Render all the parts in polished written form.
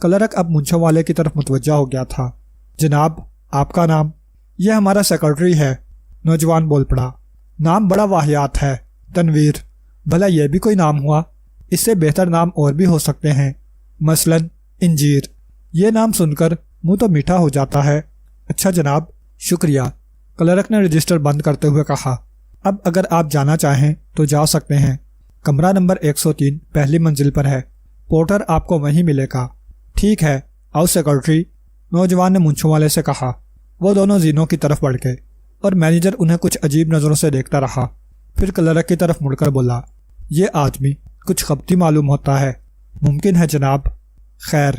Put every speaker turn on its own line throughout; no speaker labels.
Clerk اب منچھوں والے کی طرف متوجہ ہو گیا تھا۔ جناب، آپ کا نام؟ یہ ہمارا سیکرٹری ہے، نوجوان بول پڑا۔ نام بڑا واہیات ہے، تنویر۔ بھلا یہ بھی کوئی نام ہوا؟ اس سے بہتر نام اور بھی ہو سکتے ہیں، مثلاً انجیر۔ یہ نام سن کر منہ تو میٹھا ہو جاتا ہے۔ اچھا جناب، شکریہ، کلرک نے رجسٹر بند کرتے ہوئے کہا۔ اب اگر آپ جانا چاہیں تو جا سکتے ہیں۔ کمرہ نمبر 103 پہلی منزل پر ہے، پورٹر آپ کو وہیں ملے گا۔ ٹھیک ہے، آؤ سیکرٹری، نوجوان نے منچھوں والے سے کہا۔ وہ دونوں زینوں کی طرف بڑھ گئے اور مینیجر انہیں کچھ عجیب نظروں سے دیکھتا رہا۔ پھر کلرک کی طرف مڑ کر بولا، یہ آدمی کچھ خبتی معلوم ہوتا ہے۔ ممکن ہے جناب۔ خیر،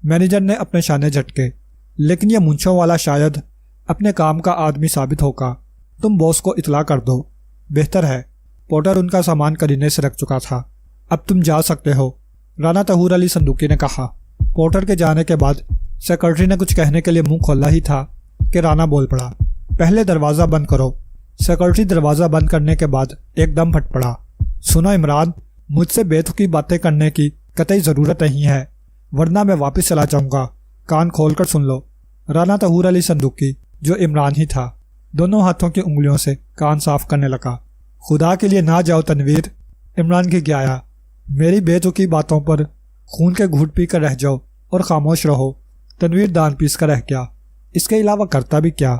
مینیجر نے اپنے شانے جھٹکے، لیکن یہ منچھوں والا شاید اپنے کام کا آدمی ثابت ہوگا۔ تم باس کو اطلاع کر دو، بہتر ہے۔ پورٹر ان کا سامان کرینے سے رکھ چکا تھا۔ اب تم جا سکتے ہو، رانا طہور علی صندوقی نے کہا۔ پورٹر کے جانے کے بعد سیکرٹری نے کچھ کہنے کے لیے منہ کھولا ہی تھا کہ رانا بول پڑا، پہلے دروازہ بند کرو۔ سیکرٹری دروازہ بند کرنے کے بعد ایک دم پھٹ پڑا۔ سنو عمران، مجھ سے بے تکی باتیں کرنے کی قطعی ضرورت نہیں ہے، ورنہ میں واپس چلا جاؤں گا۔ کان کھول کر سن لو۔ رانا طہور علی صندوقی، جو عمران ہی تھا، دونوں ہاتھوں کی انگلیوں سے کان صاف کرنے لگا۔ خدا کے لیے نہ جاؤ تنویر، عمران کی گیا۔ میری بے تکی باتوں پر خون کے گھوٹ پی کر رہ جاؤ اور خاموش رہو۔ تنویر دان پیس کر رہ گیا۔ اس کے علاوہ کرتا بھی کیا،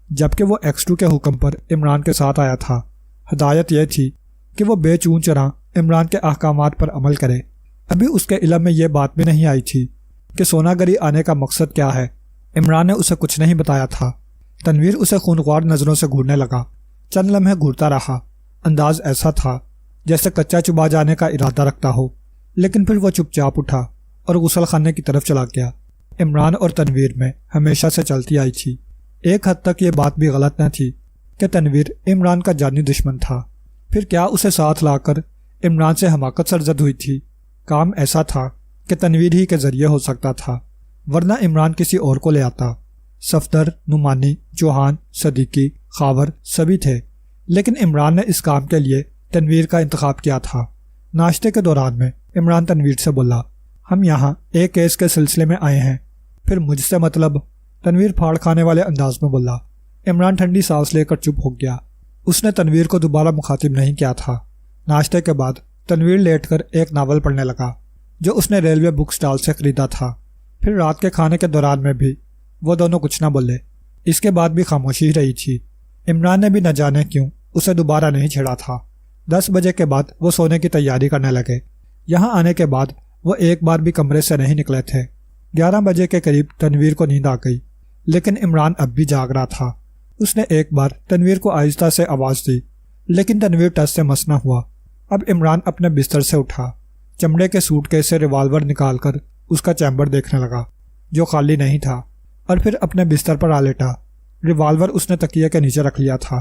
جبکہ وہ X2 کے حکم پر عمران کے ساتھ آیا تھا۔ ہدایت یہ تھی کہ وہ بے چون چراں عمران کے احکامات پر عمل کرے۔ ابھی اس کے علم میں یہ بات بھی نہیں آئی تھی کہ سونا گری آنے کا مقصد کیا ہے۔ عمران نے اسے کچھ نہیں بتایا تھا۔ تنویر اسے خونخوار نظروں سے گھورنے لگا۔ چند لمحے گھورتا رہا۔ انداز ایسا تھا جیسے کچا چبا جانے کا ارادہ رکھتا ہو، لیکن پھر وہ چپ چاپ اٹھا اور غسل خانے کی طرف چلا گیا۔ عمران اور تنویر میں ہمیشہ سے چلتی آئی تھی۔ ایک حد تک یہ بات بھی غلط نہ تھی کہ تنویر عمران کا جانی دشمن تھا۔ پھر کیا اسے ساتھ لا کر عمران سے حماقت سرزد ہوئی تھی؟ کام ایسا تھا کہ تنویر ہی کے ذریعے ہو سکتا تھا، ورنہ عمران کسی اور کو لے آتا۔ صفدر، نعمانی، چوہان، صدیقی، خاور سبھی تھے، لیکن عمران نے اس کام کے لیے تنویر کا انتخاب کیا تھا۔ ناشتے کے دوران میں عمران تنویر سے بولا، ہم یہاں ایک کیس کے سلسلے میں آئے ہیں۔ پھر مجھ سے مطلب؟ تنویر پھاڑ کھانے والے انداز میں بولا۔ عمران ٹھنڈی سانس لے کر چپ ہو گیا۔ اس نے تنویر کو دوبارہ مخاطب نہیں کیا تھا۔ ناشتے کے بعد تنویر لیٹ کر ایک ناول پڑھنے لگا جو اس نے ریلوے بک سٹال سے خریدا تھا۔ پھر رات کے کھانے کے دوران میں بھی وہ دونوں کچھ نہ بولے۔ اس کے بعد بھی خاموشی ہی رہی تھی۔ عمران نے بھی نہ جانے کیوں اسے دوبارہ نہیں چھیڑا تھا۔ 10 بجے کے بعد وہ سونے کی تیاری کرنے لگے۔ یہاں آنے کے بعد وہ ایک بار بھی کمرے سے نہیں نکلے تھے۔ 11 بجے کے قریب تنویر کو نیند آ گئی، لیکن عمران اب بھی جاگ رہا تھا۔ اس نے ایک بار تنویر کو آہستہ سے آواز دی، لیکن تنویر ٹس سے مس نہ ہوا۔ اب عمران اپنے بستر سے اٹھا، چمڑے کے سوٹ کیس سے ریوالور نکال کر اس کا چیمبر دیکھنے لگا جو خالی نہیں تھا، اور پھر اپنے بستر پر آ لیٹا۔ ریوالور اس نے تکیے کے نیچے رکھ لیا تھا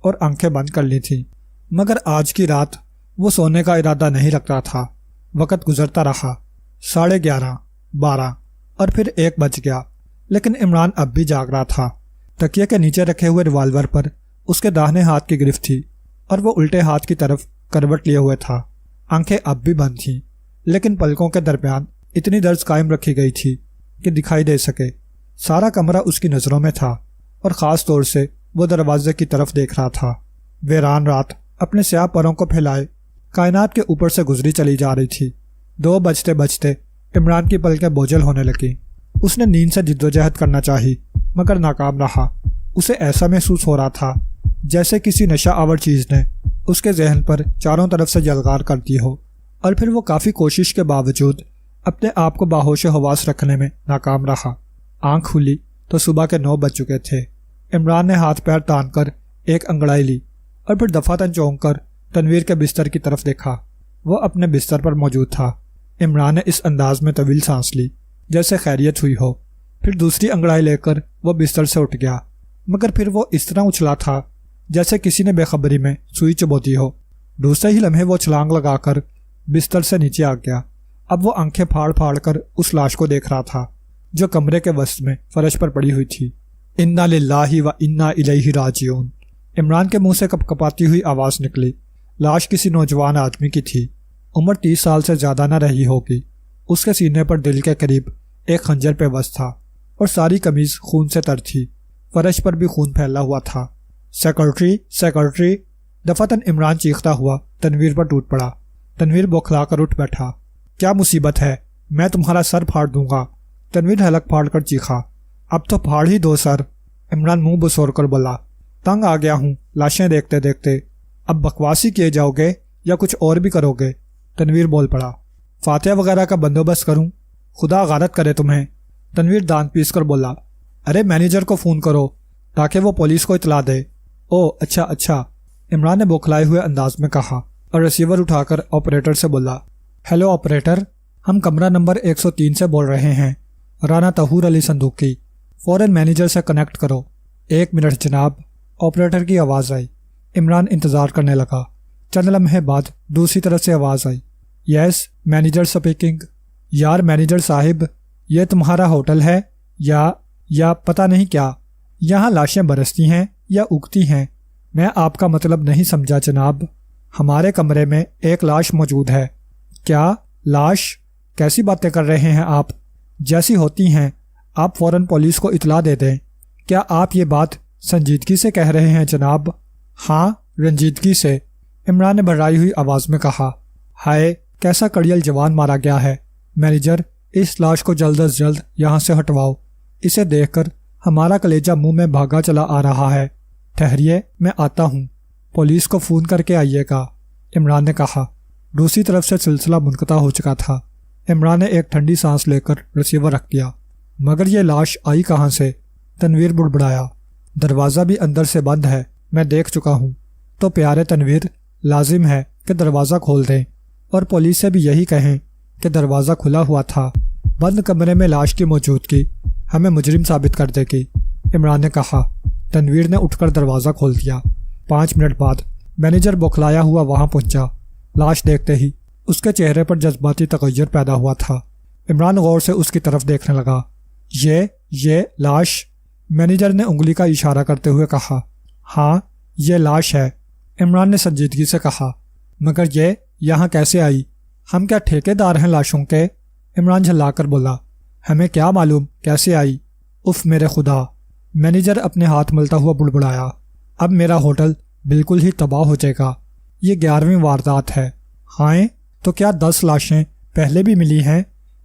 اور آنکھیں بند کر لی تھیں، مگر آج کی رات وہ سونے کا ارادہ نہیں رکھتا تھا۔ وقت گزرتا رہا، 11:30، 12 اور پھر 1 بج گیا، لیکن عمران اب بھی جاگ رہا تھا۔ تکیے کے نیچے رکھے ہوئے ریوالور پر اس کے داہنے ہاتھ کی گرفت تھی اور وہ الٹے ہاتھ کی طرف کروٹ لیے ہوئے تھا۔ آنکھیں اب بھی بند تھیں، لیکن پلکوں کے درمیان اتنی درز قائم رکھی گئی تھی کہ دکھائی دے سکے۔ سارا کمرہ اس کی نظروں میں تھا اور خاص طور سے وہ دروازے کی طرف دیکھ رہا تھا۔ ویران رات اپنے سیاہ پروں کو پھیلائے کائنات کے اوپر سے گزری چلی جا رہی تھی۔ 2 بجتے بجتے عمران کی پلکیں بوجھل ہونے لگیں۔ اس نے نیند سے جدوجہد کرنا چاہی، مگر ناکام رہا۔ اسے ایسا محسوس ہو رہا تھا جیسے کسی نشہ آور چیز نے اس کے ذہن پر چاروں طرف سے یلغار کر دی ہو، اور پھر وہ کافی کوشش کے باوجود اپنے آپ کو باہوش حواس رکھنے میں ناکام رہا۔ آنکھ کھلی تو صبح کے 9 بج چکے تھے۔ عمران نے ہاتھ پیر تان کر ایک انگڑائی لی اور پھر دفعتاً چونک کر تنویر کے بستر کی طرف دیکھا۔ وہ اپنے بستر پر موجود تھا۔ عمران نے اس انداز میں طویل سانس لی جیسے خیریت ہوئی ہو، پھر دوسری انگڑائی لے کر وہ بستر سے اٹھ گیا، مگر پھر وہ اس طرح اچھلا تھا جیسے کسی نے بے خبری میں سوئی چبو دی ہو۔ دوسرے ہی لمحے وہ چھلانگ لگا کر بستر سے نیچے آ گیا۔ اب وہ آنکھیں پھاڑ پھاڑ کر اس لاش کو دیکھ رہا تھا جو کمرے کے وسط میں فرش پر پڑی ہوئی تھی۔ انا للہ و انا الیہ راجعون، عمران کے منہ سے کپ کپاتی ہوئی آواز نکلی۔ لاش کسی نوجوان آدمی کی تھی، عمر 30 سال سے زیادہ نہ رہی ہوگی۔ اس کے سینے پر دل کے قریب ایک خنجر پہ بس تھا اور ساری قمیض خون سے تر تھی۔ فرش پر بھی خون پھیلا ہوا تھا۔ Secretary secretary! دفعتاً عمران چیختا ہوا تنویر پر ٹوٹ پڑا۔ تنویر بوکھلا کر اٹھ بیٹھا۔ کیا مصیبت ہے؟ میں تمہارا سر پھاڑ دوں گا، تنویر حلق پھاڑ کر چیخا۔ اب تو پھاڑ ہی دو سر، عمران منہ بسور کر بولا۔ تنگ آ گیا ہوں لاشیں دیکھتے دیکھتے، اب بکواسی کیے جاؤ گے یا کچھ اور بھی کرو گے؟ تنویر بول پڑا۔ فاتحہ وغیرہ کا بندوبست کروں؟ خدا غارت کرے تمہیں، تنویر دانت پیس کر بولا۔ ارے مینیجر کو فون کرو تاکہ وہ پولیس کو اطلاع دے۔ او اچھا اچھا، عمران نے بوکھلائے ہوئے انداز میں کہا اور ریسیور اٹھا کر آپریٹر سے بولا۔ ہیلو آپریٹر، ہم کمرہ نمبر 103 سے بول رہے ہیں، رانا طہور علی صندوقی، فوراً مینیجر سے کنیکٹ کرو۔ 1 منٹ جناب، آپریٹر کی آواز آئی۔ عمران انتظار کرنے لگا۔ چند لمحے بعد دوسری طرف سے آواز آئی۔ یس مینیجر سپیکنگ۔ یار مینیجر صاحب، یہ تمہارا ہوٹل ہے یا پتہ نہیں کیا؟ یہاں لاشیں برستی ہیں یا اگتی ہیں؟ میں آپ کا مطلب نہیں سمجھا جناب۔ ہمارے کمرے میں ایک لاش موجود ہے۔ کیا لاش؟ کیسی باتیں کر رہے ہیں آپ؟ جیسی ہوتی ہیں آپ فوراً پولیس کو اطلاع دے دیں۔ کیا آپ یہ بات سنجیدگی سے کہہ رہے ہیں جناب؟ ہاں رنجیدگی سے، عمران نے بھرائی ہوئی آواز میں کہا۔ ہائے کیسا کڑیل جوان مارا گیا ہے۔ مینیجر، اس لاش کو جلد از جلد یہاں سے ہٹواؤ، اسے دیکھ کر ہمارا کلیجہ منہ میں بھاگا چلا آ رہا ہے۔ ٹھہریے میں آتا ہوں، پولیس کو فون کر کے آئیے گا، عمران نے کہا۔ دوسری طرف سے سلسلہ منقطع ہو چکا تھا۔ عمران نے ایک ٹھنڈی سانس لے کر ریسیور رکھ دیا۔ مگر یہ لاش آئی کہاں سے؟ تنویر بڑبڑایا۔ دروازہ بھی اندر سے بند ہے، میں دیکھ چکا ہوں۔ تو پیارے تنویر، لازم ہے کہ دروازہ کھول دیں اور پولیس سے بھی یہی کہیں کہ دروازہ کھلا ہوا تھا۔ بند کمرے میں لاش کی موجودگی ہمیں مجرم ثابت کر دے گی، عمران نے کہا۔ تنویر نے اٹھ کر دروازہ کھول دیا۔ 5 منٹ بعد مینیجر بوکھلایا ہوا وہاں پہنچا۔ لاش دیکھتے ہی اس کے چہرے پر جذباتی تغیر پیدا ہوا تھا۔ عمران غور سے اس کی طرف دیکھنے لگا۔ یہ لاش؟ مینیجر نے انگلی کا اشارہ کرتے ہوئے کہا۔ ہاں یہ لاش ہے، عمران نے سنجیدگی سے کہا۔ مگر یہ یہاں کیسے آئی؟ ہم کیا ٹھیکے دار ہیں لاشوں کے؟ عمران جھلا کر بولا۔ ہمیں کیا معلوم کیسے آئی؟ اف میرے خدا، مینیجر اپنے ہاتھ ملتا ہوا بڑبڑایا۔ اب میرا ہوٹل بالکل ہی تباہ ہو جائے گا۔ یہ 11ویں واردات ہے۔ ہائیں، تو کیا 10 لاشیں پہلے بھی ملی ہیں؟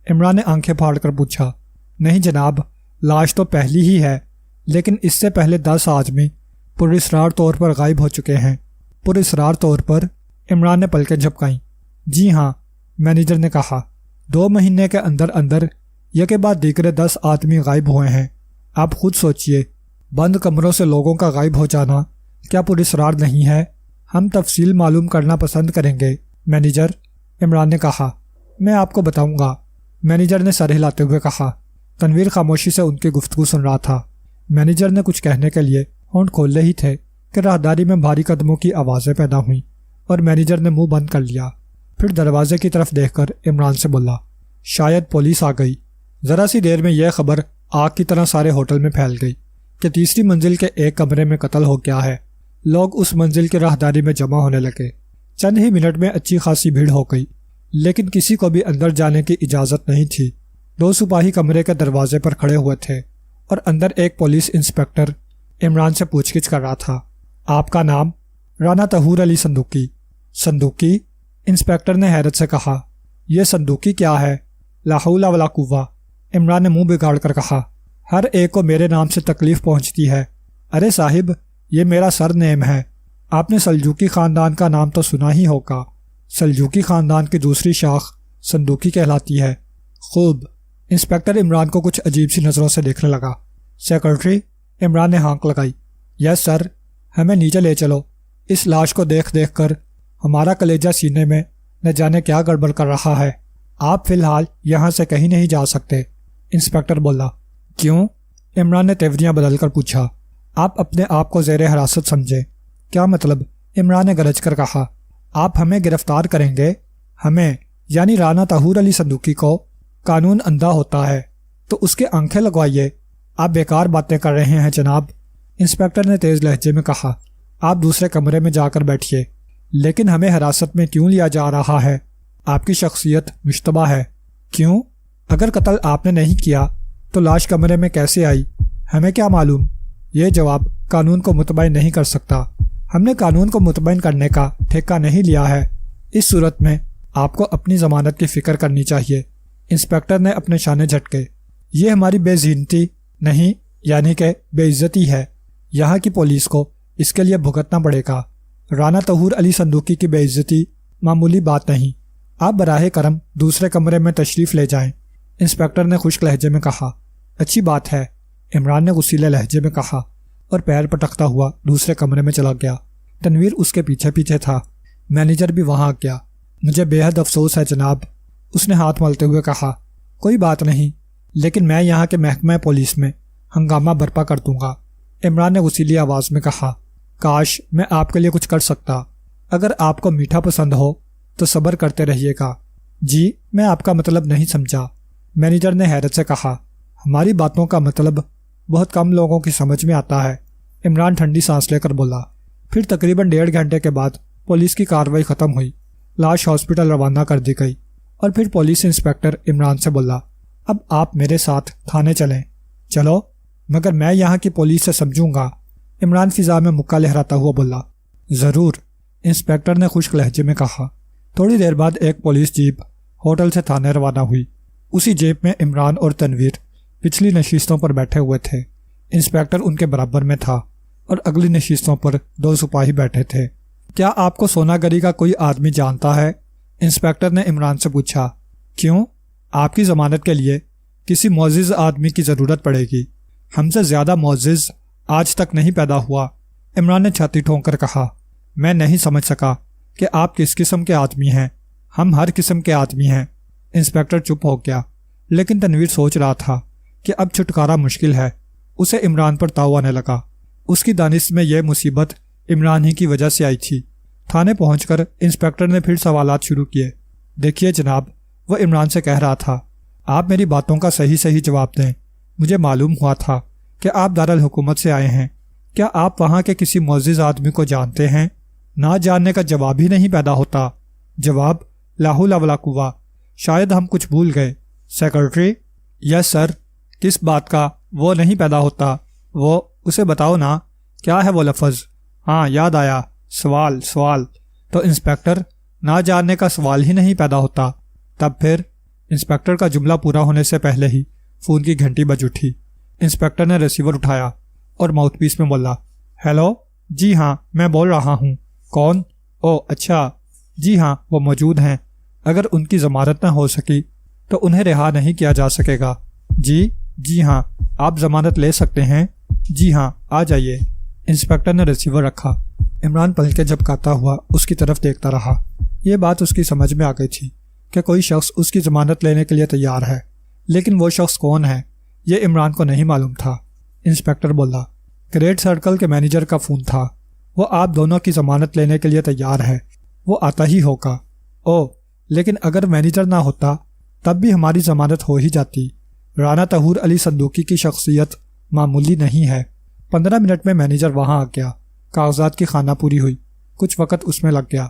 عمران نے آنکھیں پھاڑ کر پوچھا۔ نہیں جناب، لاش تو پہلی ہی ہے، لیکن اس سے پہلے 10 آدمی پراسرار طور پر غائب ہو چکے ہیں۔ پراسرار طور پر؟ عمران نے پلکیں جھپکائیں۔ جی ہاں، مینیجر نے کہا۔ 2 مہینے کے اندر اندر یہ کے بعد دیگرے 10 آدمی غائب ہوئے ہیں۔ آپ خود سوچئے، بند کمروں سے لوگوں کا غائب ہو جانا کیا پراسرار نہیں ہے؟ ہم تفصیل معلوم کرنا پسند کریں گے مینیجر، عمران نے کہا۔ میں آپ کو بتاؤں گا، مینیجر نے سر ہلاتے ہوئے کہا۔ تنویر خاموشی سے ان کی گفتگو سن رہا تھا۔ مینیجر نے کچھ کہنے کے لیے ہونٹ کھولے ہی تھے کہ راہداری میں بھاری قدموں کی آوازیں پیدا ہوئیں اور مینیجر نے منہ بند کر لیا۔ پھر دروازے کی طرف دیکھ کر عمران سے بولا، شاید پولیس آ گئی۔ ذرا سی دیر میں یہ خبر آگ کی طرح سارے ہوٹل میں پھیل گئی کہ تیسری منزل کے ایک کمرے میں قتل ہو گیا ہے۔ لوگ اس منزل کی راہداری میں جمع ہونے لگے۔ چند ہی منٹ میں اچھی خاصی بھیڑ ہو گئی، لیکن کسی کو بھی اندر جانے کی اجازت نہیں تھی۔ 2 سپاہی کمرے کے دروازے پر کھڑے ہوئے تھے اور اندر ایک پولیس انسپکٹر عمران سے پوچھ گچھ کر رہا تھا۔ آپ کا نام؟ رانا طہور علی صندوقی۔ صندوقی؟ انسپکٹر نے حیرت سے کہا۔ یہ صندوقی کیا ہے؟ لا حول ولا قوہ، عمران نے منہ بگاڑ کر کہا۔ ہر ایک کو میرے نام سے تکلیف پہنچتی ہے۔ ارے صاحب، یہ میرا سر نیم ہے۔ آپ نے سلجوقی خاندان کا نام تو سنا ہی ہوگا۔ سلجوقی خاندان کی دوسری شاخ صندوقی کہلاتی ہے۔ خوب، انسپکٹر عمران کو کچھ عجیب سی نظروں سے دیکھنے لگا۔ سیکرٹری، عمران نے ہانک لگائی۔ یس سر، ہمیں نیچے لے چلو۔ اس لاش کو دیکھ دیکھ کر ہمارا کلیجہ سینے میں نہ جانے کیا گڑبڑ کر رہا ہے۔ آپ فی الحال یہاں سے کہیں نہیں جا سکتے، انسپکٹر بولا۔ کیوں؟ عمران نے تیوریاں بدل کر پوچھا۔ آپ اپنے آپ کو زیر حراست سمجھے۔ کیا مطلب؟ عمران نے گرج کر کہا۔ آپ ہمیں گرفتار کریں گے؟ ہمیں یعنی رانا طہور علی صندوقی کو؟ قانون اندھا ہوتا ہے تو اس کے آنکھیں لگوائیے۔ آپ بیکار باتیں کر رہے ہیں جناب، انسپکٹر نے تیز لہجے میں کہا۔ آپ دوسرے کمرے میں جا کر بیٹھیے۔ لیکن ہمیں حراست میں کیوں لیا جا رہا ہے؟ آپ کی شخصیت مشتبہ ہے۔ کیوں؟ اگر قتل آپ نے نہیں کیا تو لاش کمرے میں کیسے آئی؟ ہمیں کیا معلوم؟ یہ جواب قانون کو مطمئن نہیں کر سکتا۔ ہم نے قانون کو مطمئن کرنے کا ٹھیکہ نہیں لیا ہے۔ اس صورت میں آپ کو اپنی ضمانت کی فکر کرنی چاہیے۔ انسپکٹر نے اپنے شانے جھٹکے۔ یہ ہماری بے زینتی نہیں، یعنی کہ بے عزتی ہے۔ یہاں کی پولیس کو اس کے لیے بھگتنا پڑے گا۔ رانا طہور علی صندوقی کی بے عزتی معمولی بات نہیں۔ آپ براہ کرم دوسرے کمرے میں تشریف لے جائیں، انسپکٹر نے خشک لہجے میں کہا۔ اچھی بات ہے، عمران نے غصیلے لہجے میں کہا اور پیر پٹکتا ہوا دوسرے کمرے میں چلا گیا۔ تنویر اس کے پیچھے پیچھے تھا۔ مینیجر بھی وہاں آ گیا۔ مجھے بے حد افسوس ہے جناب، اس نے ہاتھ ملتے ہوئے کہا۔ کوئی بات نہیں، لیکن میں یہاں کے محکمہ پولیس میں ہنگامہ برپا کر دوں گا، عمران نے غصیلی آواز میں کہا۔ کاش میں آپ کے لیے کچھ کر سکتا۔ اگر آپ کو میٹھا پسند ہو تو صبر کرتے رہیے گا۔ جی میں آپ کا مطلب نہیں سمجھا، مینیجر نے حیرت سے کہا۔ ہماری باتوں کا مطلب بہت کم لوگوں کی سمجھ میں آتا ہے، عمران ٹھنڈی سانس لے کر بولا۔ پھر تقریباً 1.5 گھنٹے کے بعد پولیس کی کارروائی ختم ہوئی۔ لاش ہاسپٹل روانہ کر دی گئی اور پھر پولیس انسپکٹر عمران سے بولا، اب آپ میرے ساتھ تھانے چلیں۔ چلو، مگر میں یہاں کی پولیس سے سمجھوں گا، عمران فضا میں مکہ لہراتا ہوا بولا۔ ضرور، انسپکٹر نے خشک لہجے میں کہا۔ تھوڑی دیر بعد ایک پولیس جیپ ہوٹل سے تھانے روانہ ہوئی۔ اسی جیپ میں عمران اور تنویر پچھلی نشستوں پر بیٹھے ہوئے تھے۔ انسپکٹر ان کے برابر میں تھا اور اگلی نشستوں پر 2 سپاہی بیٹھے تھے۔ کیا آپ کو سونا گری کا کوئی آدمی جانتا ہے؟ انسپکٹر نے عمران سے پوچھا۔ کیوں؟ آپ کی ضمانت کے لیے کسی معزز آدمی کی ضرورت پڑے گی۔ ہم سے زیادہ معزز آج تک نہیں پیدا ہوا، عمران نے چھاتی ٹھونک کر کہا۔ میں نہیں سمجھ سکا کہ آپ کس قسم کے آدمی ہیں۔ ہم ہر قسم کے آدمی ہیں۔ انسپکٹر چپ ہو گیا، لیکن تنویر سوچ رہا تھا کہ اب چھٹکارا مشکل ہے۔ اسے عمران پر تاؤ آنے لگا۔ اس کی دانش میں یہ مصیبت عمران ہی کی وجہ سے آئی تھی۔ تھانے پہنچ کر انسپکٹر نے پھر سوالات شروع کیے۔ دیکھیے جناب، وہ عمران سے کہہ رہا تھا، آپ میری باتوں کا صحیح جواب دیں۔ مجھے معلوم ہوا تھا کہ آپ دارالحکومت سے آئے ہیں۔ کیا آپ وہاں کے کسی معزز آدمی کو جانتے ہیں؟ نہ جاننے کا جواب ہی نہیں پیدا ہوتا۔ جواب، لا حول ولا قوہ، شاید ہم کچھ بھول گئے۔ سیکرٹری؟ یس سر۔ کس بات کا؟ وہ نہیں پیدا ہوتا۔ وہ اسے بتاؤ نا، کیا ہے وہ لفظ؟ ہاں یاد آیا، سوال۔ تو انسپکٹر، نہ جاننے کا سوال ہی نہیں پیدا ہوتا۔ تب پھر؟ انسپکٹر کا جملہ پورا ہونے سے پہلے ہی فون کی گھنٹی بج اٹھی۔ انسپکٹر نے ریسیور اٹھایا اور ماؤتھ پیس میں بولا، ہیلو، جی ہاں میں بول رہا ہوں۔ کون؟ او اچھا، جی ہاں وہ موجود ہیں۔ اگر ان کی ضمانت نہ ہو سکی تو انہیں رہا نہیں کیا جا سکے گا۔ جی ہاں، آپ ضمانت لے سکتے ہیں۔ جی ہاں، آ جائیے۔ انسپکٹر نے ریسیور رکھا۔ عمران پلکیں جھپکاتا ہوا اس کی طرف دیکھتا رہا۔ یہ بات اس کی سمجھ میں آ گئی تھی کہ کوئی شخص اس کی ضمانت لینے کے لیے تیار ہے، لیکن وہ شخص کون ہے یہ عمران کو نہیں معلوم تھا۔ انسپکٹر بولا، گریٹ سرکل کے مینیجر کا فون تھا، وہ آپ دونوں کی ضمانت لینے کے لیے تیار ہے، وہ آتا ہی ہوگا۔ او، لیکن اگر مینیجر نہ ہوتا تب بھی ہماری ضمانت ہو ہی جاتی۔ رانا طہور علی صندوقی کی شخصیت معمولی نہیں ہے۔ 15 منٹ میں مینیجر وہاں آ گیا۔ کاغذات کی خانہ پوری ہوئی، کچھ وقت اس میں لگ گیا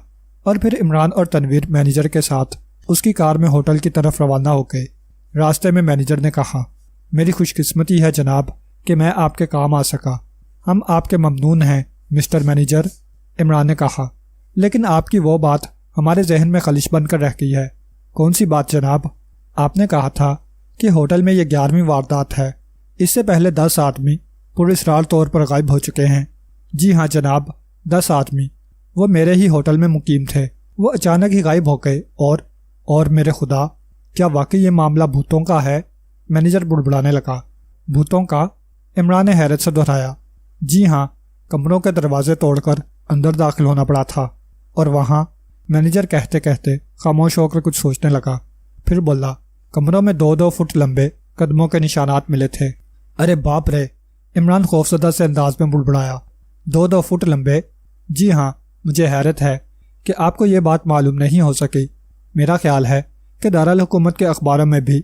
اور پھر عمران اور تنویر مینیجر کے ساتھ اس کی کار میں ہوٹل کی طرف روانہ ہو گئے۔ راستے میں مینیجر نے کہا، میری خوش قسمتی ہے جناب کہ میں آپ کے کام آ سکا۔ ہم آپ کے ممنون ہیں مسٹر مینیجر، عمران نے کہا، لیکن آپ کی وہ بات ہمارے ذہن میں خلش بن کر رہ گئی ہے۔ کون سی بات جناب؟ آپ نے کہا تھا کہ ہوٹل میں یہ 11ویں واردات ہے، اس سے پہلے 10 آدمی پراسرار طور پر غائب ہو چکے ہیں۔ جی ہاں جناب، 10 آدمی، وہ میرے ہی ہوٹل میں مقیم تھے، وہ اچانک ہی غائب ہو گئے اور میرے خدا، کیا واقعی یہ معاملہ بھوتوں کا ہے؟ مینیجر بڑبڑانے لگا۔ بھوتوں کا؟ عمران نے حیرت سے دہرایا۔ جی ہاں، کمروں کے دروازے توڑ کر اندر داخل ہونا پڑا تھا اور وہاں، مینیجر کہتے کہتے خاموش ہو کر کچھ سوچنے لگا، پھر بولا، کمروں میں 2-2 فٹ لمبے قدموں کے نشانات ملے تھے۔ ارے باپ رے، عمران خوفزدہ سے انداز میں بڑبڑایا۔ 2-2 فٹ لمبے؟ جی ہاں، مجھے حیرت ہے کہ آپ کو یہ بات معلوم نہیں ہو سکی۔ میرا خیال ہے کہ دارالحکومت کے اخباروں میں بھی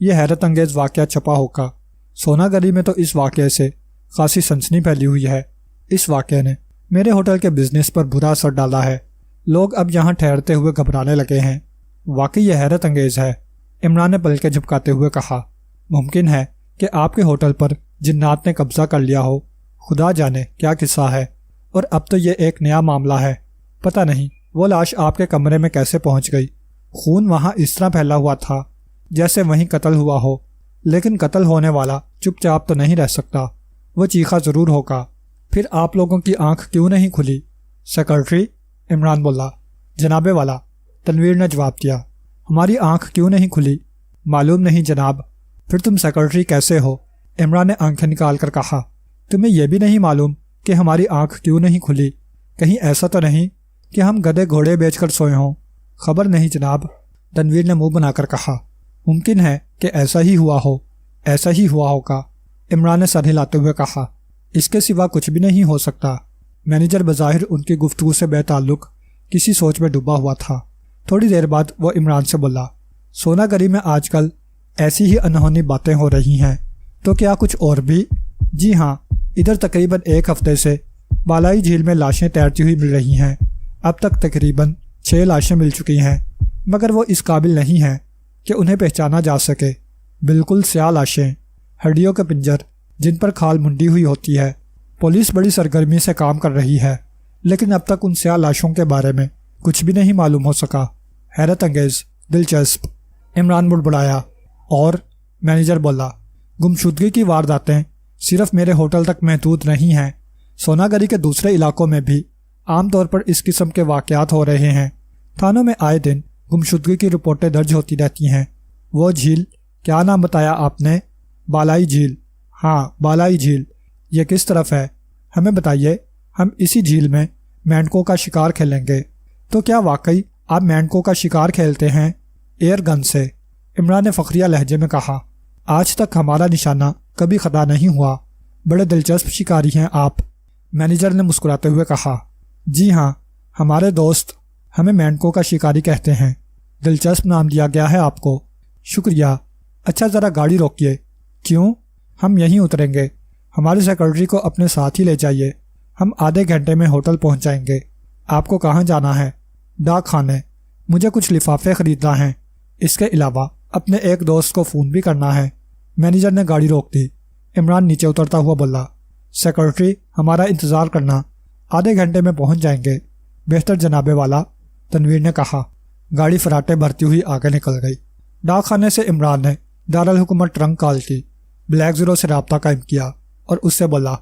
یہ حیرت انگیز واقعہ چھپا ہوگا۔ سونا گری میں تو اس واقعے سے خاصی سنسنی پھیلی ہوئی ہے۔ اس واقعے نے میرے ہوٹل کے بزنس پر برا اثر ڈالا ہے، لوگ اب یہاں ٹھہرتے ہوئے گھبرانے لگے ہیں۔ واقعی یہ حیرت انگیز ہے۔ عمران نے پلکیں جھپکاتے ہوئے کہا۔ ممکن ہے کہ آپ کے ہوٹل پر جنات نے قبضہ کر لیا ہو، خدا جانے کیا قصہ ہے، اور اب تو یہ ایک نیا معاملہ ہے۔ پتہ نہیں وہ لاش آپ کے کمرے میں کیسے پہنچ گئی۔ خون وہاں اس طرح پھیلا ہوا تھا جیسے وہیں قتل ہوا ہو، لیکن قتل ہونے والا چپ چاپ تو نہیں رہ سکتا، وہ چیخا ضرور ہوگا۔ پھر آپ لوگوں کی آنکھ کیوں نہیں کھلی؟ سیکرٹری، عمران بولا۔ جناب والا، تنویر نے جواب دیا، ہماری آنکھ کیوں نہیں کھلی؟ معلوم نہیں جناب۔ پھر تم سیکرٹری کیسے ہو؟ عمران نے آنکھیں نکال کر کہا۔ تمہیں یہ بھی نہیں معلوم کہ ہماری آنکھ کیوں نہیں کھلی؟ کہیں ایسا تو نہیں کہ ہم گدھے گھوڑے بیچ کر سوئے ہوں؟ خبر نہیں جناب، تنویر نے منہ بنا کر کہا۔ ممکن ہے کہ ایسا ہی ہوا ہو، ایسا ہی ہوا ہوگا، عمران نے سر ہلاتے ہوئے کہا۔ اس کے سوا کچھ بھی نہیں ہو سکتا۔ مینیجر بظاہر ان کی گفتگو سے بے تعلق کسی سوچ میں ڈوبا ہوا تھا۔ تھوڑی دیر بعد وہ عمران سے بولا، سونا گری میں آج کل ایسی ہی انہونی باتیں ہو رہی ہیں، تو کیا کچھ اور بھی؟ جی ہاں، ادھر تقریباً ایک ہفتے سے بالائی جھیل میں لاشیں تیرتی ہوئی مل رہی ہیں۔ اب تک تقریباً 6 لاشیں مل چکی ہیں، مگر وہ اس قابل نہیں ہیں کہ انہیں پہچانا جا سکے۔ بالکل سیاہ لاشیں، ہڈیوں کے پنجر جن پر کھال منڈی ہوئی ہوتی ہے۔ پولیس بڑی سرگرمی سے کام کر رہی ہے، لیکن اب تک ان سیاہ لاشوں کے بارے میں کچھ بھی نہیں معلوم ہو سکا۔ حیرت انگیز، دلچسپ، عمران بڑبڑایا۔ اور مینیجر بولا، گمشدگی کی وارداتیں صرف میرے ہوٹل تک محدود نہیں ہیں، سونا گری کے دوسرے علاقوں میں بھی عام طور پر اس قسم کے واقعات ہو رہے ہیں۔ تھانوں میں آئے دن گمشدگی کی رپورٹیں درج ہوتی رہتی ہیں۔ وہ جھیل، کیا نام بتایا آپ نے؟ بالائی جھیل۔ ہاں، بالائی جھیل۔ یہ کس طرف ہے؟ ہمیں بتائیے، ہم اسی جھیل میں مینڈکوں کا شکار کھیلیں گے۔ تو کیا واقعی آپ مینڈکوں کا شکار کھیلتے ہیں؟ ایئر گن سے، عمران نے فخریہ لہجے میں کہا۔ آج تک ہمارا نشانہ کبھی خطا نہیں ہوا۔ بڑے دلچسپ شکاری ہیں آپ، مینیجر نے مسکراتے ہوئے کہا۔ جی ہاں، ہمارے دوست ہمیں مینڈکوں کا شکاری کہتے ہیں۔ دلچسپ نام دیا گیا ہے آپ کو، شکریہ۔ اچھا ذرا گاڑی روکیے۔ کیوں؟ ہم یہیں اتریں گے۔ ہمارے سیکرٹری کو اپنے ساتھ ہی لے جائیے، ہم آدھے گھنٹے میں ہوٹل پہنچ جائیں گے۔ آپ کو کہاں جانا ہے؟ ڈاک خانے، مجھے کچھ لفافے خریدنا ہے، اس کے علاوہ اپنے ایک دوست کو فون بھی کرنا ہے۔ مینیجر نے گاڑی روک دی۔ عمران نیچے اترتا ہوا بولا، سیکرٹری ہمارا انتظار کرنا، آدھے گھنٹے میں پہنچ جائیں گے۔ بہتر جناب والا، تنویر نے کہا۔ گاڑی فراٹے بھرتی ہوئی آگے نکل گئی۔ ڈاک خانے سے عمران نے دارالحکومت ٹرنک کال کی، بلیک زیرو سے رابطہ قائم کیا اور اس سے بولا،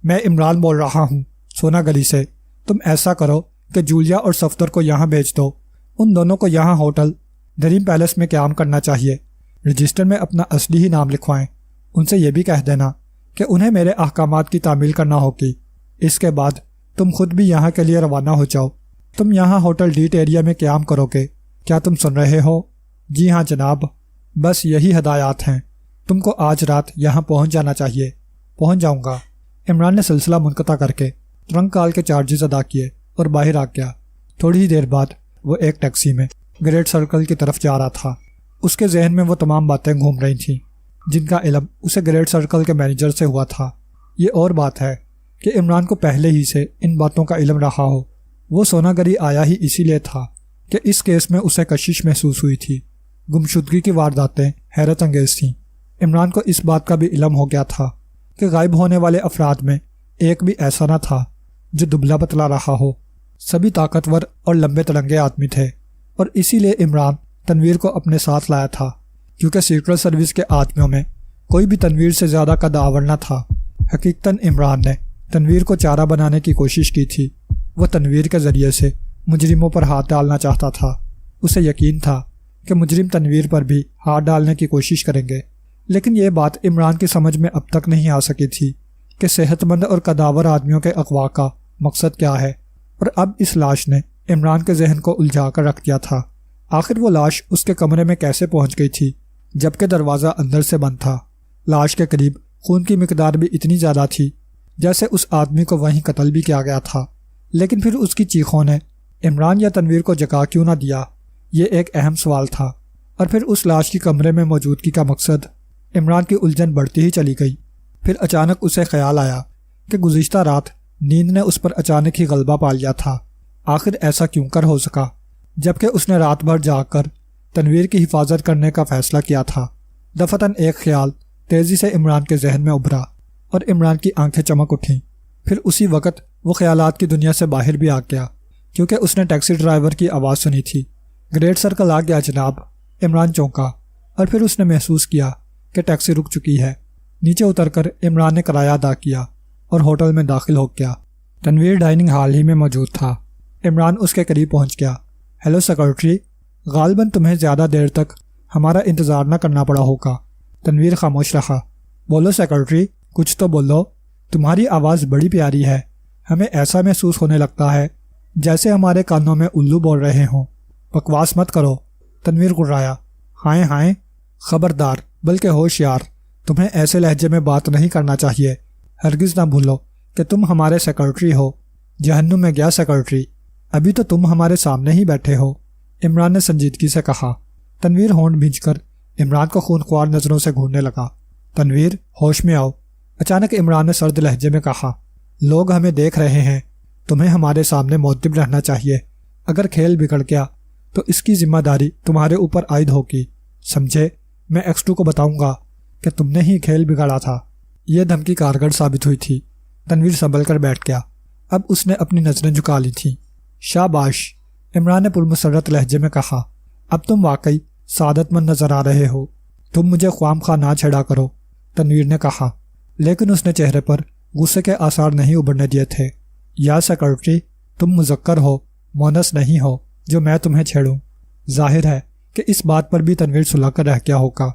میں عمران بول رہا ہوں، سونا گلی سے۔ تم ایسا کرو کہ جولیا اور صفدر کو یہاں بھیج دو، ان دونوں کو یہاں ہوٹل ڈریم پیلس میں قیام کرنا چاہیے۔ رجسٹر میں اپنا اصلی ہی نام لکھوائیں۔ ان سے یہ بھی کہہ دینا کہ انہیں میرے احکامات کی تعمیل کرنا ہوگی۔ اس کے بعد تم خود بھی یہاں کے لیے روانہ ہو جاؤ۔ تم یہاں ہوٹل ڈیٹ ایریا میں قیام کرو گے، کیا تم سن رہے ہو؟ جی ہاں جناب، بس یہی ہدایات ہیں۔ تم کو آج رات یہاں پہنچ جانا چاہیے۔ پہنچ جاؤں گا، عمران نے سلسلہ منقطع کر کے ٹرنک کال کے چارجز ادا کیے اور باہر آ گیا۔ تھوڑی ہی دیر بعد وہ ایک ٹیکسی میں گریٹ سرکل کی طرف جا رہا تھا۔ اس کے ذہن میں وہ تمام باتیں گھوم رہی تھیں جن کا علم اسے گریٹ سرکل کے مینیجر سے ہوا تھا۔ یہ اور بات ہے کہ عمران کو پہلے ہی سے ان باتوں کا علم رہا ہو۔ وہ سونا گری آیا ہی اسی لیے تھا کہ اس کیس میں اسے کشش محسوس ہوئی تھی۔ گمشدگی کی وارداتیں حیرت انگیز تھیں۔ عمران کو اس بات کا بھی علم ہو گیا تھا کہ غائب ہونے والے افراد میں ایک بھی ایسا نہ تھا جو دبلا پتلا رہا ہو۔ سبھی طاقتور اور لمبے ترنگے آدمی تھے، اور اسی لیے عمران تنویر کو اپنے ساتھ لایا تھا، کیونکہ سیکرٹ سروس کے آدمیوں میں کوئی بھی تنویر سے زیادہ کا داور نہ تھا۔ حقیقتاً عمران نے تنویر کو چارہ بنانے کی کوشش کی تھی۔ وہ تنویر کے ذریعے سے مجرموں پر ہاتھ ڈالنا چاہتا تھا۔ اسے یقین تھا کہ مجرم تنویر پر بھی ہاتھ ڈالنے کی کوشش کریں گے، لیکن یہ بات عمران کی سمجھ میں اب تک نہیں آ سکی تھی کہ صحت مند اور قداور آدمیوں کے اغوا کا مقصد کیا ہے، اور اب اس لاش نے عمران کے ذہن کو الجھا کر رکھ دیا تھا۔ آخر وہ لاش اس کے کمرے میں کیسے پہنچ گئی تھی جبکہ دروازہ اندر سے بند تھا؟ لاش کے قریب خون کی مقدار بھی اتنی زیادہ تھی جیسے اس آدمی کو وہیں قتل بھی کیا گیا تھا، لیکن پھر اس کی چیخوں نے عمران یا تنویر کو جگا کیوں نہ دیا؟ یہ ایک اہم سوال تھا۔ اور پھر اس لاش کی کمرے میں موجودگی کا مقصد؟ عمران کی الجھن بڑھتی ہی چلی گئی۔ پھر اچانک اسے خیال آیا کہ گزشتہ رات نیند نے اس پر اچانک ہی غلبہ پا لیا تھا۔ آخر ایسا کیوں کر ہو سکا جبکہ اس نے رات بھر جاگ کر تنویر کی حفاظت کرنے کا فیصلہ کیا تھا۔ دفتن ایک خیال تیزی سے عمران کے ذہن میں ابھرا اور عمران کی آنکھیں چمک اٹھیں۔ پھر اسی وقت وہ خیالات کی دنیا سے باہر بھی آ گیا، کیونکہ اس نے ٹیکسی ڈرائیور کی آواز سنی تھی۔ گریٹ سرکل آ گیا جناب۔ عمران چونکا اور پھر اس نے محسوس کیا کہ ٹیکسی رک چکی ہے۔ نیچے اتر کر عمران نے کرایہ ادا کیا اور ہوٹل میں داخل ہو گیا۔ تنویر ڈائننگ ہال ہی میں موجود تھا۔ عمران اس کے قریب پہنچ گیا۔ ہیلو سیکرٹری، غالباً تمہیں زیادہ دیر تک ہمارا انتظار نہ کرنا پڑا ہوگا۔ تنویر خاموش رہا۔ بولو سیکرٹری، کچھ تو بولو، تمہاری آواز بڑی پیاری ہے، ہمیں ایسا محسوس ہونے لگتا ہے جیسے ہمارے کانوں میں الو بول رہے ہوں۔ بکواس مت کرو، تنویر گرایا۔ ہائیں ہائیں، خبردار، بلکہ ہوشیار، تمہیں ایسے لہجے میں بات نہیں کرنا چاہیے۔ ہرگز نہ بھولو کہ تم ہمارے سیکرٹری ہو۔ جہنم میں گیا سیکرٹری، ابھی تو تم ہمارے سامنے ہی بیٹھے ہو، عمران نے سنجیدگی سے کہا۔ تنویر ہونٹ بھینچ کر عمران کو خونخوار نظروں سے گھورنے لگا۔ تنویر، ہوش میں آؤ، اچانک عمران نے سرد لہجے میں کہا۔ لوگ ہمیں دیکھ رہے ہیں، تمہیں ہمارے سامنے مؤدب رہنا چاہیے۔ اگر کھیل بگڑ گیا تو اس کی ذمہ داری تمہارے اوپر عائد ہوگی، سمجھے؟ میں ایکس2 کو بتاؤں گا کہ تم نے ہی کھیل بگاڑا تھا۔ یہ دھمکی کارگر ثابت ہوئی تھی۔ تنویر سنبھل کر بیٹھ گیا۔ اب اس نے اپنی نظریں جھکا لی تھیں۔ شاباش، عمران نے پرمسرت لہجے میں کہا۔ اب تم واقعی سعادت مند نظر آ رہے ہو، تم مجھے خوام خواہ نہ چھیڑا کرو، تنویر نے کہا، لیکن اس نے چہرے پر غصے کے آثار نہیں ابھرنے دیے تھے۔ یا سیکرٹری، تم مذکر ہو، مونس نہیں ہو جو میں تمہیں چھیڑوں۔ ظاہر ہے کہ اس بات پر بھی تنویر سلجھ کر رہ گیا ہوگا،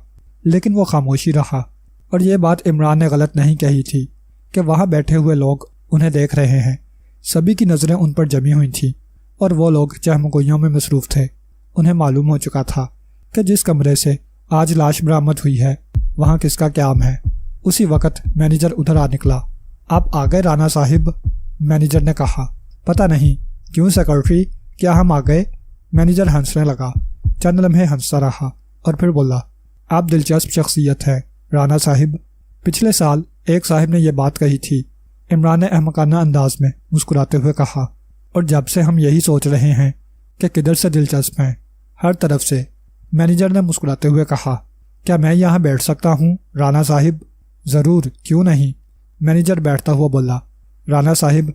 لیکن وہ خاموشی رہا۔ اور یہ بات عمران نے غلط نہیں کہی تھی کہ وہاں بیٹھے ہوئے لوگ انہیں دیکھ رہے ہیں۔ سبھی کی نظریں ان پر جمی ہوئی تھیں اور وہ لوگ چہمگوئیوں میں مصروف تھے۔ انہیں معلوم ہو چکا تھا کہ جس کمرے سے آج لاش برآمد ہوئی ہے وہاں کس کا قیام ہے۔ اسی وقت مینیجر ادھر آ نکلا۔ آپ آ گئے رانا صاحب، مینیجر نے کہا۔ پتہ نہیں کیوں سیکرٹری، کیا ہم آ گئے؟ مینیجر ہنسنے لگا، چند لمحے ہنستا رہا اور پھر بولا، آپ دلچسپ شخصیت ہے رانا صاحب۔ پچھلے سال ایک صاحب نے یہ بات کہی تھی، عمران نے احمقانہ انداز میں مسکراتے ہوئے کہا، اور جب سے ہم یہی سوچ رہے ہیں کہ کدھر سے دلچسپ ہیں، ہر طرف سے۔ مینیجر نے مسکراتے ہوئے کہا، کیا میں یہاں بیٹھ سکتا ہوں رانا صاحب؟ ضرور، کیوں نہیں؟ مینیجر بیٹھتا ہوا بولا۔ رانا صاحب،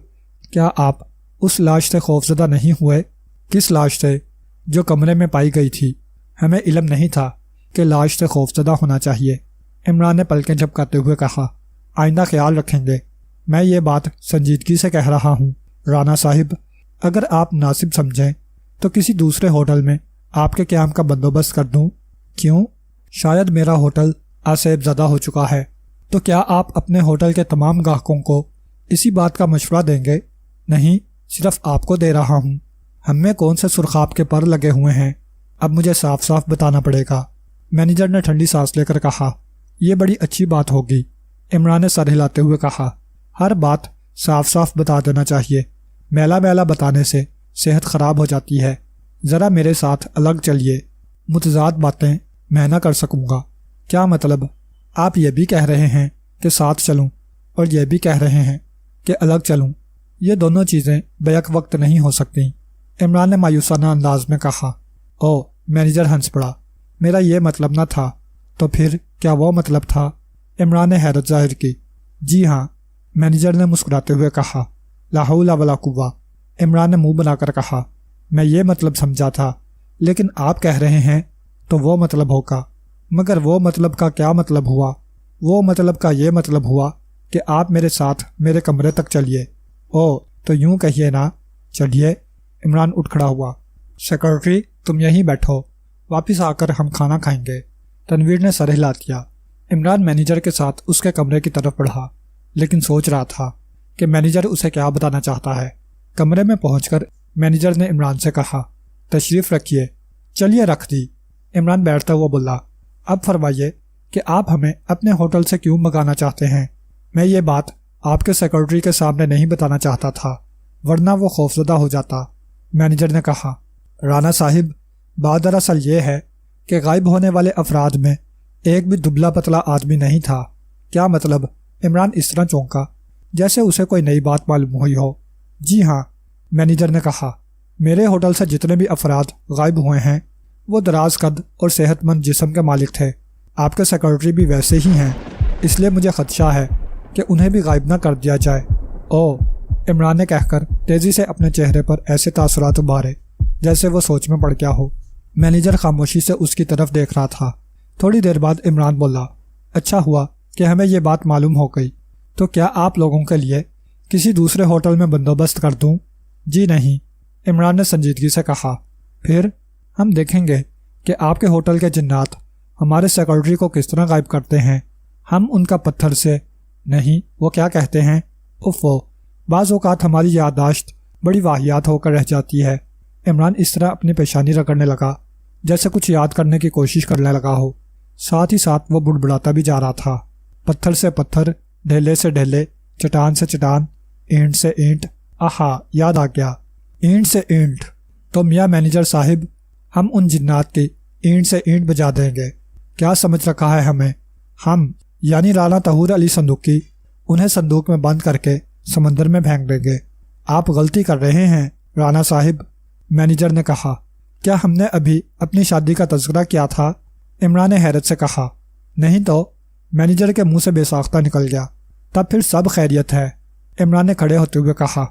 کیا آپ اس لاش سے خوفزدہ نہیں ہوئے؟ کس لاش سے؟ جو کمرے میں پائی گئی تھی۔ ہمیں علم نہیں تھا کہ لاش سے خوفزدہ ہونا چاہیے، عمران نے پلکیں جھپکاتے ہوئے کہا۔ آئندہ خیال رکھیں گے، میں یہ بات سنجیدگی سے کہہ رہا ہوں رانا صاحب۔ اگر آپ مناسب سمجھیں تو کسی دوسرے ہوٹل میں آپ کے قیام کا بندوبست کر دوں۔ کیوں؟ شاید میرا ہوٹل آسیب زدہ ہو چکا ہے، تو کیا آپ اپنے ہوٹل کے تمام گاہکوں کو اسی بات کا مشورہ دیں گے؟ نہیں، صرف آپ کو دے رہا ہوں۔ ہم میں کون سے سرخاب کے پر لگے ہوئے ہیں؟ اب مجھے صاف صاف بتانا پڑے گا، مینیجر نے ٹھنڈی سانس لے کر کہا۔ یہ بڑی اچھی بات ہوگی، عمران نے سر ہلاتے ہوئے کہا۔ ہر بات صاف صاف بتا دینا چاہیے، میلا میلا بتانے سے صحت خراب ہو جاتی ہے۔ ذرا میرے ساتھ الگ چلیے، متضاد باتیں میں نہ کر سکوں گا۔ کیا مطلب؟ آپ یہ بھی کہہ رہے ہیں کہ ساتھ چلوں اور یہ بھی کہہ رہے ہیں کہ الگ چلوں؟ یہ دونوں چیزیں بیک وقت نہیں ہو سکتیں، عمران نے مایوسانہ انداز میں کہا۔ او، مینیجر ہنس پڑا، میرا یہ مطلب نہ تھا۔ تو پھر کیا وہ مطلب تھا؟ عمران نے حیرت ظاہر کی۔ جی ہاں، مینیجر نے مسکراتے ہوئے کہا۔ لا حول ولا قوہ، عمران نے منہ بنا کر کہا۔ میں یہ مطلب سمجھا تھا، لیکن آپ کہہ رہے ہیں تو وہ مطلب ہوگا۔ مگر وہ مطلب کا کیا مطلب ہوا؟ وہ مطلب کا یہ مطلب ہوا کہ آپ میرے ساتھ میرے کمرے تک چلیے۔ او، تو یوں کہیے نا، چلیے۔ عمران اٹھ کھڑا ہوا۔ سیکرٹری، تم یہیں بیٹھو، واپس آ کر ہم کھانا کھائیں گے، تنویر نے سر ہلا دیا۔ عمران مینیجر کے ساتھ اس کے کمرے کی طرف بڑھا، لیکن سوچ رہا تھا کہ مینیجر اسے کیا بتانا چاہتا ہے۔ کمرے میں پہنچ کر مینیجر نے عمران سے کہا، تشریف رکھیے۔ چلیے، رکھ دی، عمران بیٹھتا ہوا بولا۔ اب فرمائیے کہ آپ ہمیں اپنے ہوٹل سے کیوں بھگانا چاہتے ہیں؟ میں یہ بات آپ کے سیکرٹری کے سامنے نہیں بتانا چاہتا تھا، ورنہ وہ خوفزدہ ہو جاتا، مینیجر نے کہا۔ رانا صاحب، بات دراصل یہ ہے کہ غائب ہونے والے افراد میں ایک بھی دبلا پتلا آدمی نہیں تھا۔ کیا مطلب؟ عمران اس طرح چونکا جیسے اسے کوئی نئی بات معلوم ہوئی ہو۔ جی ہاں، مینیجر نے کہا، میرے ہوٹل سے جتنے بھی افراد غائب ہوئے ہیں وہ دراز قد اور صحت مند جسم کے مالک تھے۔ آپ کے سیکرٹری بھی ویسے ہی ہیں، اس لیے مجھے خدشہ ہے کہ انہیں بھی غائب نہ کر دیا جائے۔ او، عمران نے کہہ کر تیزی سے اپنے چہرے پر ایسے تاثرات ابھارے جیسے وہ سوچ میں پڑ گیا ہو۔ مینیجر خاموشی سے اس کی طرف دیکھ رہا تھا۔ تھوڑی دیر بعد عمران بولا، اچھا ہوا کہ ہمیں یہ بات معلوم ہو گئی، تو کیا آپ لوگوں کے لیے کسی دوسرے ہوٹل میں بندوبست کر دوں؟ جی نہیں، عمران نے سنجیدگی سے کہا۔ پھر ہم دیکھیں گے کہ آپ کے ہوٹل کے جنات ہمارے سیکرٹری کو کس طرح غائب کرتے ہیں۔ ہم ان کا پتھر سے نہیں، وہ کیا کہتے ہیں، اوفو، بعض اوقات ہماری یادداشت بڑی واہیات ہو کر رہ جاتی ہے۔ عمران اس طرح اپنی پیشانی رگڑنے لگا جیسے کچھ یاد کرنے کی کوشش کرنے لگا ہو، ساتھ ہی ساتھ وہ بڑبڑاتا بھی جا رہا تھا۔ پتھر سے پتھر، ڈھیلے سے ڈھیلے، چٹان سے چٹان، اینٹ سے اینٹ، آہا، یاد آ گیا، اینٹ سے اینٹ۔ تو میاں مینیجر صاحب، ہم ان جنات کی اینٹ سے اینٹ بجا دیں گے۔ کیا سمجھ رکھا ہے ہمیں؟ ہم یعنی رانا طہور علی صندوقی انہیں صندوق میں بند کر کے سمندر میں پھینک دیں گے۔ آپ غلطی کر رہے ہیں رانا صاحب، مینیجر نے کہا۔ کیا ہم نے ابھی اپنی شادی کا تذکرہ کیا تھا؟ عمران نے حیرت سے کہا۔ نہیں تو، مینیجر کے منہ سے بے ساختہ نکل گیا۔ تب پھر سب خیریت ہے، عمران نے کھڑے ہوتے ہوئے کہا۔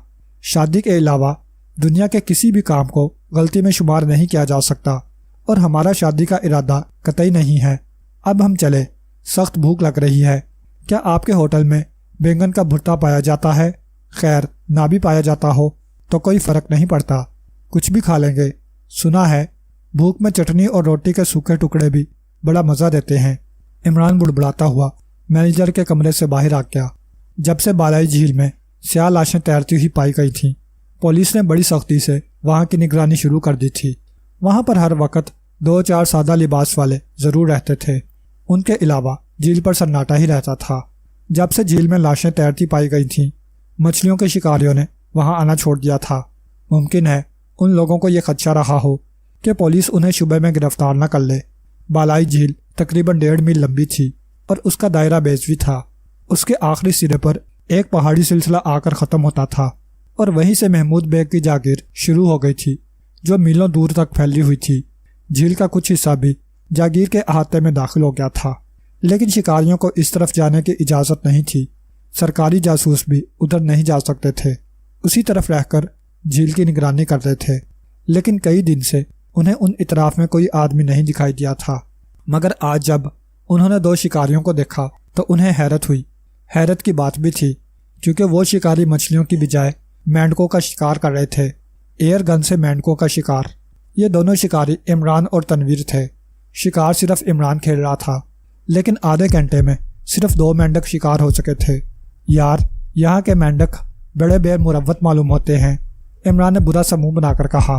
شادی کے علاوہ دنیا کے کسی بھی کام کو غلطی میں شمار نہیں کیا جا سکتا، اور ہمارا شادی کا ارادہ قطعی نہیں ہے۔ اب ہم چلے، سخت بھوک لگ رہی ہے۔ کیا آپ کے ہوٹل میں بینگن کا بھرتا پایا جاتا ہے؟ خیر، نہ بھی پایا جاتا ہو تو کوئی فرق نہیں پڑتا، کچھ بھی کھا لیں گے۔ سنا ہے بھوک میں چٹنی اور روٹی کے سوکھے ٹکڑے بھی بڑا مزہ دیتے ہیں۔ عمران بڑبڑاتا ہوا مینیجر کے کمرے سے باہر آ گیا۔ جب سے بالائی جھیل میں سیاہ لاشیں تیرتی ہوئی پائی گئی تھیں، پولیس نے بڑی سختی سے وہاں کی نگرانی شروع کر دی تھی۔ وہاں پر ہر وقت 2-4 سادہ لباس والے ضرور رہتے تھے، ان کے علاوہ جھیل پر سناٹا ہی رہتا تھا۔ جب سے جھیل میں لاشیں تیرتی پائی گئی تھیں، مچھلیوں کے شکاریوں نے وہاں آنا چھوڑ دیا تھا۔ ممکن ہے ان لوگوں کو یہ خدشہ رہا ہو کہ پولیس انہیں شبے میں گرفتار نہ کر لے۔ بالائی جھیل تقریباً 1.5 میل لمبی تھی اور اس کا دائرہ بیضوی تھا۔ اس کے آخری سرے پر ایک پہاڑی سلسلہ آ کر ختم ہوتا تھا، اور وہیں سے محمود بیگ کی جاگیر شروع ہو گئی تھی جو میلوں دور تک پھیلی ہوئی تھی۔ جھیل کا کچھ حصہ بھی جاگیر کے احاطے میں داخل ہو گیا تھا، لیکن شکاریوں کو اس طرف جانے کی اجازت نہیں تھی۔ سرکاری جاسوس بھی ادھر نہیں جا سکتے تھے، اسی طرف رہ کر جھیل کی نگرانی کرتے تھے۔ لیکن کئی دن سے انہیں ان اطراف میں کوئی آدمی نہیں دکھائی دیا تھا، مگر آج جب انہوں نے 2 شکاریوں کو دیکھا تو انہیں حیرت ہوئی۔ حیرت کی بات بھی تھی کیونکہ وہ شکاری مچھلیوں کی بجائے مینڈکوں کا شکار کر رہے تھے، ایئر گن سے مینڈکوں کا شکار۔ یہ دونوں شکاری عمران اور تنویر تھے۔ شکار صرف عمران کھیل رہا تھا، لیکن آدھے گھنٹے میں صرف 2 مینڈک شکار ہو سکے تھے۔ یار، یہاں کے مینڈک بڑے بے مروت معلوم ہوتے ہیں، عمران نے برا سا منہ بنا کر کہا۔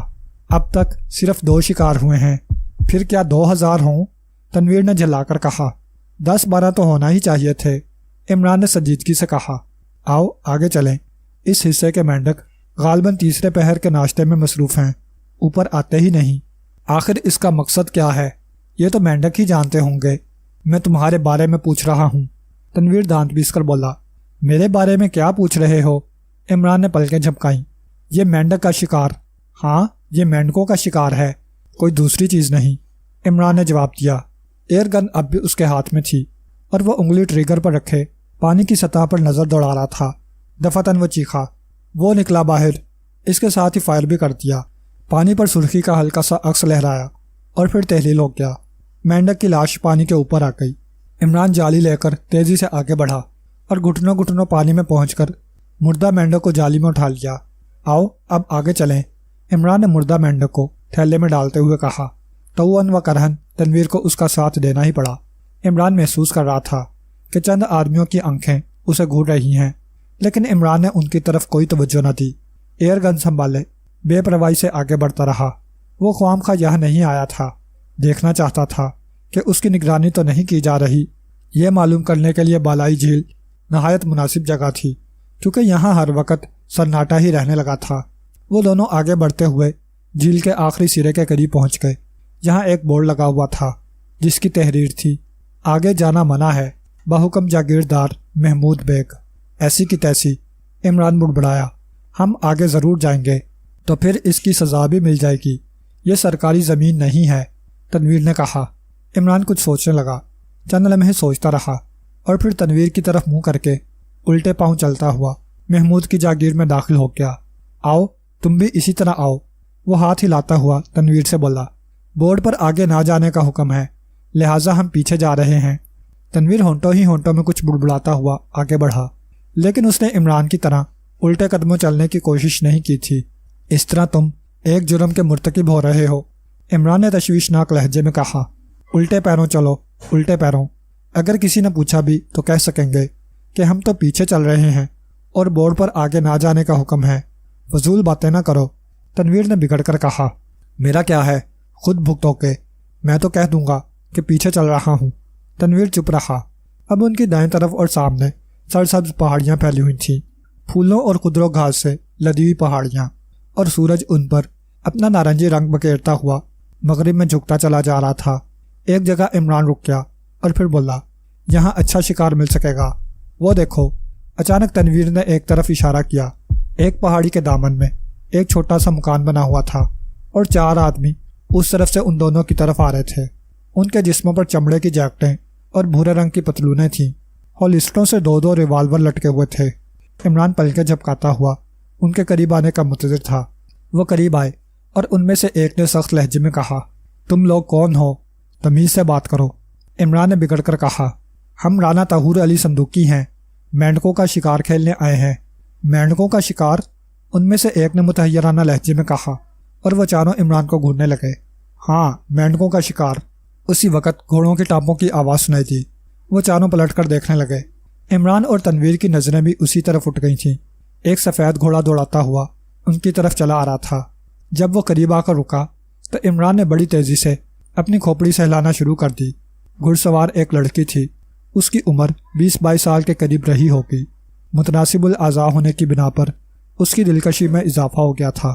اب تک صرف 2 شکار ہوئے ہیں، پھر کیا 2000 ہوں؟ تنویر نے جھلا کر کہا۔ 10-12 تو ہونا ہی چاہیے تھے، عمران نے سنجیدگی سے کہا۔ آؤ آگے چلیں، اس حصے کے مینڈک غالباً تیسرے پہر کے ناشتے میں مصروف ہیں، اوپر آتے ہی نہیں۔ آخر اس کا مقصد کیا ہے؟ یہ تو مینڈک ہی جانتے ہوں گے، میں تمہارے بارے میں پوچھ رہا ہوں، تنویر دانت پیس کر بولا۔ میرے بارے میں کیا پوچھ رہے ہو؟ عمران نے پلکیں جھپکائیں۔ یہ مینڈک کا شکار، ہاں یہ مینڈکوں کا شکار ہے، کوئی دوسری چیز نہیں، عمران نے جواب دیا۔ ایئر گن اب بھی اس کے ہاتھ میں تھی اور وہ انگلی ٹریگر پر رکھے پانی کی سطح پر نظر دوڑا رہا تھا۔ دفعتاً وہ چیخا، وہ نکلا باہر، اس کے ساتھ ہی فائر بھی کر دیا۔ پانی پر سرخی کا ہلکا سا عکس لہرایا اور پھر تحلیل ہو گیا۔ مینڈک کی لاش پانی کے اوپر آ گئی۔ عمران جالی لے کر تیزی سے آگے بڑھا اور گھٹنوں گھٹنوں پانی میں پہنچ کر مردہ مینڈک کو جالی میں اٹھا لیا۔ آؤ اب آگے چلیں، عمران نے مردہ مینڈک کو تھیلے میں ڈالتے ہوئے کہا۔ توان و کرہن تنویر کو اس کا ساتھ دینا ہی پڑا۔ عمران محسوس کر رہا تھا کہ چند آدمیوں کی آنکھیں اسے گھور رہی ہیں، لیکن عمران نے ان کی طرف کوئی توجہ نہ دی۔ ایئر گن سنبھالے بے پرواہی سے آگے بڑھتا رہا۔ وہ خواہ یہاں نہیں آیا تھا، دیکھنا چاہتا تھا کہ اس کی نگرانی تو نہیں کی جا رہی۔ یہ معلوم کرنے کے لیے بالائی جھیل نہایت مناسب جگہ تھی، کیونکہ یہاں ہر وقت سناٹا ہی رہنے لگا تھا۔ وہ دونوں آگے بڑھتے ہوئے جھیل کے آخری سرے کے قریب پہنچ گئے۔ یہاں ایک بورڈ لگا ہوا تھا جس کی تحریر تھی، آگے جانا منع ہے، بحکم جاگیردار محمود بیگ۔ ایسی کی تیسی عمران بڑبڑایا، ہم آگے ضرور جائیں گے، تو پھر اس کی سزا بھی مل جائے گی۔ یہ سرکاری زمین نہیں ہے، تنویر نے کہا۔ عمران کچھ سوچنے لگا، چند لمحے سوچتا رہا اور پھر تنویر کی طرف منہ کر کے الٹے پاؤں چلتا ہوا محمود کی جاگیر میں داخل ہو گیا۔ آؤ تم بھی اسی طرح آؤ، وہ ہاتھ ہلاتا ہوا تنویر سے بولا۔ بورڈ پر آگے نہ جانے کا حکم ہے، لہٰذا ہم پیچھے جا رہے ہیں۔ تنویر ہونٹوں ہی ہونٹوں میں کچھ بڑبڑاتا ہوا آگے بڑھا، لیکن اس نے عمران کی طرح الٹے قدموں چلنے کی کوشش نہیں کی تھی۔ اس طرح تم ایک جرم کے مرتکب ہو رہے ہو، عمران نے تشویشناک لہجے میں کہا۔ الٹے پیروں چلو، الٹے پیروں۔ اگر کسی نے پوچھا بھی تو کہہ سکیں گے کہ ہم تو پیچھے چل رہے ہیں اور بورڈ پر آگے نہ جانے کا حکم ہے، فضول باتیں نہ کرو، تنویر نے بگڑ کر کہا۔ میرا کیا ہے، خود بھگتو کے، میں تو کہہ دوں گا کہ پیچھے چل رہا ہوں۔ تنویر چپ رہا۔ اب ان کی دائیں طرف اور سامنے سرسبز پہاڑیاں پھیلی ہوئی تھیں، پھولوں اور خضر گھاس سے لدی ہوئی پہاڑیاں، اور سورج ان پر اپنا نارنجی رنگ بکیرتا ہوا مغرب میں جھکتا چلا جا رہا تھا۔ ایک جگہ عمران رک گیا اور پھر بولا، یہاں اچھا شکار مل سکے گا، وہ دیکھو۔ اچانک تنویر نے ایک طرف اشارہ کیا۔ ایک پہاڑی کے دامن میں ایک چھوٹا سا مکان بنا ہوا تھا اور 4 آدمی اس طرف سے ان دونوں کی طرف آ رہے تھے۔ ان کے جسموں پر چمڑے کی جیکٹیں اور بھورے رنگ کی پتلونیں تھیں، ہولسٹروں سے 2 ریوالور لٹکے ہوئے تھے۔ عمران پلکیں جھپکاتا ہوا ان کے قریب آنے کا منتظر تھا۔ وہ قریب آئے اور ان میں سے ایک نے سخت لہجے میں کہا، تم لوگ کون ہو؟ تمیز سے بات کرو۔ عمران نے بگڑ کر کہا، ہم رانا طہور علی صندوقی ہیں، مینڈکوں کا شکار کھیلنے آئے ہیں۔ مینڈکوں کا شکار؟ ان میں سے ایک نے متحیرانہ لہجے میں کہا، اور وہ چاروں عمران کو گھورنے لگے۔ ہاں، مینڈکوں کا شکار۔ اسی وقت گھوڑوں کی ٹانپوں کی آواز سنائی دی۔ وہ چاروں پلٹ کر دیکھنے لگے۔ عمران اور تنویر کی نظریں بھی اسی طرف اٹھ گئی تھیں۔ ایک سفید گھوڑا دوڑاتا ہوا ان کی طرف چلا آ رہا تھا۔ جب وہ قریب آ کر رکا تو عمران نے بڑی تیزی سے اپنی کھوپڑی سہلانا شروع کر دی۔ گھڑ سوار ایک لڑکی تھی، اس کی عمر 20-22 سال کے قریب رہی ہوگی۔ متناسب الاعضاء ہونے کی بنا پر اس کی دلکشی میں اضافہ ہو گیا تھا۔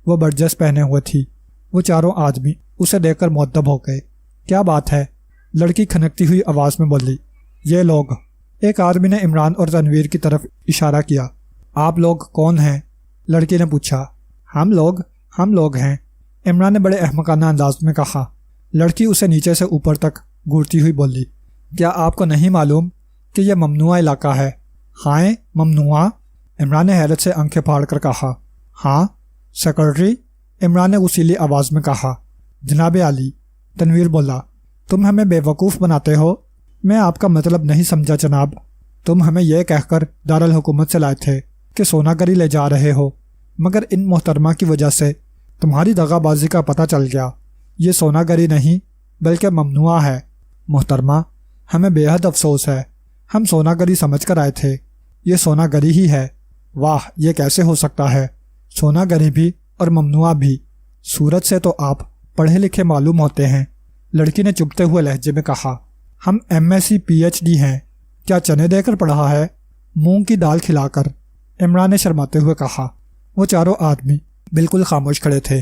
وہ برجس پہنے ہوئے تھی۔ وہ چاروں آدمی اسے دیکھ کر مؤدب ہو گئے۔ کیا بات ہے؟ لڑکی کھنکتی ہوئی آواز میں بولی۔ یہ لوگ۔ ایک آدمی نے عمران اور تنویر کی طرف اشارہ کیا۔ آپ لوگ کون ہیں؟ لڑکی نے پوچھا۔ ہم لوگ ہیں، عمران نے بڑے احمقانہ انداز میں کہا۔ لڑکی اسے نیچے سے اوپر تک گھورتی ہوئی بولی، کیا آپ کو نہیں معلوم کہ یہ ممنوعہ علاقہ ہے؟ ہائے، ممنوعہ؟ عمران نے حیرت سے آنکھیں پھاڑ کر کہا۔ ہاں سیکرٹری، عمران نے غصیلی آواز میں کہا۔ جناب عالی، تنویر بولا، تم ہمیں بے وقوف بناتے ہو۔ میں آپ کا مطلب نہیں سمجھا جناب۔ تم ہمیں یہ کہہ کر دارالحکومت سے لائے تھے کہ سونا گری لے جا رہے ہو، مگر ان محترمہ کی وجہ سے تمہاری دغا بازی کا پتہ چل گیا۔ یہ سونا گری نہیں بلکہ ممنوعہ ہے۔ محترمہ، ہمیں بے حد افسوس ہے، ہم سونا گری سمجھ کر آئے تھے، یہ سونا گری ہی ہے۔ واہ، یہ کیسے ہو سکتا ہے؟ سونا گری بھی اور ممنوعہ بھی؟ صورت سے تو آپ پڑھے لکھے معلوم ہوتے ہیں، لڑکی نے چبھتے ہوئے لہجے میں کہا۔ ہم MSc PhD ہیں، کیا چنے دے کر پڑھا ہے؟ مونگ کی دال کھلا کر، عمران نے شرماتے ہوئے کہا۔ وہ چاروں آدمی بالکل خاموش کھڑے تھے۔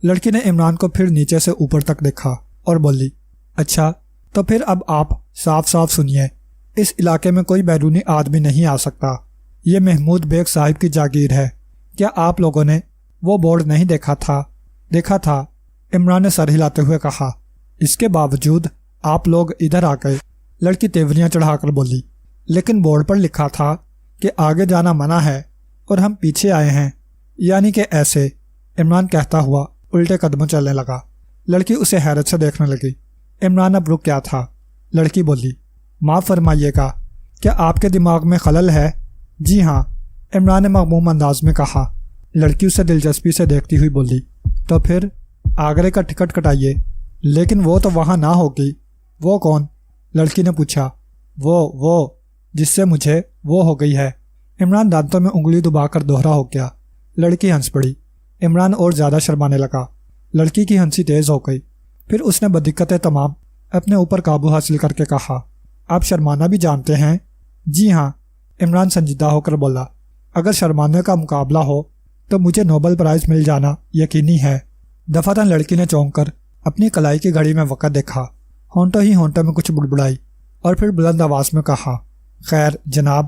لڑکی نے عمران کو پھر نیچے سے اوپر تک دیکھا اور بولی، اچھا تو پھر اب آپ صاف صاف سنیے، اس علاقے میں کوئی بیرونی آدمی نہیں آ سکتا۔ یہ محمود بیگ صاحب کی جاگیر ہے۔ کیا آپ لوگوں نے وہ بورڈ نہیں دیکھا تھا؟ دیکھا تھا، عمران نے سر ہلاتے ہوئے کہا۔ اس کے باوجود آپ لوگ ادھر آ گئے، لڑکی تیوریاں چڑھا کر بولی۔ لیکن بورڈ پر لکھا تھا کہ آگے جانا منع ہے اور ہم پیچھے آئے ہیں، یعنی کہ ایسے، عمران کہتا ہوا الٹے قدموں چلنے لگا۔ لڑکی اسے حیرت سے دیکھنے لگی۔ عمران اب رک گیا تھا۔ لڑکی بولی، معاف فرمائیے گا، کیا آپ کے دماغ میں خلل ہے؟ جی ہاں، عمران نے مغموم انداز میں کہا۔ لڑکی اسے دلچسپی سے دیکھتی ہوئی بولی، تو پھر آگرے کا ٹکٹ کٹائیے۔ لیکن وہ تو وہاں نہ ہوگی۔ وہ کون؟ لڑکی نے پوچھا۔ وہ جس سے مجھے وہ ہو گئی ہے۔ عمران دانتوں میں انگلی دبا کر دوہرا ہو گیا۔ لڑکی ہنس پڑی۔ عمران اور زیادہ شرمانے لگا۔ لڑکی کی ہنسی تیز ہو گئی۔ پھر اس نے بدقت تمام اپنے اوپر قابو حاصل کر کے کہا، آپ شرمانا بھی جانتے ہیں؟ جی ہاں، عمران سنجیدہ ہو کر بولا۔ اگر شرمانے کا مقابلہ ہو تو مجھے نوبل پرائز مل جانا یقینی ہے۔ دفعتاً لڑکی نے چونک کر اپنی کلائی کی گھڑی میں وقت دیکھا، ہونٹوں ہی ہونٹوں میں کچھ بڑبڑائی اور پھر بلند آواز میں کہا، خیر جناب،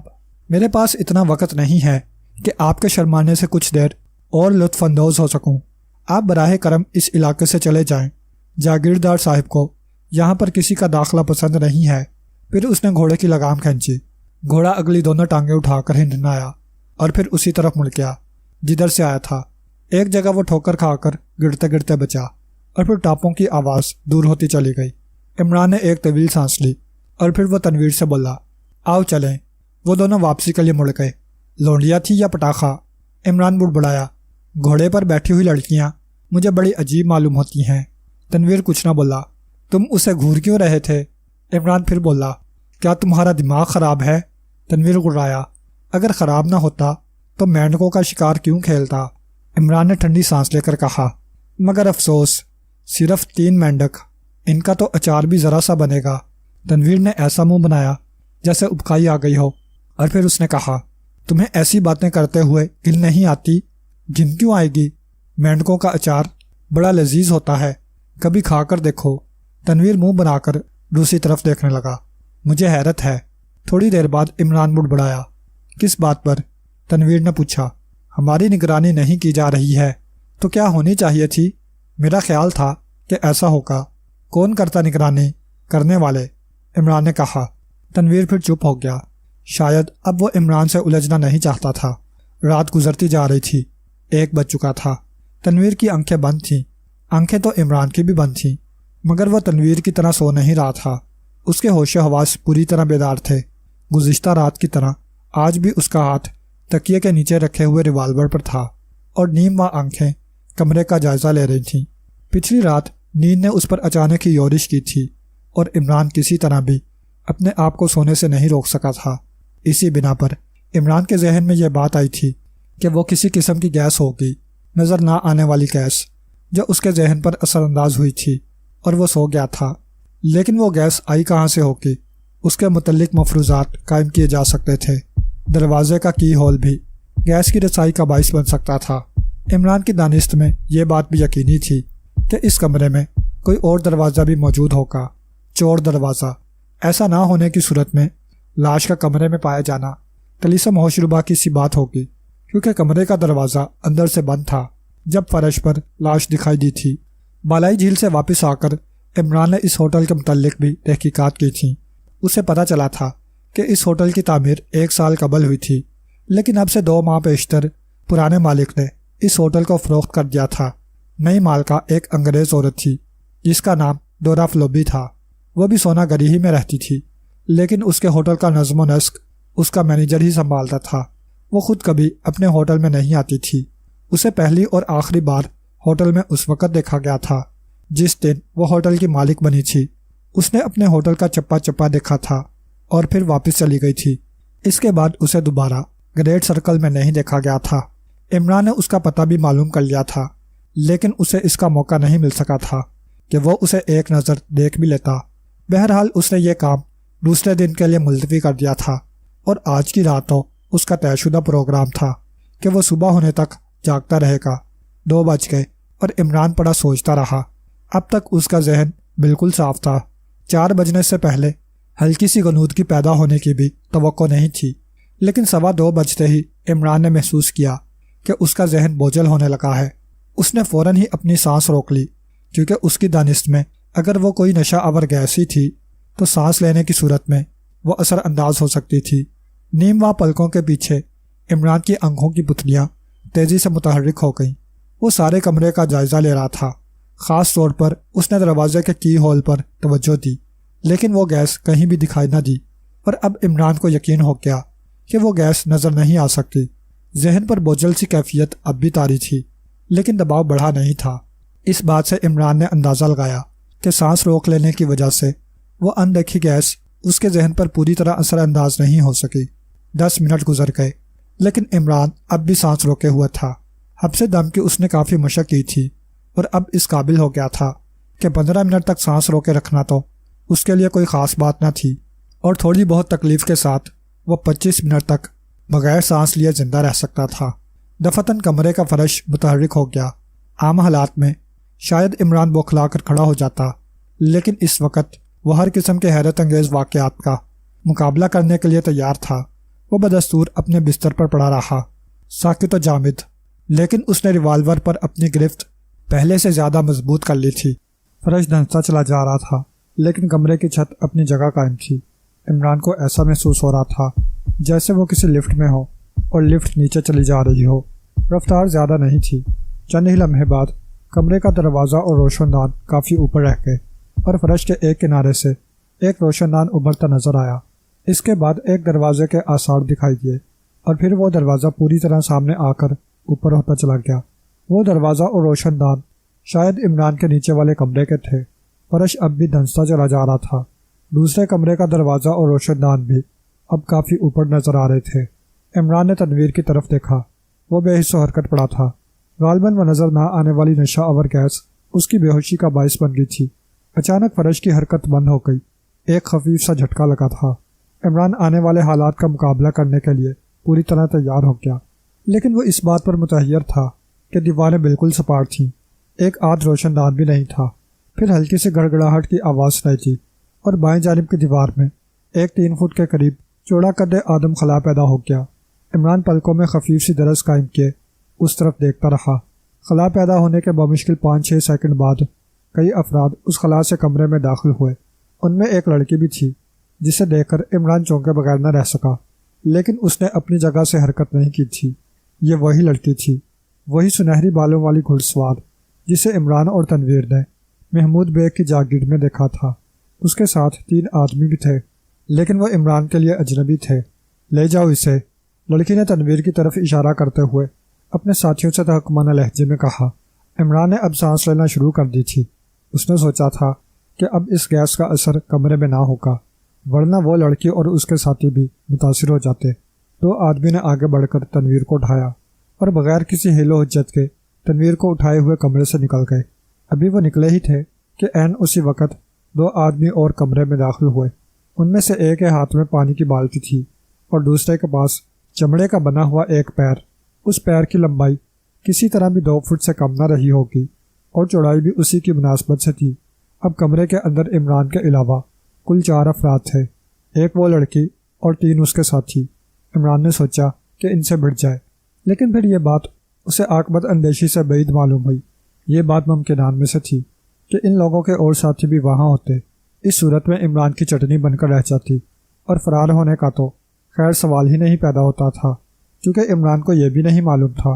میرے پاس اتنا وقت نہیں ہے کہ آپ کے شرمانے سے کچھ دیر اور لطف اندوز ہو سکوں۔ آپ براہ کرم اس علاقے سے چلے جائیں۔ جاگیردار صاحب کو یہاں پر کسی کا داخلہ پسند نہیں ہے۔ پھر اس نے گھوڑے کی لگام کھینچی۔ گھوڑا اگلی دونوں ٹانگیں اٹھا کر ہنڈنایا اور پھر اسی طرف مڑ گیا جدھر سے آیا تھا۔ ایک جگہ وہ ٹھوکر کھا کر گرتے گرتے بچا اور پھر ٹاپوں کی آواز دور ہوتی چلی گئی۔ عمران نے ایک طویل سانس لی اور پھر وہ تنویر سے بولا، آؤ چلیں۔ وہ دونوں واپسی کے لیے مڑ گئے۔ لونڈیا تھی یا پٹاخہ؟ عمران بڑبڑایا۔ گھوڑے پر بیٹھی ہوئی لڑکیاں مجھے بڑی عجیب معلوم ہوتی ہیں۔ تنویر کچھ نہ بولا۔ تم اسے گھور کیوں رہے تھے؟ عمران پھر بولا، کیا تمہارا دماغ خراب ہے؟ تنویر گڑایا، اگر خراب نہ ہوتا تو مینڈکوں کا شکار کیوں کھیلتا؟ عمران نے ٹھنڈی سانس لے کر کہا، مگر افسوس، صرف 3 مینڈک، ان کا تو اچار بھی ذرا سا بنے گا۔ تنویر نے ایسا منہ بنایا جیسے ابکائی آ گئی ہو اور پھر اس نے کہا، تمہیں ایسی باتیں کرتے ہوئے گن نہیں آتی؟ گن کیوں آئے گی؟ مینڈکوں کا اچار بڑا لذیذ ہوتا ہے، کبھی کھا کر دیکھو۔ تنویر منہ بنا کر دوسری طرف دیکھنے لگا۔ مجھے حیرت ہے۔ تھوڑی دیر بعد عمران بڑبڑایا۔ کس بات پر؟ تنویر نے پوچھا۔ ہماری نگرانی نہیں کی جا رہی ہے تو کیا ہونی چاہیے تھی؟ میرا خیال تھا کہ ایسا ہوگا۔ کون کرتا نگرانی؟ کرنے والے، عمران نے کہا۔ تنویر پھر چپ ہو گیا۔ شاید اب وہ عمران سے الجھنا نہیں چاہتا تھا۔ رات گزرتی جا رہی تھی۔ 1 بج چکا تھا۔ تنویر کی آنکھیں بند تھیں۔ آنکھیں تو عمران کی بھی بند تھیں، مگر وہ تنویر کی طرح سو نہیں رہا تھا۔ اس کے ہوش و حواس پوری طرح بیدار تھے۔ گزشتہ رات کی طرح آج بھی اس کا ہاتھ تکیے کے نیچے رکھے ہوئے ریوالور پر تھا اور نیم و آنکھیں کمرے کا جائزہ لے رہی تھیں۔ پچھلی رات نیند نے اس پر اچانک ہی یورش کی تھی اور عمران کسی طرح بھی اپنے آپ کو سونے سے نہیں روک سکا تھا۔ اسی بنا پر عمران کے ذہن میں یہ بات آئی تھی کہ وہ کسی قسم کی گیس ہوگی، نظر نہ آنے والی گیس، جو اس کے ذہن پر اثر انداز ہوئی تھی اور وہ سو گیا تھا۔ لیکن وہ گیس آئی کہاں سے ہوگی؟ اس کے متعلق مفروضات قائم کیے جا سکتے تھے۔ دروازے کا کی ہول بھی گیس کی رسائی کا باعث بن سکتا تھا۔ عمران کی دانست میں یہ بات بھی یقینی تھی کہ اس کمرے میں کوئی اور دروازہ بھی موجود ہوگا، چور دروازہ۔ ایسا نہ ہونے کی صورت میں لاش کا کمرے میں پایا جانا طلیسم ہوشربا کی سی بات ہوگی، کیونکہ کمرے کا دروازہ اندر سے بند تھا جب فرش پر لاش دکھائی دی تھی۔ بالائی جھیل سے واپس آ کر عمران نے اس ہوٹل کے متعلق بھی تحقیقات کی تھیں۔ اسے پتہ چلا تھا کہ اس ہوٹل کی تعمیر 1 سال قبل ہوئی تھی، لیکن اب سے 2 ماہ پیشتر پرانے مالک نے اس ہوٹل کو فروخت کر دیا تھا۔ نئی مالکہ ایک انگریز عورت تھی جس کا نام ڈورا فلوبی تھا۔ وہ بھی سونا گری ہی میں رہتی تھی، لیکن اس کے ہوٹل کا نظم و نسق اس کا مینیجر ہی سنبھالتا تھا۔ وہ خود کبھی اپنے ہوٹل میں نہیں آتی تھی۔ اسے پہلی اور آخری بار ہوٹل میں اس وقت دیکھا گیا تھا جس دن وہ ہوٹل کی مالک بنی تھی۔ اس نے اپنے ہوٹل کا چپا چپا دیکھا تھا اور پھر واپس چلی گئی تھی۔ اس کے بعد اسے دوبارہ گریٹ سرکل میں نہیں دیکھا گیا تھا۔ عمران نے اس کا پتہ بھی معلوم کر لیا تھا، لیکن اسے اس کا موقع نہیں مل سکا تھا کہ وہ اسے ایک نظر دیکھ بھی لیتا۔ بہرحال اس نے یہ کام دوسرے دن کے لیے ملتوی کر دیا تھا اور آج کی رات تو اس کا طے شدہ پروگرام تھا کہ وہ صبح ہونے تک جاگتا رہے گا۔ 2 بج گئے اور عمران پڑا سوچتا رہا۔ اب تک اس کا ذہن بالکل صاف تھا۔ 4 بجنے سے پہلے ہلکی سی غنودگی پیدا ہونے کی بھی توقع نہیں تھی، لیکن 2:15 بجتے ہی عمران نے محسوس کیا کہ اس کا ذہن بوجھل ہونے لگا ہے۔ اس نے فوراً ہی اپنی سانس روک لی، کیونکہ اس کی دانست میں اگر وہ کوئی نشہ آور گیس ہی تھی تو سانس لینے کی صورت میں وہ اثر انداز ہو سکتی تھی۔ نیم و پلکوں کے پیچھے عمران کی آنکھوں کی پتلیاں تیزی سے متحرک ہو گئیں۔ وہ سارے کمرے کا جائزہ لے رہا تھا۔ خاص طور پر اس نے دروازے کے کی ہول پر توجہ دی، لیکن وہ گیس کہیں بھی دکھائی نہ دی، اور اب عمران کو یقین ہو گیا کہ وہ گیس نظر نہیں آ سکتی۔ ذہن پر بوجھل سی کیفیت اب بھی طاری تھی، لیکن دباؤ بڑھا نہیں تھا۔ اس بات سے عمران نے اندازہ لگایا کہ سانس روک لینے کی وجہ سے وہ اندیکھی گیس اس کے ذہن پر پوری طرح اثر انداز نہیں ہو سکی۔ 10 منٹ گزر گئے، لیکن عمران اب بھی سانس روکے ہوا تھا۔ حبس دم کی اس نے کافی مشق کی تھی اور اب اس قابل ہو گیا تھا کہ 15 منٹ تک سانس روکے رکھنا تو اس کے لیے کوئی خاص بات نہ تھی، اور تھوڑی بہت تکلیف کے ساتھ وہ 25 منٹ تک بغیر سانس لیے زندہ رہ سکتا تھا۔ دفتن کمرے کا فرش متحرک ہو گیا۔ عام حالات میں شاید عمران بوکھلا کر کھڑا ہو جاتا، لیکن اس وقت وہ ہر قسم کے حیرت انگیز واقعات کا مقابلہ کرنے کے لیے تیار تھا۔ وہ بدستور اپنے بستر پر پڑا رہا، ساکت و جامد، لیکن اس نے ریوالور پر اپنی گرفت پہلے سے زیادہ مضبوط کر لی تھی۔ فرش دھنستا چلا جا رہا تھا، لیکن کمرے کی چھت اپنی جگہ قائم تھی۔ عمران کو ایسا محسوس ہو رہا تھا جیسے وہ کسی لفٹ میں ہو اور لفٹ نیچے چلی جا رہی ہو۔ رفتار زیادہ نہیں تھی۔ چند ہی لمحے بعد کمرے کا دروازہ اور روشن دان کافی اوپر رہ گئے اور فرش کے ایک کنارے سے ایک روشن دان ابھرتا نظر آیا۔ اس کے بعد ایک دروازے کے آثار دکھائی دیے اور پھر وہ دروازہ پوری طرح سامنے آ کر اوپر ہوتا چلا گیا۔ وہ دروازہ اور روشن دان شاید عمران کے نیچے والے کمرے کے تھے۔ فرش اب بھی دھنستا چلا جا رہا تھا۔ دوسرے کمرے کا دروازہ اور روشن دان بھی اب کافی اوپر نظر آ رہے تھے۔ عمران نے تنویر کی طرف دیکھا۔ وہ بے حس و حرکت پڑا تھا۔ غالباً وہ نظر نہ آنے والی نشہ آور گیس اس کی بے ہوشی کا باعث بن گئی تھی۔ اچانک فرش کی حرکت بند ہو گئی۔ ایک خفیف سا جھٹکا لگا تھا۔ عمران آنے والے حالات کا مقابلہ کرنے کے لیے پوری طرح تیار ہو گیا، لیکن وہ اس بات پر متحیر تھا کہ دیواریں بالکل سپاٹ تھیں۔ ایک آدھ روشن دان بھی نہیں تھا۔ پھر ہلکی سی گڑگڑاہٹ کی آواز سنائی دی اور بائیں جانب کی دیوار میں ایک 3 فٹ کے قریب چوڑا قد آدم خلا پیدا ہو گیا۔ عمران پلکوں میں خفیف سی درز قائم کیے اس طرف دیکھتا رہا۔ خلا پیدا ہونے کے بمشکل 5-6 سیکنڈ بعد کئی افراد اس خلا سے کمرے میں داخل ہوئے۔ ان میں ایک لڑکی بھی تھی جسے دیکھ کر عمران چونکے بغیر نہ رہ سکا، لیکن اس نے اپنی جگہ سے حرکت نہیں کی تھی۔ یہ وہی لڑکی تھی، وہی سنہری بالوں والی گھڑ سوار جسے عمران اور تنویر نے محمود بیگ کی جاگیر میں دیکھا تھا۔ اس کے ساتھ 3 آدمی بھی تھے، لیکن وہ عمران کے لیے اجنبی تھے۔ لے جاؤ اسے، لڑکی نے تنویر کی طرف اشارہ کرتے ہوئے اپنے ساتھیوں سے تحکمانہ لہجے میں کہا۔ عمران نے اب سانس لینا شروع کر دی تھی۔ اس نے سوچا تھا کہ اب اس گیس کا اثر کمرے میں نہ ہوگا، ورنہ وہ لڑکی اور اس کے ساتھی بھی متاثر ہو جاتے۔ 2 آدمی نے آگے بڑھ کر تنویر کو اٹھایا اور بغیر کسی حیل و حجت کے تنویر کو اٹھائے ہوئے کمرے سے نکل گئے۔ ابھی وہ نکلے ہی تھے کہ عین اسی وقت 2 آدمی اور کمرے میں داخل ہوئے۔ ان میں سے ایک کے ہاتھ میں پانی کی بالٹی تھی اور دوسرے کے پاس چمڑے کا بنا ہوا ایک پیر۔ اس پیر کی لمبائی کسی طرح بھی 2 فٹ سے کم نہ رہی ہوگی اور چوڑائی بھی اسی کی مناسبت سے تھی۔ اب کمرے کے اندر عمران کے علاوہ کل 4 افراد تھے، ایک وہ لڑکی اور 3 اس کے ساتھی۔ عمران نے سوچا کہ ان سے بڑھ جائے، لیکن پھر یہ بات اسے عاقبت اندیشی سے بعید معلوم ہوئی۔ یہ بات ممکنات میں سے تھی کہ ان لوگوں کے اور ساتھی بھی وہاں ہوتے۔ اس صورت میں عمران کی چٹنی بن کر رہ جاتی اور فرار ہونے کا تو خیر سوال ہی نہیں پیدا ہوتا تھا، کیونکہ عمران کو یہ بھی نہیں معلوم تھا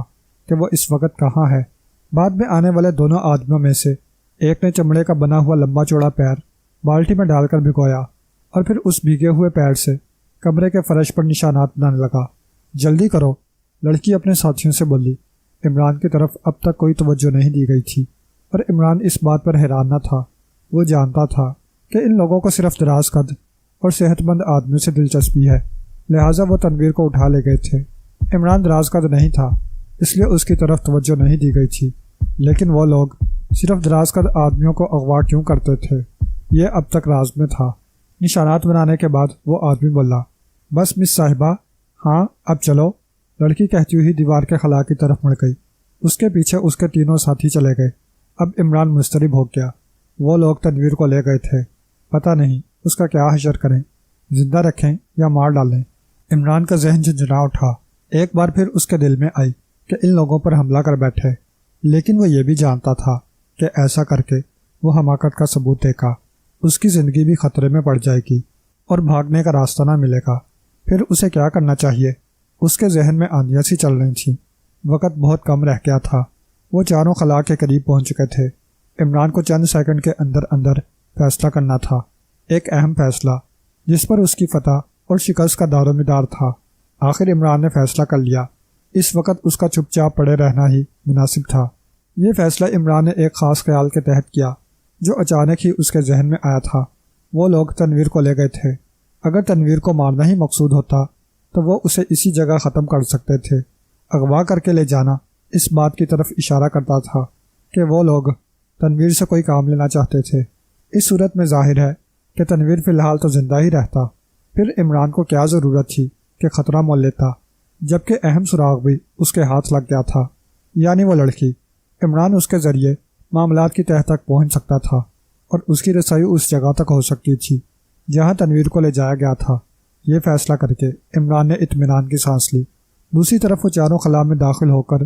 کہ وہ اس وقت کہاں ہے۔ بعد میں آنے والے دونوں آدمیوں میں سے ایک نے چمڑے کا بنا ہوا لمبا چوڑا پیر بالٹی میں ڈال کر بھگویا اور پھر اس بھیگے ہوئے پیر سے کمرے کے فرش پر نشانات بنانے لگا۔ جلدی کرو، لڑکی اپنے ساتھیوں سے بولی۔ عمران کی طرف اب تک کوئی توجہ نہیں دی گئی تھی اور عمران اس بات پر حیران نہ تھا۔ وہ جانتا تھا کہ ان لوگوں کو صرف دراز قد اور صحت مند آدمیوں سے دلچسپی ہے، لہٰذا وہ تنویر کو اٹھا لے گئے تھے۔ عمران دراز قد نہیں تھا، اس لیے اس کی طرف توجہ نہیں دی گئی تھی، لیکن وہ لوگ صرف دراز قد آدمیوں کو اغوا کیوں کرتے تھے، یہ اب تک راز میں تھا۔ نشانات بنانے کے بعد وہ آدمی بولا، بس مس صاحبہ، ہاں اب چلو۔ لڑکی کہتی ہوئی دیوار کے خلا کی طرف مڑ گئی۔ اس کے پیچھے اس کے 3 ساتھی چلے گئے۔ اب عمران مضطرب ہو گیا۔ وہ لوگ تنویر کو لے گئے تھے، پتہ نہیں اس کا کیا حشر کریں، زندہ رکھیں یا مار ڈالیں۔ عمران کا ذہن جھنجھنا اٹھا۔ ایک بار پھر اس کے دل میں آئی کہ ان لوگوں پر حملہ کر بیٹھے، لیکن وہ یہ بھی جانتا تھا کہ ایسا کر کے وہ حماقت کا ثبوت دے گا، اس کی زندگی بھی خطرے میں پڑ جائے گی اور بھاگنے کا راستہ نہ ملے گا۔ پھر اسے کیا کرنا چاہیے؟ اس کے ذہن میں آندیاں سی چل رہی تھیں۔ وقت بہت کم رہ گیا تھا۔ وہ چاروں خلا کے قریب پہنچ چکے تھے۔ عمران کو چند سیکنڈ کے اندر اندر فیصلہ کرنا تھا، ایک اہم فیصلہ جس پر اس کی فتح اور شکست کا دار و مدار تھا۔ آخر عمران نے فیصلہ کر لیا۔ اس وقت اس کا چپ چاپ پڑے رہنا ہی مناسب تھا۔ یہ فیصلہ عمران نے ایک خاص خیال کے تحت کیا جو اچانک ہی اس کے ذہن میں آیا تھا۔ وہ لوگ تنویر کو لے گئے تھے۔ اگر تنویر کو مارنا ہی مقصود ہوتا تو وہ اسے اسی جگہ ختم کر سکتے تھے۔ اغوا کر کے لے جانا اس بات کی طرف اشارہ کرتا تھا کہ وہ لوگ تنویر سے کوئی کام لینا چاہتے تھے۔ اس صورت میں ظاہر ہے کہ تنویر فی الحال تو زندہ ہی رہتا، پھر عمران کو کیا ضرورت تھی کہ خطرہ مول لیتا، جبکہ اہم سراغ بھی اس کے ہاتھ لگ گیا تھا، یعنی وہ لڑکی۔ عمران اس کے ذریعے معاملات کی تہہ تک پہنچ سکتا تھا اور اس کی رسائی اس جگہ تک ہو سکتی تھی جہاں تنویر کو لے جایا گیا تھا۔ یہ فیصلہ کر کے عمران نے اطمینان کی سانس لی۔ دوسری طرف وہ چاروں خلا میں داخل ہو کر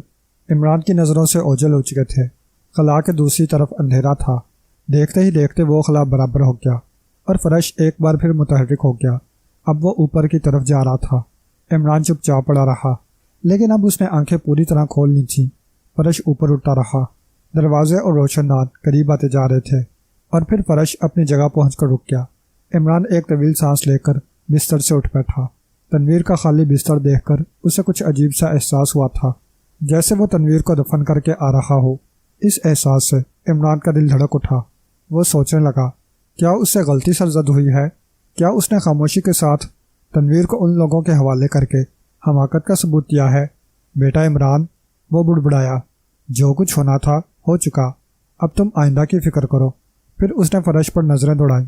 عمران کی نظروں سے اوجھل ہو چکے تھے۔ خلا کے دوسری طرف اندھیرا تھا۔ دیکھتے ہی دیکھتے وہ خلا برابر ہو گیا اور فرش ایک بار پھر متحرک ہو گیا۔ اب وہ اوپر کی طرف جا رہا تھا۔ عمران چپ چاپ پڑا رہا، لیکن اب اس نے آنکھیں پوری طرح کھول لی تھیں۔ فرش اوپر اٹھتا رہا، دروازے اور روشن دان قریب آتے جا رہے تھے اور پھر فرش اپنی جگہ پہنچ کر رک گیا۔ عمران ایک طویل سانس لے کر بستر سے اٹھ بیٹھا۔ تنویر کا خالی بستر دیکھ کر اسے کچھ عجیب سا احساس ہوا تھا، جیسے وہ تنویر کو دفن کر کے آ رہا ہو۔ اس احساس سے عمران کا دل دھڑک اٹھا۔ وہ سوچنے لگا، کیا اس سے غلطی سرزد ہوئی ہے؟ کیا اس نے خاموشی کے ساتھ تنویر کو ان لوگوں کے حوالے کر کے حماقت کا ثبوت دیا ہے؟ بیٹا عمران، وہ بڑبڑایا، جو کچھ ہونا تھا ہو چکا، اب تم آئندہ کی فکر کرو۔ پھر اس نے فرش پر نظریں دوڑائیں۔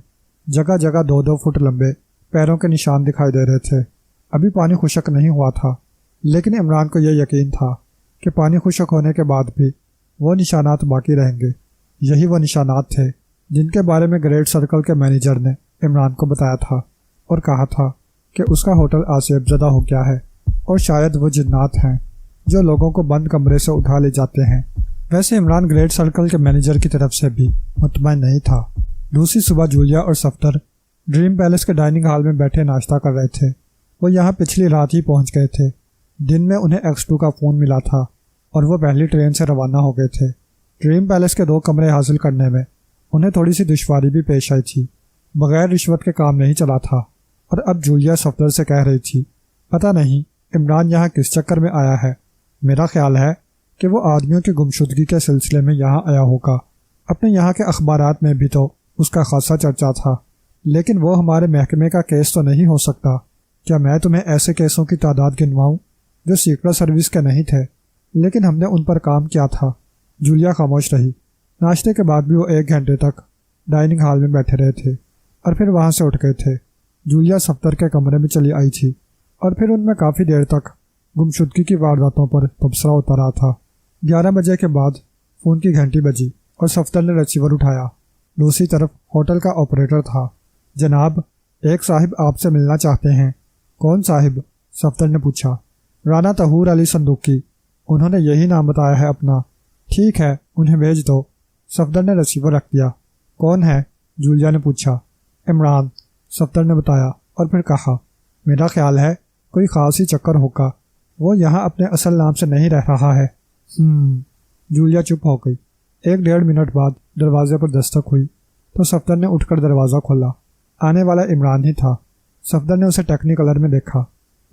جگہ جگہ 2-2 فٹ لمبے پیروں کے نشان دکھائی دے رہے تھے۔ ابھی پانی خشک نہیں ہوا تھا، لیکن عمران کو یہ یقین تھا کہ پانی خشک ہونے کے بعد بھی وہ نشانات باقی رہیں گے۔ یہی وہ نشانات تھے جن کے بارے میں گریٹ سرکل کے مینیجر نے عمران کو بتایا تھا اور کہا تھا کہ اس کا ہوٹل آسیب زدہ ہو گیا ہے اور شاید وہ جنات ہیں جو لوگوں کو بند کمرے سے اٹھا لے جاتے ہیں۔ ویسے عمران گریٹ سرکل کے مینیجر کی طرف سے بھی مطمئن نہیں تھا۔ دوسری صبح جولیا اور صفدر ڈریم پیلس کے ڈائننگ ہال میں بیٹھے ناشتہ کر رہے تھے۔ وہ یہاں پچھلی رات ہی پہنچ گئے تھے۔ دن میں انہیں X2 کا فون ملا تھا اور وہ پہلی ٹرین سے روانہ ہو گئے تھے۔ ڈریم پیلس کے 2 کمرے حاصل کرنے میں انہیں تھوڑی سی دشواری بھی پیش آئی تھی۔ بغیر رشوت کے کام نہیں چلا تھا، اور اب جولیا صفدر سے کہہ رہی تھی، پتہ نہیں عمران یہاں کس چکر میں آیا ہے۔ میرا خیال ہے کہ وہ آدمیوں کی گمشدگی کے سلسلے میں یہاں آیا ہوگا۔ اپنے یہاں کے اخبارات میں بھی تو اس کا خاصا چرچا تھا، لیکن وہ ہمارے محکمے کا کیس تو نہیں ہو سکتا۔ کیا میں تمہیں ایسے کیسوں کی تعداد گنواؤں جو سیکرٹ سروس کے نہیں تھے، لیکن ہم نے ان پر کام کیا تھا؟ جولیا خاموش رہی۔ ناشتے کے بعد بھی وہ 1 گھنٹے تک ڈائننگ ہال میں بیٹھے رہے تھے اور پھر وہاں سے اٹھ گئے تھے۔ جولیا صفدر کے کمرے میں چلی آئی تھی اور پھر ان میں کافی دیر تک گمشدگی کی وارداتوں پر تبصرہ ہوتا رہا تھا۔ 11 بجے کے بعد فون کی گھنٹی بجی اور صفدر نے ریسیور اٹھایا۔ دوسری طرف ہوٹل کا آپریٹر تھا۔ جناب، ایک صاحب آپ سے ملنا چاہتے ہیں۔ کون صاحب؟ صفدر نے پوچھا۔ رانا طہور علی صندوقی، انہوں نے یہی نام بتایا ہے اپنا۔ ٹھیک ہے، انہیں بھیج دو۔ صفدر نے ریسیور رکھ دیا۔ کون ہے؟ جولیا نے پوچھا۔ عمران، صفدر نے بتایا اور پھر کہا، میرا خیال ہے کوئی خاص ہی چکر ہوگا، وہ یہاں اپنے اصل نام سے نہیں رہ رہا ہے۔ جولیا چپ ہو گئی۔ 1-1.5 منٹ بعد دروازے پر دستک ہوئی تو صفدر نے اٹھ کر دروازہ کھولا۔ آنے والا عمران ہی تھا۔ صفدر نے اسے ٹیکنی کلر میں دیکھا،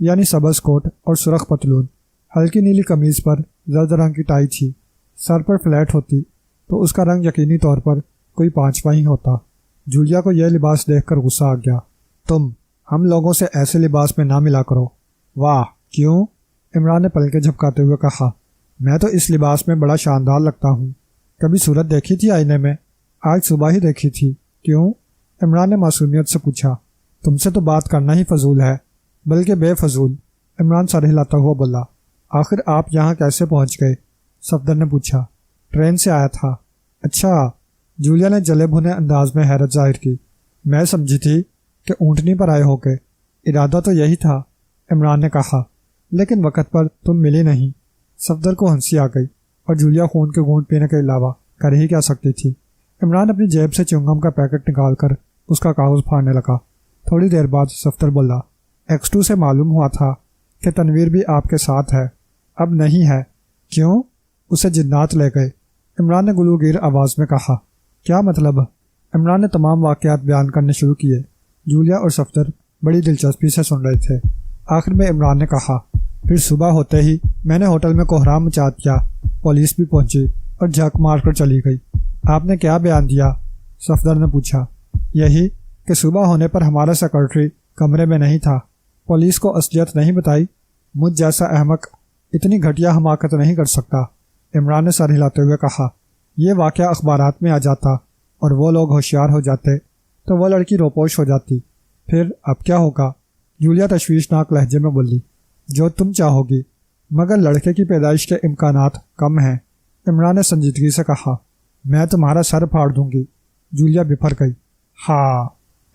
یعنی سبز کوٹ اور سرخ پتلون، ہلکی نیلی قمیض پر زرد رنگ کی ٹائی تھی۔ سر پر فلیٹ ہوتی تو اس کا رنگ یقینی طور پر کوئی 5واں ہی ہوتا۔ جولیا کو یہ لباس دیکھ کر غصہ آ گیا۔ تم ہم لوگوں سے ایسے لباس میں نہ ملا کرو۔ واہ، کیوں؟ عمران نے پلکیں جھپکاتے ہوئے کہا، میں تو اس لباس میں بڑا شاندار لگتا ہوں۔ کبھی صورت دیکھی تھی آئینے میں؟ آج صبح ہی دیکھی تھی۔ کیوں؟ عمران نے معصومیت سے پوچھا۔ تم سے تو بات کرنا ہی فضول ہے، بلکہ بے فضول، عمران سر ہلاتا ہوا بولا۔ آخر آپ یہاں کیسے پہنچ گئے؟ صفدر نے پوچھا۔ ٹرین سے آیا تھا۔ اچھا، جولیا نے جلے بھنے انداز میں حیرت ظاہر کی۔ میں سمجھی تھی کہ اونٹنی پر آئے ہو گئے۔ ارادہ تو یہی تھا، عمران نے کہا، لیکن وقت پر تم ملی نہیں۔ صفدر کو ہنسی آ گئی، اور جولیا خون کے گھونٹ پینے کے علاوہ کر ہی کیا سکتی تھی۔ عمران اپنی جیب سے چنگم کا پیکٹ نکال کر اس کا کاغذ پھاڑنے لگا۔ تھوڑی دیر بعد صفدر بولا، X2 سے معلوم ہوا تھا کہ تنویر بھی آپ کے ساتھ ہے۔ اب نہیں ہے۔ کیوں؟ اسے جنات لے گئے، عمران نے گلوگیر آواز میں کہا۔ کیا مطلب؟ عمران نے تمام واقعات بیان کرنے شروع کیے۔ جولیا اور صفدر بڑی دلچسپی سے سن رہے تھے۔ آخر میں عمران نے کہا، پھر صبح ہوتے ہی میں نے ہوٹل میں کوہرام مچا دیا، پولیس بھی پہنچی اور جھک مار کر چلی گئی۔ آپ نے کیا بیان دیا؟ صفدر نے پوچھا۔ یہی کہ صبح ہونے پر ہمارا سیکرٹری کمرے میں نہیں تھا۔ پولیس کو اصلیت نہیں بتائی۔ مجھ جیسا احمق اتنی گھٹیا حماقت نہیں کر سکتا، عمران نے سر ہلاتے ہوئے کہا۔ یہ واقعہ اخبارات میں آ جاتا اور وہ لوگ ہوشیار ہو جاتے تو وہ لڑکی روپوش ہو جاتی۔ پھر اب کیا ہوگا؟ جولیا تشویشناک لہجے میں بولی۔ جو تم چاہو گی، مگر لڑکے کی پیدائش کے امکانات کم ہیں، عمران نے سنجیدگی سے کہا۔ میں تمہارا سر پھاڑ دوں گی۔ جولیا بفر گئی۔ ہاں،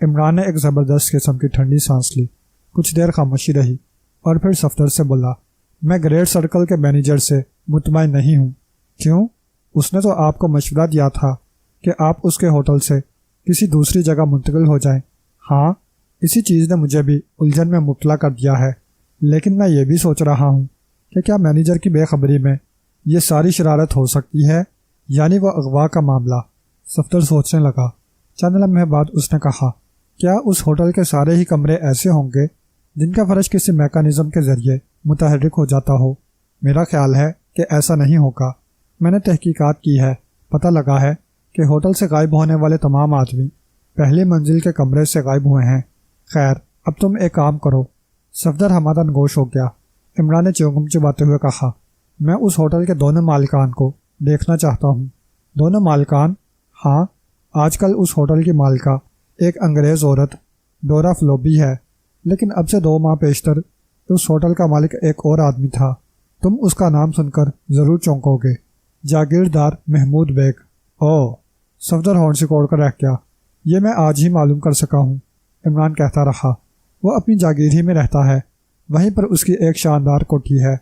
عمران نے ایک زبردست قسم کی ٹھنڈی سانس لی۔ کچھ دیر خاموشی رہی اور پھر صفدر سے بولا، میں گریٹ سرکل کے مینیجر سے مطمئن نہیں ہوں۔ کیوں؟ اس نے تو آپ کو مشورہ دیا تھا کہ آپ اس کے ہوٹل سے کسی دوسری جگہ منتقل ہو جائیں۔ ہاں، اسی چیز نے مجھے بھی الجھن میں مبتلا کر دیا ہے، لیکن میں یہ بھی سوچ رہا ہوں کہ کیا مینیجر کی بے خبری میں یہ ساری شرارت ہو سکتی ہے، یعنی وہ اغوا کا معاملہ۔ صفدر سوچنے لگا۔ چند لمحے بعد اس نے کہا، کیا اس ہوٹل کے سارے ہی کمرے ایسے ہوں گے جن کا فرش کسی میکانزم کے ذریعے متحرک ہو جاتا ہو؟ میرا خیال ہے کہ ایسا نہیں ہوگا۔ میں نے تحقیقات کی ہے، پتہ لگا ہے کہ ہوٹل سے غائب ہونے والے تمام آدمی پہلی منزل کے کمرے سے غائب ہوئے ہیں۔ خیر، اب تم ایک کام کرو۔ صفدر ہمادن گوش ہو گیا۔ عمران نے چونگم چباتے ہوئے کہا، میں اس ہوٹل کے دونوں مالکان کو دیکھنا چاہتا ہوں۔ دونوں مالکان؟ ہاں، آج کل اس ہوٹل کی مالکہ ایک انگریز عورت ڈورا فلوبی ہے، لیکن اب سے 2 ماہ پیشتر اس ہوٹل کا مالک ایک اور آدمی تھا۔ تم اس کا نام سن کر ضرور چونکو گے، جاگیردار محمود بیگ۔ اوہ! صفدر ہونٹ سکوڑ کر رہ گیا۔ یہ میں آج ہی معلوم کر سکا ہوں، عمران کہتا رہا۔ وہ اپنی جاگیر ہی میں رہتا ہے، وہیں پر اس کی ایک شاندار کوٹھی ہے۔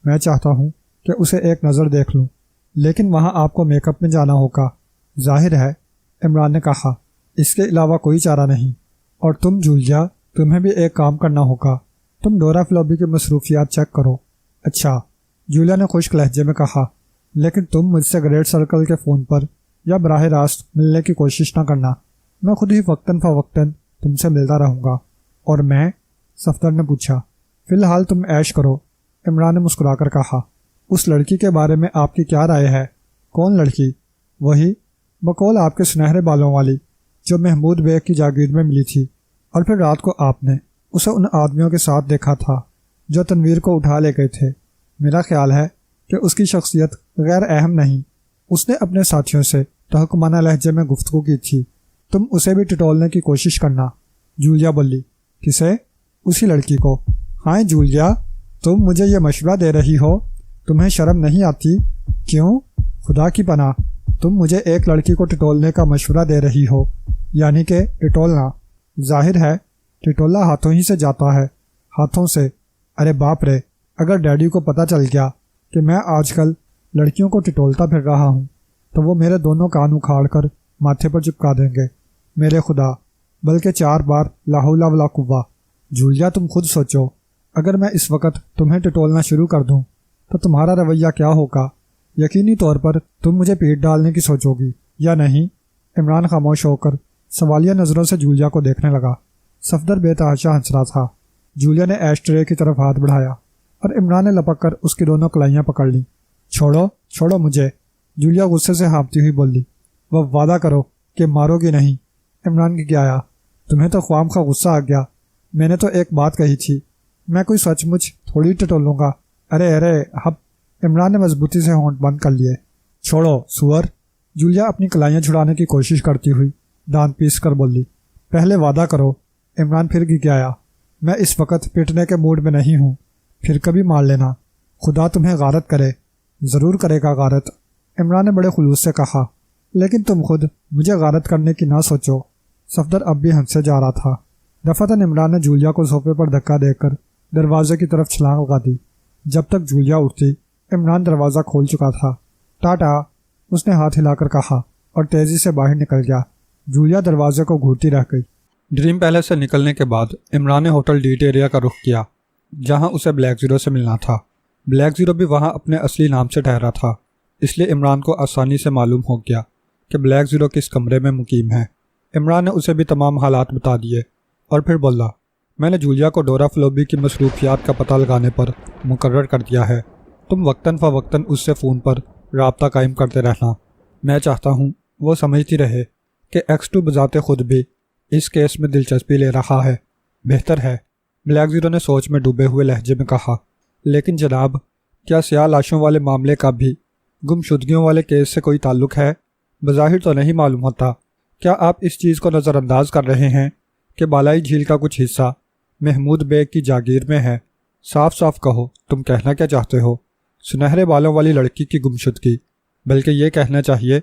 میں چاہتا ہوں کہ اسے ایک نظر دیکھ لوں، لیکن وہاں آپ کو میک اپ میں جانا ہوگا۔ ظاہر ہے، عمران نے کہا، اس کے علاوہ کوئی چارہ نہیں۔ اور تم جولیا، تمہیں بھی ایک کام کرنا ہوگا، تم ڈورا فلوبی کی مصروفیات چیک کرو۔ اچھا، جولیا نے خشک لہجے میں کہا، لیکن تم مجھ سے گریٹ سرکل کے فون پر یا براہ راست ملنے کی کوشش نہ کرنا، میں خود ہی وقتاً فوقتاً تم سے ملتا رہوں گا۔ اور میں؟ صفدر نے پوچھا۔ فی الحال تم عیش کرو، عمران نے مسکرا کر کہا۔ اس لڑکی کے بارے میں آپ کی کیا رائے ہے؟ کون لڑکی؟ وہی بقول آپ کے سنہرے بالوں والی جو محمود بیگ کی جاگیر میں ملی تھی، اور پھر رات کو آپ نے اسے ان آدمیوں کے ساتھ دیکھا تھا جو تنویر کو اٹھا لے گئے تھے۔ میرا خیال ہے کہ اس کی شخصیت غیر اہم نہیں۔ اس نے اپنے ساتھیوں سے تحکمانہ لہجے میں گفتگو کی تھی۔ تم اسے بھی ٹٹولنے کی کوشش کرنا۔ جولیا بولی۔ کسے؟ اسی لڑکی کو۔ ہاں جولیا، تم مجھے یہ مشورہ دے رہی ہو؟ تمہیں شرم نہیں آتی؟ کیوں؟ خدا کی پناہ، تم مجھے ایک لڑکی کو ٹٹولنے کا مشورہ دے رہی ہو، یعنی کہ ٹٹولنا۔ ظاہر ہے ٹٹولا ہاتھوں ہی سے جاتا ہے، ہاتھوں سے۔ ارے باپ رے، اگر ڈیڈی کو پتہ چل گیا کہ میں آج کل لڑکیوں کو ٹٹولتا پھر رہا ہوں تو وہ میرے دونوں کان اکھاڑ کر ماتھے پر چپکا دیں گے۔ میرے خدا، بلکہ 4 بار لا حول ولا قوہ۔ جولیا، تم خود سوچو، اگر میں اس وقت تمہیں ٹٹولنا شروع کر دوں تو تمہارا رویہ کیا ہوگا؟ یقینی طور پر تم مجھے پیٹ ڈالنے کی سوچو گی، یا نہیں؟ عمران خاموش ہو کر سوالیہ نظروں سے جولیا کو دیکھنے لگا۔ صفدر بے تحاشا ہنس رہا تھا۔ جولیا نے ایش ٹرے کی طرف ہاتھ بڑھایا اور عمران نے لپک کر اس کی دونوں کلائیاں پکڑ لیں۔ چھوڑو، چھوڑو مجھے، جولیا غصے سے ہانپتی ہوئی بولی۔ وہ وعدہ کرو کہ مارو گی نہیں۔ عمران کی کیا آیا؟ تمہیں تو خواہ مخواہ غصہ آ گیا۔ میں نے تو ایک بات کہی تھی، میں کوئی سچ مچ تھوڑی ٹٹولوں گا۔ ارے ہب، عمران نے مضبوطی سے ہونٹ بند کر لیے۔ چھوڑو سور، جولیا اپنی کلائیاں چھڑانے کی کوشش کرتی ہوئی دانت پیس کر بولی۔ پہلے وعدہ کرو۔ عمران پھر کی آیا۔ میں اس وقت پٹنے کے موڈ میں نہیں ہوں، پھر کبھی مار لینا۔ خدا تمہیں غارت کرے۔ ضرور کرے گا غارت، عمران نے بڑے خلوص سے کہا، لیکن تم خود مجھے غارت کرنے کی نہ سوچو۔ صفدر اب بھی ہنسے جا رہا تھا۔ دفعتاً عمران نے جولیا کو صوفے پر دھکا دے کر دروازے کی طرف چھلانگ لگا دی۔ جب تک جولیا اٹھتی، عمران دروازہ کھول چکا تھا۔ ٹاٹا، اس نے ہاتھ ہلا کر کہا اور تیزی سے باہر نکل گیا۔ جولیا دروازے کو گھورتی رہ گئی۔ ڈریم پیلس سے نکلنے کے بعد عمران نے ہوٹل ڈیٹ ایریا کا رخ کیا، جہاں اسے بلیک زیرو سے ملنا تھا۔ بلیک زیرو بھی وہاں اپنے اصلی نام سے ٹھہرا تھا، اس لیے عمران کو آسانی سے معلوم ہو گیا کہ بلیک زیرو کس کمرے میں مقیم ہے۔ عمران نے اسے بھی تمام حالات بتا دیے اور پھر بولا، میں نے جولیا کو ڈورا فلوبی کی مصروفیات کا پتہ لگانے پر مقرر کر دیا ہے۔ تم وقتاً فوقتاً اس سے فون پر رابطہ قائم کرتے رہنا۔ میں چاہتا ہوں وہ سمجھتی رہے کہ X2 بذات خود بھی اس کیس میں دلچسپی لے رہا ہے۔ بہتر ہے، بلیک زیرو نے سوچ میں ڈوبے ہوئے لہجے میں کہا۔ لیکن جناب، کیا سیاہ لاشوں والے معاملے کا بھی گم شدگیوں والے کیس سے کوئی تعلق ہے؟ بظاہر تو نہیں معلوم ہوتا۔ کیا آپ اس چیز کو نظر انداز کر رہے ہیں کہ بالائی جھیل کا کچھ حصہ محمود بیگ کی جاگیر میں ہے؟ صاف صاف کہو، تم کہنا کیا چاہتے ہو؟ سنہرے بالوں والی لڑکی کی گمشدگی، بلکہ یہ کہنا چاہیے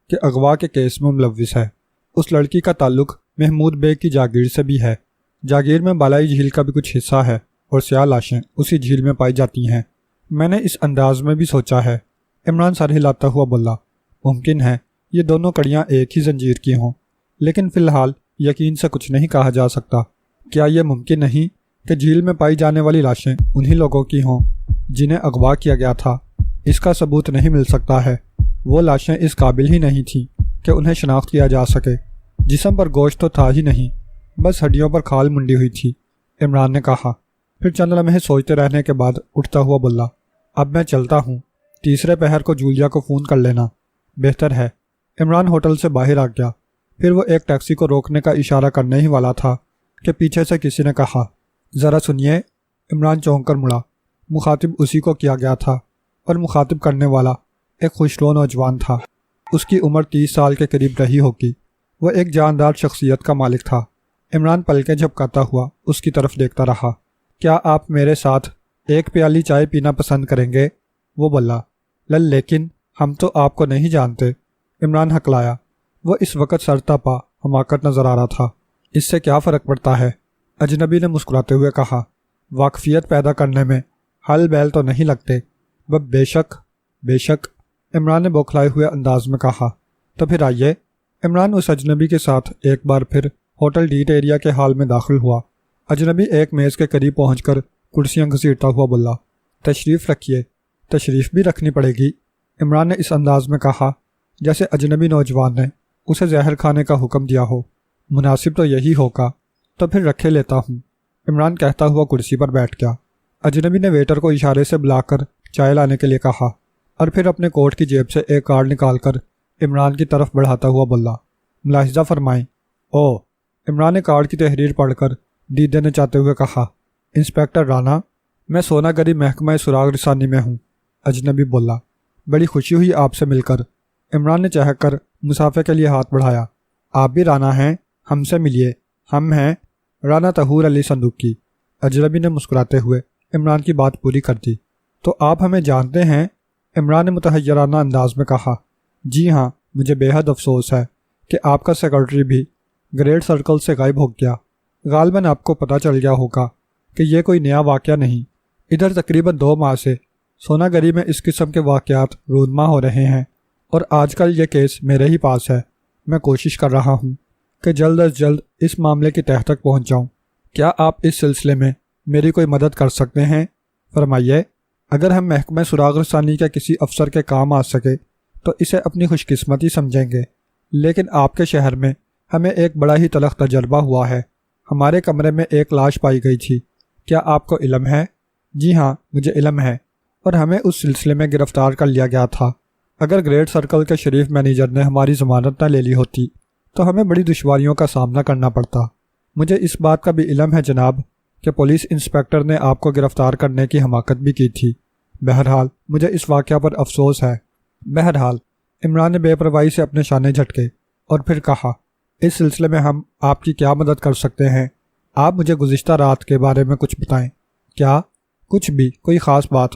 کہ اغوا کے کیس میں ملوث ہے۔ اس لڑکی کا تعلق محمود بیگ کی جاگیر سے بھی ہے۔ جاگیر میں بالائی جھیل کا بھی کچھ حصہ ہے اور سیاہ لاشیں اسی جھیل میں پائی جاتی ہیں۔ میں نے اس انداز میں بھی سوچا ہے۔ عمران سر ہلاتا ہوا بولا، ممکن ہے یہ دونوں کڑیاں ایک ہی زنجیر کی ہوں، لیکن فی الحال یقین سے کچھ نہیں کہا جا سکتا۔ کیا یہ ممکن نہیں کہ جھیل میں پائی جانے والی لاشیں انہی لوگوں کی ہوں جنہیں اغوا کیا گیا تھا؟ اس کا ثبوت نہیں مل سکتا ہے۔ وہ لاشیں اس قابل ہی نہیں تھیں کہ انہیں شناخت کیا جا سکے۔ جسم پر گوشت تو تھا ہی نہیں، بس ہڈیوں پر کھال منڈی ہوئی تھی، عمران نے کہا۔ پھر چند لمحے سوچتے رہنے کے بعد اٹھتا ہوا بولا، اب میں چلتا ہوں، تیسرے پہر کو جولیا کو فون کر لینا بہتر ہے۔ عمران ہوٹل سے باہر آ گیا۔ پھر وہ ایک ٹیکسی کو روکنے کا اشارہ کرنے ہی والا تھا کہ پیچھے سے کسی نے کہا، ذرا سنیے۔ عمران چونک کر مڑا۔ مخاطب اسی کو کیا گیا تھا، اور مخاطب کرنے والا ایک خوشرو نوجوان تھا۔ اس کی عمر 30 سال کے قریب رہی ہوگی۔ وہ ایک جاندار شخصیت کا مالک تھا۔ عمران پلکیں جھپکاتا ہوا اس کی طرف دیکھتا رہا۔ کیا آپ میرے ساتھ ایک پیالی چائے پینا پسند کریں گے؟ وہ بولا۔ لیکن ہم تو آپ کو نہیں جانتے، عمران ہکلایا۔ وہ اس وقت سرتاپا حماقت نظر آ رہا تھا۔ اس سے کیا فرق پڑتا ہے؟ اجنبی نے مسکراتے ہوئے کہا۔ واقفیت پیدا کرنے میں حل بیل تو نہیں لگتے۔ وہ بے شک، عمران نے بوکھلائے ہوئے انداز میں کہا۔ تو پھر آئیے۔ عمران اس اجنبی کے ساتھ ایک بار پھر ہوٹل ڈیٹ ایریا کے ہال میں داخل ہوا۔ اجنبی ایک میز کے قریب پہنچ کر کرسیاں گھسیٹتا ہوا بولا، تشریف رکھیے۔ تشریف بھی رکھنی پڑے گی، عمران نے اس انداز میں کہا جیسے اجنبی نوجوان نے اسے زہر کھانے کا حکم دیا ہو۔ مناسب تو یہی ہوگا، تو پھر رکھے لیتا ہوں، عمران کہتا ہوا کرسی پر بیٹھ گیا۔ اجنبی نے ویٹر کو اشارے سے بلا کر چائے لانے کے لیے کہا، اور پھر اپنے کوٹ کی جیب سے ایک کارڈ نکال کر عمران کی طرف بڑھاتا ہوا بولا، ملاحظہ فرمائیں۔ او، عمران نے کارڈ کی تحریر پڑھ کر دیدے نچاتے ہوئے کہا، انسپیکٹر رانا، میں سونا گری محکمہ سراغ رسانی میں ہوں۔ اجنبی بولا، بڑی خوشی ہوئی آپ سے مل کر۔ عمران نے چہک کر مسافے کے لیے ہاتھ بڑھایا۔ آپ بھی رانا ہیں؟ ہم سے ملیے۔ ہم ہیں رانا طہور علی صندوقی۔ اجنبی نے مسکراتے ہوئے عمران کی بات پوری کر دی۔ تو آپ ہمیں جانتے ہیں؟ عمران نے متحیرانہ انداز میں کہا، جی ہاں، مجھے بے حد افسوس ہے کہ آپ کا سیکرٹری بھی گریڈ سرکل سے غائب ہو گیا۔ غالباً آپ کو پتہ چل گیا ہوگا کہ یہ کوئی نیا واقعہ نہیں۔ ادھر تقریباً 2 ماہ سے سونا گری میں اس قسم کے واقعات رونما ہو رہے ہیں، اور آج کل یہ کیس میرے ہی پاس ہے۔ میں کوشش کر رہا ہوں کہ جلد از جلد اس معاملے کی تہہ تک پہنچ جاؤں۔ کیا آپ اس سلسلے میں میری کوئی مدد کر سکتے ہیں؟ فرمائیے۔ اگر ہم محکمہ سراغ رسانی کے کسی افسر کے کام آ سکے تو اسے اپنی خوش قسمتی سمجھیں گے، لیکن آپ کے شہر میں ہمیں ایک بڑا ہی تلخ تجربہ ہوا ہے۔ ہمارے کمرے میں ایک لاش پائی گئی تھی۔ کیا آپ کو علم ہے؟ جی ہاں، مجھے علم ہے، اور ہمیں اس سلسلے میں گرفتار کر لیا گیا تھا۔ اگر گریڈ سرکل کے شریف مینیجر نے ہماری ضمانت نہ لے لی ہوتی تو ہمیں بڑی دشواریوں کا سامنا کرنا پڑتا۔ مجھے اس بات کا بھی علم ہے جناب کہ پولیس انسپیکٹر نے آپ کو گرفتار کرنے کی حماقت بھی کی تھی۔ بہرحال مجھے اس واقعہ پر افسوس ہے۔ بہرحال عمران نے بے پرواہی سے اپنے شانے جھٹکے اور پھر کہا، اس سلسلے میں ہم آپ کی کیا مدد کر سکتے ہیں؟ آپ مجھے گزشتہ رات کے بارے میں کچھ بتائیں۔ کیا؟ کچھ بھی، کوئی خاص بات؟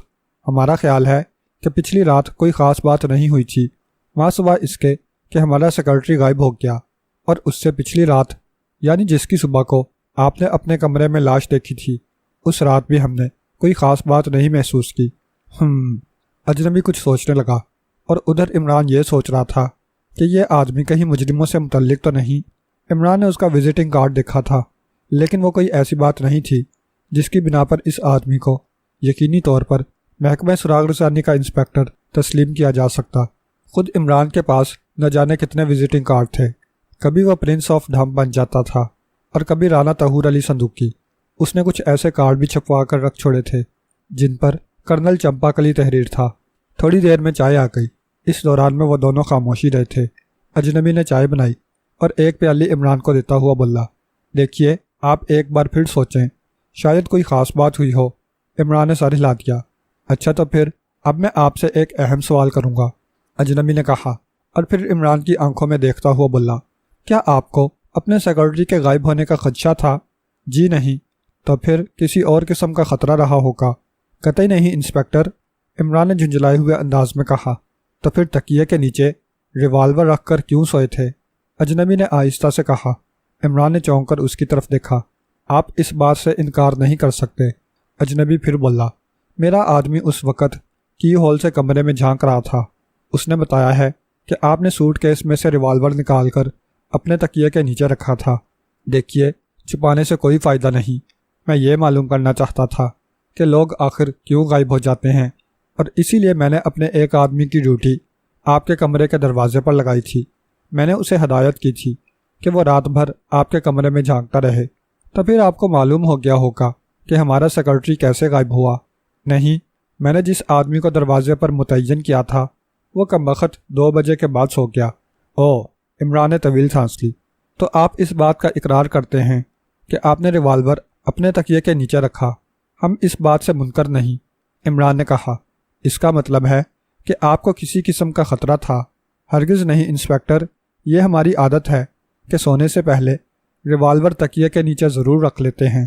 ہمارا خیال ہے کہ پچھلی رات کوئی خاص بات نہیں ہوئی تھی، وہاں سوا اس کے کہ ہمارا سیکرٹری غائب ہو گیا، اور اس سے پچھلی رات یعنی جس کی صبح کو آپ نے اپنے کمرے میں لاش دیکھی تھی، اس رات بھی ہم نے کوئی خاص بات نہیں محسوس کی۔ اجنبی کچھ سوچنے لگا، اور ادھر عمران یہ سوچ رہا تھا کہ یہ آدمی کہیں مجرموں سے متعلق تو نہیں۔ عمران نے اس کا وزٹنگ کارڈ دیکھا تھا، لیکن وہ کوئی ایسی بات نہیں تھی جس کی بنا پر اس آدمی کو یقینی طور پر محکمہ سراغ رسانی کا انسپیکٹر تسلیم کیا جا سکتا۔ خود عمران کے پاس نہ جانے کتنے وزٹنگ کارڈ تھے، کبھی وہ پرنس آف ڈھم بن جاتا تھا اور کبھی رانا طہور علی صندوقی۔ اس نے کچھ ایسے کارڈ بھی چھپوا کر رکھ چھوڑے تھے جن پر کرنل چمپا کلی تحریر تھا۔ تھوڑی دیر میں چائے آ گئی۔ اس دوران میں وہ دونوں خاموشی رہے تھے۔ اجنبی نے چائے بنائی اور ایک پیالی عمران کو دیتا ہوا بولا، دیکھیے آپ ایک بار پھر سوچیں، شاید کوئی خاص بات ہوئی ہو۔ عمران نے سر ہلا دیا۔ اچھا، تو پھر اب میں آپ سے ایک اہم سوال کروں گا، اجنبی نے کہا، اور پھر عمران کی آنکھوں میں دیکھتا ہوا بولا، کیا آپ کو اپنے سیکرٹری کے غائب ہونے کا خدشہ تھا؟ جی نہیں۔ تو پھر کسی اور قسم کا خطرہ رہا ہوگا؟ قطعی نہیں انسپیکٹر، عمران نے جھنجھلائے ہوئے انداز میں کہا۔ تو پھر تکیے کے نیچے ریوالور رکھ کر کیوں سوئے تھے؟ اجنبی نے آہستہ سے کہا۔ عمران نے چونک کر اس کی طرف دیکھا۔ آپ اس بات سے انکار نہیں کر سکتے، اجنبی پھر بولا۔ میرا آدمی اس وقت کی ہول سے کمرے میں جھانک رہا تھا۔ اس نے بتایا ہے کہ آپ نے سوٹ کیس میں سے ریوالور نکال کر اپنے تکیے کے نیچے رکھا تھا۔ دیکھیے، چھپانے سے کوئی فائدہ نہیں۔ میں یہ معلوم کرنا چاہتا تھا کہ لوگ آخر کیوں غائب ہو جاتے ہیں، اور اسی لیے میں نے اپنے ایک آدمی کی ڈیوٹی آپ کے کمرے کے دروازے پر لگائی تھی۔ میں نے اسے ہدایت کی تھی کہ وہ رات بھر آپ کے کمرے میں جھانکتا رہے۔ تو پھر آپ کو معلوم ہو گیا ہوگا کہ ہمارا سیکرٹری کیسے غائب ہوا۔ نہیں، میں نے جس آدمی کو دروازے پر متعین کیا تھا وہ کمبخت 2 بجے کے بعد سو گیا۔ عمران نے طویل سانس لی۔ تو آپ اس بات کا اقرار کرتے ہیں کہ آپ نے ریوالور اپنے تکیے کے نیچے رکھا؟ ہم اس بات سے منکر نہیں، عمران نے کہا۔ اس کا مطلب ہے کہ آپ کو کسی قسم کا خطرہ تھا؟ ہرگز نہیں انسپکٹر، یہ ہماری عادت ہے کہ سونے سے پہلے ریوالور تکیے کے نیچے ضرور رکھ لیتے ہیں۔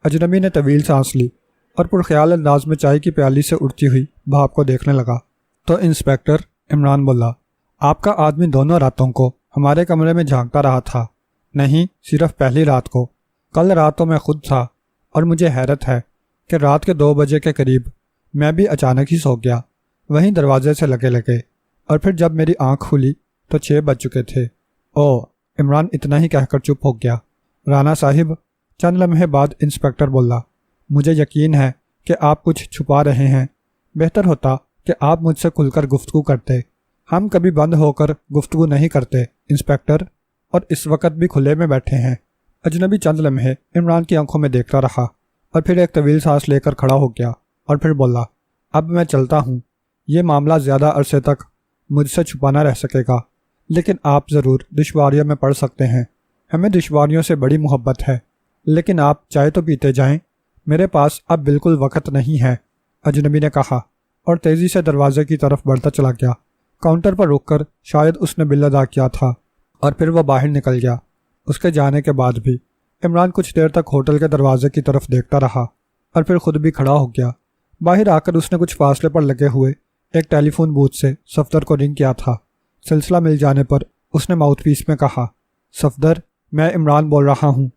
اجنبی نے طویل سانس لی اور پرخیال انداز میں چائے کی پیالی سے اڑتی ہوئی بھاپ کو دیکھنے لگا۔ تو انسپکٹر، عمران بولا، آپ کا آدمی دونوں راتوں کو ہمارے کمرے میں جھانکتا رہا تھا؟ نہیں، صرف پہلی رات کو۔ کل رات تو میں خود تھا، اور مجھے حیرت ہے کہ رات کے 2 بجے کے قریب میں بھی اچانک ہی سو گیا، وہیں دروازے سے لگے لگے، اور پھر جب میری آنکھ کھلی تو 6 بج چکے تھے۔ عمران اتنا ہی کہہ کر چپ ہو گیا۔ رانا صاحب، چند لمحے بعد انسپکٹر بولا، مجھے یقین ہے کہ آپ کچھ چھپا رہے ہیں۔ بہتر ہوتا کہ آپ مجھ سے کھل کر گفتگو کرتے۔ ہم کبھی بند ہو کر گفتگو نہیں کرتے انسپکٹر، اور اس وقت بھی کھلے میں بیٹھے ہیں۔ اجنبی چند لمحے عمران کی آنکھوں میں دیکھتا رہا، اور پھر ایک طویل سانس لے کر کھڑا ہو گیا، اور پھر بولا، اب میں چلتا ہوں۔ یہ معاملہ زیادہ عرصے تک مجھ سے چھپا نہ رہ سکے گا، لیکن آپ ضرور دشواریوں میں پڑ سکتے ہیں۔ ہمیں دشواریوں سے بڑی محبت ہے، لیکن آپ چائے تو پیتے جائیں، میرے پاس اب بالکل وقت نہیں ہے، اجنبی نے کہا، اور تیزی سے دروازے کی طرف بڑھتا چلا گیا۔ کاؤنٹر پر رک کر شاید اس نے بل ادا کیا تھا، اور پھر وہ باہر نکل گیا۔ اس کے جانے کے بعد بھی عمران کچھ دیر تک ہوٹل کے دروازے کی طرف دیکھتا رہا، اور پھر خود بھی کھڑا ہو گیا۔ باہر آ کر اس نے کچھ فاصلے پر لگے ہوئے ایک ٹیلی فون بوتھ سے صفدر کو رنگ کیا تھا۔ سلسلہ مل جانے پر اس نے ماؤتھ پیس میں کہا، صفدر، میں عمران بول رہا ہوں،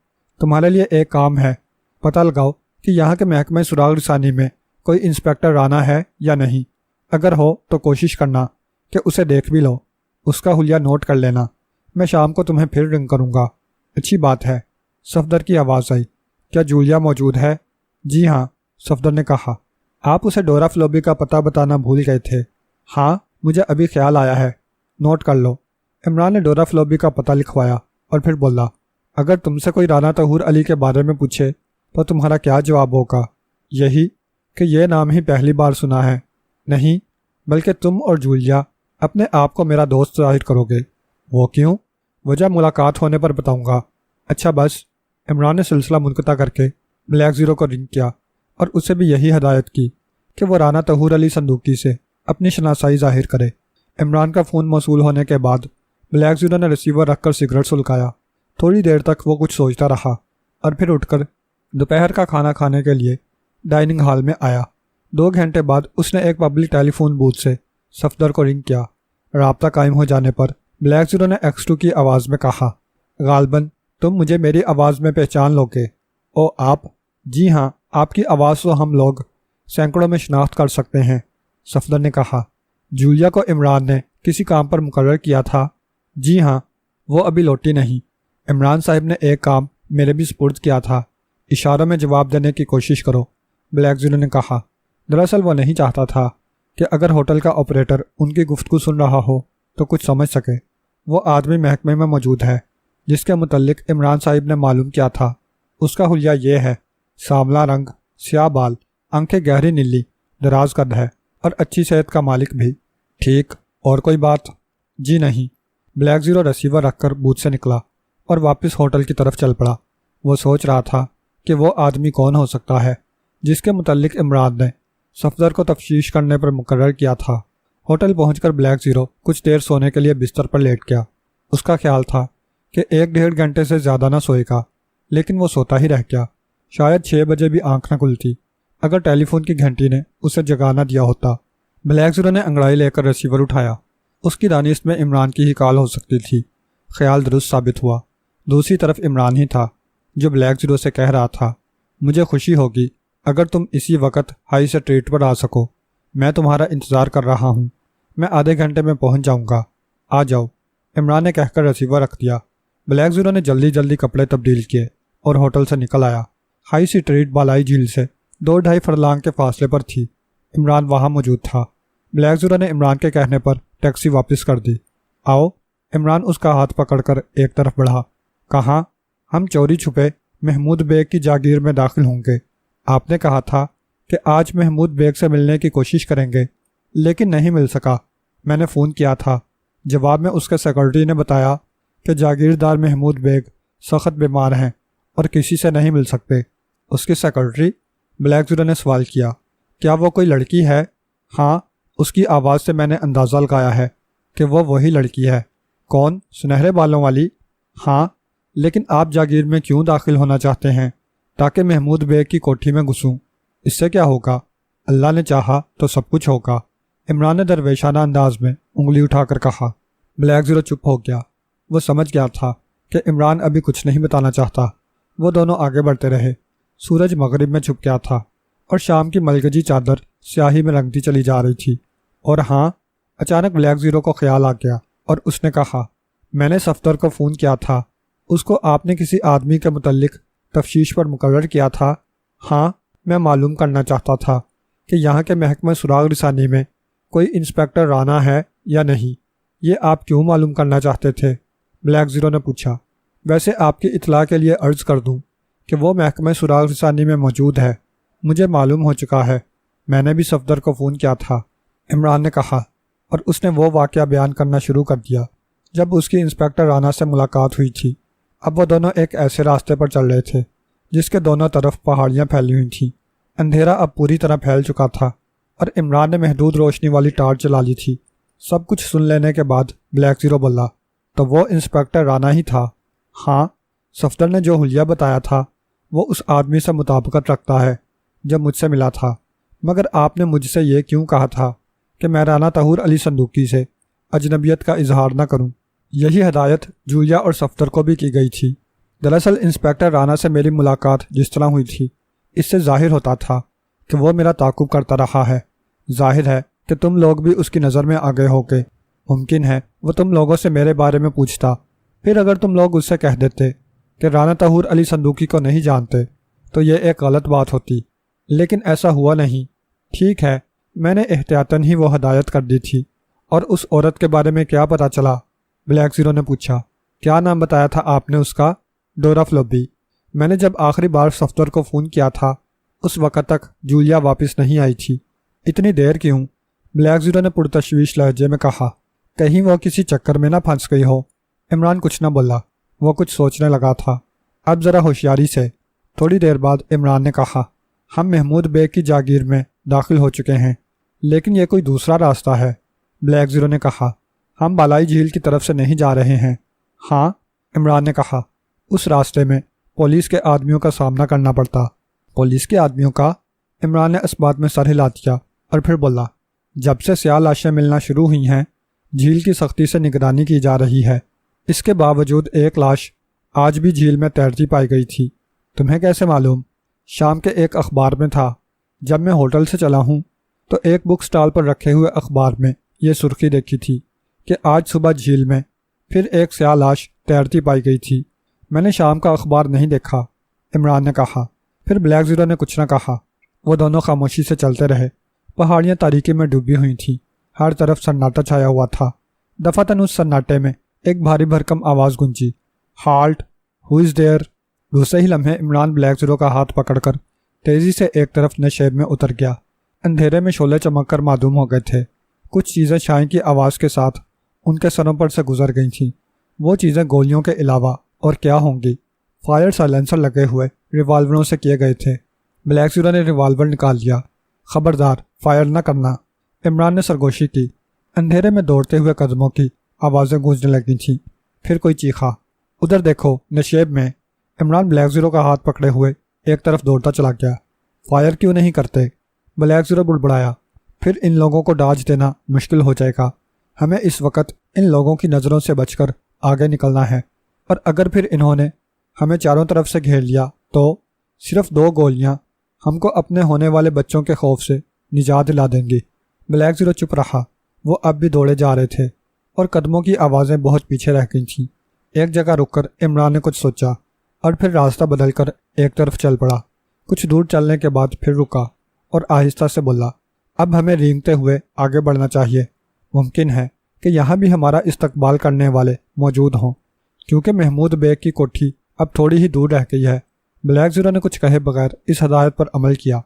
تمہارے لیے ایک کام ہے۔ پتہ لگاؤ کہ یہاں کے محکمہ سراغ رسانی میں کوئی انسپکٹر رانا ہے یا نہیں۔ اگر ہو تو کوشش کرنا کہ اسے دیکھ بھی لو، اس کا حلیہ نوٹ کر لینا۔ میں شام کو تمہیں پھر رنگ کروں گا۔ اچھی بات ہے، صفدر کی آواز آئی۔ کیا جولیا موجود ہے؟ جی ہاں، صفدر نے کہا۔ آپ اسے ڈورا فلوبی کا پتہ بتانا بھول گئے تھے۔ ہاں، مجھے ابھی خیال آیا ہے، نوٹ کر لو۔ عمران نے ڈورا فلوبی کا پتہ لکھوایا، اور پھر بولا، اگر تم سے کوئی رانا طہور علی کے بارے میں پوچھے تو تمہارا کیا جواب ہوگا؟ یہی کہ یہ نام ہی پہلی بار سنا ہے؟ نہیں، بلکہ تم اور جولیا اپنے آپ کو میرا دوست ظاہر کرو گے۔ وہ کیوں؟ وجہ ملاقات ہونے پر بتاؤں گا۔ اچھا بس۔ عمران نے سلسلہ منقطع کر کے بلیک زیرو کو رنگ کیا، اور اسے بھی یہی ہدایت کی کہ وہ رانا طہور علی صندوقی سے اپنی شناسائی ظاہر کرے۔ عمران کا فون موصول ہونے کے بعد بلیک زیرو نے ریسیور رکھ کر سگریٹ سلکایا۔ تھوڑی دیر تک وہ کچھ سوچتا رہا، اور پھر اٹھ کر دوپہر کا کھانا کھانے کے لیے ڈائننگ ہال میں آیا۔ 2 گھنٹے بعد اس نے ایک پبلک ٹیلی فون بوتھ سے صفدر کو رنگ کیا۔ رابطہ قائم ہو جانے پر بلیک زیرو نے X2 کی آواز میں کہا، غالباً تم مجھے میری آواز میں پہچان لو گے۔ آپ؟ جی ہاں، آپ کی آواز تو ہم لوگ سینکڑوں میں شناخت کر سکتے ہیں، صفدر نے کہا۔ جولیا کو عمران نے کسی کام پر مقرر کیا تھا؟ جی ہاں، وہ ابھی لوٹی نہیں۔ عمران صاحب نے ایک کام میرے بھی سپرد کیا تھا، اشاروں میں جواب دینے کی کوشش کرو، بلیک زیرو نے کہا۔ دراصل وہ نہیں چاہتا تھا کہ اگر ہوٹل کا آپریٹر ان کی گفتگو سن رہا ہو تو کچھ سمجھ سکے۔ وہ آدمی محکمے میں موجود ہے جس کے متعلق عمران صاحب نے معلوم کیا تھا۔ اس کا حلیہ یہ ہے، سانولا رنگ، سیاہ بال، آنکھیں گہری نیلی، دراز قد ہے، اور اچھی صحت کا مالک بھی۔ ٹھیک، اور کوئی بات؟ جی نہیں۔ بلیک زیرو ریسیور رکھ کر بوتھ سے نکلا اور واپس ہوٹل کی طرف چل پڑا۔ وہ سوچ رہا تھا کہ وہ آدمی کون ہو سکتا ہے جس کے متعلق عمران نے صفدر کو تفتیش کرنے پر مقرر کیا تھا۔ ہوٹل پہنچ کر بلیک زیرو کچھ دیر سونے کے لیے بستر پر لیٹ گیا۔ اس کا خیال تھا کہ 1-1.5 گھنٹے سے زیادہ نہ سوئے گا، لیکن وہ سوتا ہی رہ گیا۔ شاید 6 بجے بھی آنکھ نہ کھلتی اگر ٹیلی فون کی گھنٹی نے اسے جگا نہ دیا ہوتا۔ بلیک زیرو نے انگڑائی لے کر ریسیور اٹھایا۔ اس کی دانست میں عمران کی ہی کال ہو سکتی تھی۔ خیال درست ثابت ہوا۔ دوسری طرف عمران ہی تھا جو بلیک زیرو سے کہہ رہا تھا، مجھے خوشی ہوگی اگر تم اسی وقت ہائی اسٹریٹ پر آ سکو۔ میں تمہارا انتظار کر رہا ہوں۔ میں آدھے گھنٹے میں پہنچ جاؤں گا۔ آ جاؤ، عمران نے کہہ کر ریسیور رکھ دیا۔ بلیک زیرو نے جلدی جلدی کپڑے تبدیل کیے اور ہوٹل سے نکل آیا۔ ہائی اسٹریٹ بالائی جھیل سے 2-2.5 فرلانگ کے فاصلے پر تھی۔ عمران وہاں موجود تھا۔ بلیک زیرو نے عمران کے کہنے پر ٹیکسی واپس کر دی۔ آؤ، عمران اس کا ہاتھ پکڑ کر ایک طرف بڑھا۔ کہاں؟ ہم چوری چھپے محمود بیگ کی جاگیر میں داخل ہوں گے۔ آپ نے کہا تھا کہ آج محمود بیگ سے ملنے کی کوشش کریں گے، لیکن نہیں مل سکا۔ میں نے فون کیا تھا۔ جواب میں اس کے سیکرٹری نے بتایا کہ جاگیردار محمود بیگ سخت بیمار ہیں اور کسی سے نہیں مل سکتے۔ اس کی سیکرٹری؟ بلیک زیرو نے سوال کیا۔ کیا وہ کوئی لڑکی ہے؟ ہاں، اس کی آواز سے میں نے اندازہ لگایا ہے کہ وہ وہی لڑکی ہے۔ کون؟ سنہرے بالوں والی؟ ہاں، لیکن آپ جاگیر میں کیوں داخل ہونا چاہتے ہیں؟ تاکہ محمود بیگ کی کوٹھی میں گھسوں۔ اس سے کیا ہوگا؟ اللہ نے چاہا تو سب کچھ ہوگا، عمران نے درویشانہ انداز میں انگلی اٹھا کر کہا۔ بلیک زیرو چپ ہو گیا۔ وہ سمجھ گیا تھا کہ عمران ابھی کچھ نہیں بتانا چاہتا۔ وہ دونوں آگے بڑھتے رہے۔ سورج مغرب میں چھپ گیا تھا اور شام کی ملگجی چادر سیاہی میں رنگتی چلی جا رہی تھی۔ اور ہاں، اچانک بلیک زیرو کو خیال آ گیا اور اس نے کہا، میں نے صفدر کو فون کیا تھا۔ اس کو آپ نے کسی آدمی کے متعلق تفتیش پر مقرر کیا تھا؟ ہاں، میں معلوم کرنا چاہتا تھا کہ یہاں کے محکمہ سراغ رسانی میں کوئی انسپکٹر رانا ہے یا نہیں۔ یہ آپ کیوں معلوم کرنا چاہتے تھے؟ بلیک زیرو نے پوچھا۔ ویسے آپ کی اطلاع کے لیے عرض کر دوں کہ وہ محکمہ سراغ رسانی میں موجود ہے۔ مجھے معلوم ہو چکا ہے، میں نے بھی صفدر کو فون کیا تھا، عمران نے کہا، اور اس نے وہ واقعہ بیان کرنا شروع کر دیا جب اس کی انسپکٹر رانا سے ملاقات ہوئی تھی۔ اب وہ دونوں ایک ایسے راستے پر چل رہے تھے جس کے دونوں طرف پہاڑیاں پھیلی ہوئی تھیں۔ اندھیرا اب پوری طرح پھیل چکا تھا اور عمران نے محدود روشنی والی ٹارچ چلا لی تھی۔ سب کچھ سن لینے کے بعد بلیک زیرو بولا، تو وہ انسپکٹر رانا ہی تھا؟ ہاں، صفدر نے جو حلیہ بتایا تھا وہ اس آدمی سے مطابقت رکھتا ہے جب مجھ سے ملا تھا۔ مگر آپ نے مجھ سے یہ کیوں کہا تھا کہ میں رانا طہور علی صندوقی سے اجنبیت کا اظہار نہ کروں؟ یہی ہدایت جولیا اور صفدر کو بھی کی گئی تھی۔ دراصل انسپکٹر رانا سے میری ملاقات جس طرح ہوئی تھی، اس سے ظاہر ہوتا تھا کہ وہ میرا تعاقب کرتا رہا ہے۔ ظاہر ہے کہ تم لوگ بھی اس کی نظر میں آ گئے ہوگے۔ ممکن ہے وہ تم لوگوں سے میرے بارے میں پوچھتا۔ پھر اگر تم لوگ اس سے کہہ دیتے کہ رانا طہور علی صندوقی کو نہیں جانتے تو یہ ایک غلط بات ہوتی، لیکن ایسا ہوا نہیں۔ ٹھیک ہے، میں نے احتیاطاً ہی وہ ہدایت کر دی تھی۔ اور اس عورت کے بارے میں کیا پتہ چلا؟ بلیک زیرو نے پوچھا۔ کیا نام بتایا تھا آپ نے اس کا؟ ڈورا فلوبی۔ میں نے جب آخری بار صفدر کو فون کیا تھا اس وقت تک جولیا واپس نہیں آئی تھی۔ اتنی دیر کیوں؟ بلیک زیرو نے پرتشویش لہجے میں کہا۔ کہیں وہ کسی چکر میں نہ پھنس گئی ہو۔ عمران کچھ نہ بولا، وہ کچھ سوچنے لگا تھا۔ اب ذرا ہوشیاری سے۔ تھوڑی دیر بعد عمران نے کہا، ہم محمود بیگ کی جاگیر میں داخل ہو چکے ہیں، لیکن یہ کوئی دوسرا راستہ ہے۔ بلیک زیرو نے کہا، ہم بالائی جھیل کی طرف سے نہیں جا رہے ہیں۔ ہاں، عمران نے کہا، اس راستے میں پولیس کے آدمیوں کا سامنا کرنا پڑتا۔ پولیس کے آدمیوں کا؟ عمران نے اس بات میں سر ہلا دیا اور پھر بولا، جب سے سیاہ لاشیں ملنا شروع ہوئی ہیں جھیل کی سختی سے نگرانی کی جا رہی ہے۔ اس کے باوجود ایک لاش آج بھی جھیل میں تیرتی پائی گئی تھی۔ تمہیں کیسے معلوم؟ شام کے ایک اخبار میں تھا۔ جب میں ہوٹل سے چلا ہوں تو ایک بک سٹال پر رکھے ہوئے اخبار میں یہ سرخی دیکھی تھی کہ آج صبح جھیل میں پھر ایک سیاہ لاش تیرتی پائی گئی تھی۔ میں نے شام کا اخبار نہیں دیکھا، عمران نے کہا۔ پھر بلیک زیرو نے کچھ نہ کہا۔ وہ دونوں خاموشی سے چلتے رہے۔ پہاڑیاں تاریکی میں ڈوبی ہوئی تھیں، ہر طرف سناٹا چھایا ہوا تھا۔ دفعتاً اس سناٹے میں ایک بھاری بھرکم آواز گونجی، ہالٹ، ہو از دیئر؟ دوسرے ہی لمحے عمران بلیک زیرو کا ہاتھ پکڑ کر تیزی سے ایک طرف نشیب میں اتر گیا۔ اندھیرے میں شعلے چمک کر معدوم ہو گئے تھے۔ کچھ چیزیں شائیں کی آواز کے ساتھ ان کے سروں پر سے گزر گئی تھیں۔ وہ چیزیں گولیوں کے علاوہ اور کیا ہوں گی؟ فائر سائلنسر لگے ہوئے ریوالوروں سے کیے گئے تھے۔ بلیک زیرو نے ریوالور نکال لیا۔ خبردار، فائر نہ کرنا، عمران نے سرگوشی کی۔ اندھیرے میں دوڑتے ہوئے قدموں کی آوازیں گونجنے لگی تھیں۔ پھر کوئی چیخا، ادھر دیکھو نشیب میں۔ عمران بلیک زیرو کا ہاتھ پکڑے ہوئے ایک طرف دوڑتا چلا گیا۔ فائر کیوں نہیں کرتے؟ بلیک زیرو بڑبڑایا۔ پھر ان لوگوں کو ڈاج دینا مشکل ہو جائے گا۔ ہمیں اس وقت ان لوگوں کی نظروں سے بچ کر آگے نکلنا ہے، اور اگر پھر انہوں نے ہمیں چاروں طرف سے گھیر لیا تو صرف 2 گولیاں ہم کو اپنے ہونے والے بچوں کے خوف سے نجات دلا دیں گی۔ بلیک زیرو چپ رہا۔ وہ اب بھی دوڑے جا رہے تھے۔ اور قدموں کی آوازیں بہت پیچھے رہ گئی تھیں۔ ایک جگہ رک کر عمران نے کچھ سوچا اور پھر راستہ بدل کر ایک طرف چل پڑا۔ کچھ دور چلنے کے بعد پھر رکا اور آہستہ سے بولا، اب ہمیں رینگتے ہوئے آگے بڑھنا چاہیے۔ ممکن ہے کہ یہاں بھی ہمارا استقبال کرنے والے موجود ہوں، کیونکہ محمود بیگ کی کوٹھی اب تھوڑی ہی دور رہ گئی ہے۔ بلیک زیرو نے کچھ کہے بغیر اس ہدایت پر عمل کیا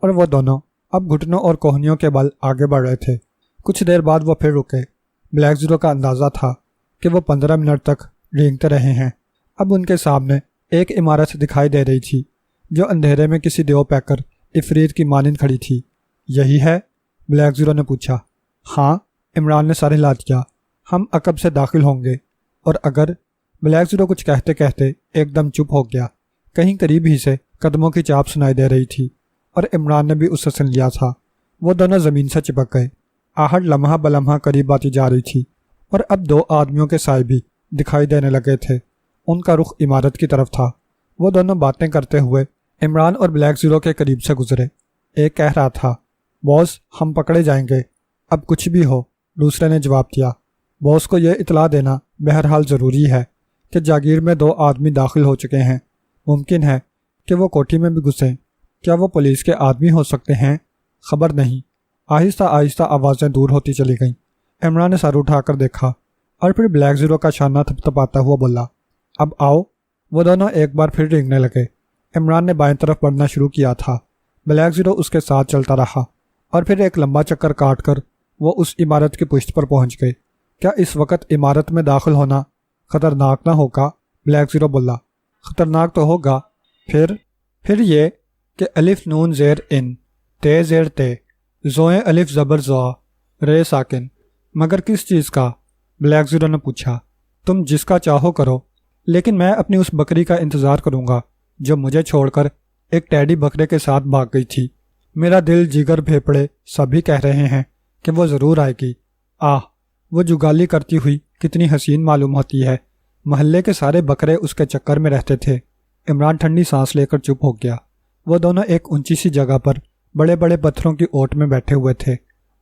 اور وہ دونوں اب گھٹنوں اور کوہنیوں کے بل آگے بڑھ رہے تھے۔ کچھ دیر بعد وہ پھر رکے۔ بلیک زیرو کا اندازہ تھا کہ وہ 15 منٹ تک رینگتے رہے ہیں۔ اب ان کے سامنے ایک عمارت دکھائی دے رہی تھی جو اندھیرے میں کسی دیو پیکر عفریت کی مانند کھڑی تھی۔ یہی ہے؟ بلیک زیرو نے پوچھا۔ ہاں، عمران نے سر ہلا دیا۔ ہم عقب سے داخل ہوں گے۔ اور اگر بلیک زیرو کچھ کہتے کہتے ایک دم چپ ہو گیا۔ کہیں قریب ہی سے قدموں کی چاپ سنائی دے رہی تھی اور عمران نے بھی اسے سن لیا تھا۔ وہ دونوں زمین سے چپک گئے۔ آہٹ لمحہ بلمحہ قریب آتی جا رہی تھی اور اب 2 آدمیوں کے سائے بھی دکھائی دینے لگے تھے۔ ان کا رخ عمارت کی طرف تھا۔ وہ دونوں باتیں کرتے ہوئے عمران اور بلیک زیرو کے قریب سے گزرے۔ ایک کہہ رہا تھا، باس ہم پکڑے جائیں گے۔ اب کچھ بھی ہو، دوسرے نے جواب دیا، باس کو یہ اطلاع دینا بہرحال ضروری ہے کہ جاگیر میں 2 آدمی داخل ہو چکے ہیں۔ ممکن ہے کہ وہ کوٹھی میں بھی گھسیں۔ کیا وہ پولیس کے آدمی ہو سکتے ہیں؟ خبر نہیں۔ آہستہ آہستہ آوازیں دور ہوتی چلی گئیں۔ عمران نے سر اٹھا کر دیکھا اور پھر بلیک زیرو کا شانہ تھپتھپاتا ہوا بولا، اب آؤ۔ وہ دونوں ایک بار پھر رینگنے لگے۔ عمران نے بائیں طرف بڑھنا شروع کیا تھا۔ بلیک زیرو اس کے ساتھ چلتا رہا اور پھر ایک لمبا چکر کاٹ کر وہ اس عمارت کی پشت پر پہنچ گئے۔ کیا اس وقت عمارت میں داخل ہونا خطرناک نہ ہوگا؟ بلیک زیرو بولا، خطرناک تو ہوگا۔ پھر یہ کہ الف نون زیر ان، تے زیر تے، زوئیں الف زبر زوا، رے ساکن، مگر کس چیز کا؟ بلیک زیرو نے پوچھا۔ تم جس کا چاہو کرو، لیکن میں اپنی اس بکری کا انتظار کروں گا جو مجھے چھوڑ کر ایک ٹیڈی بکرے کے ساتھ بھاگ گئی تھی۔ میرا دل جگر پھیپڑے سبھی کہہ رہے ہیں کہ وہ ضرور آئے گی۔ وہ جگالی کرتی ہوئی کتنی حسین معلوم ہوتی ہے۔ محلے کے سارے بکرے اس کے چکر میں رہتے تھے۔ عمران ٹھنڈی سانس لے کر چپ ہو گیا۔ وہ دونوں ایک اونچی سی جگہ پر بڑے بڑے پتھروں کی اوٹ میں بیٹھے ہوئے تھے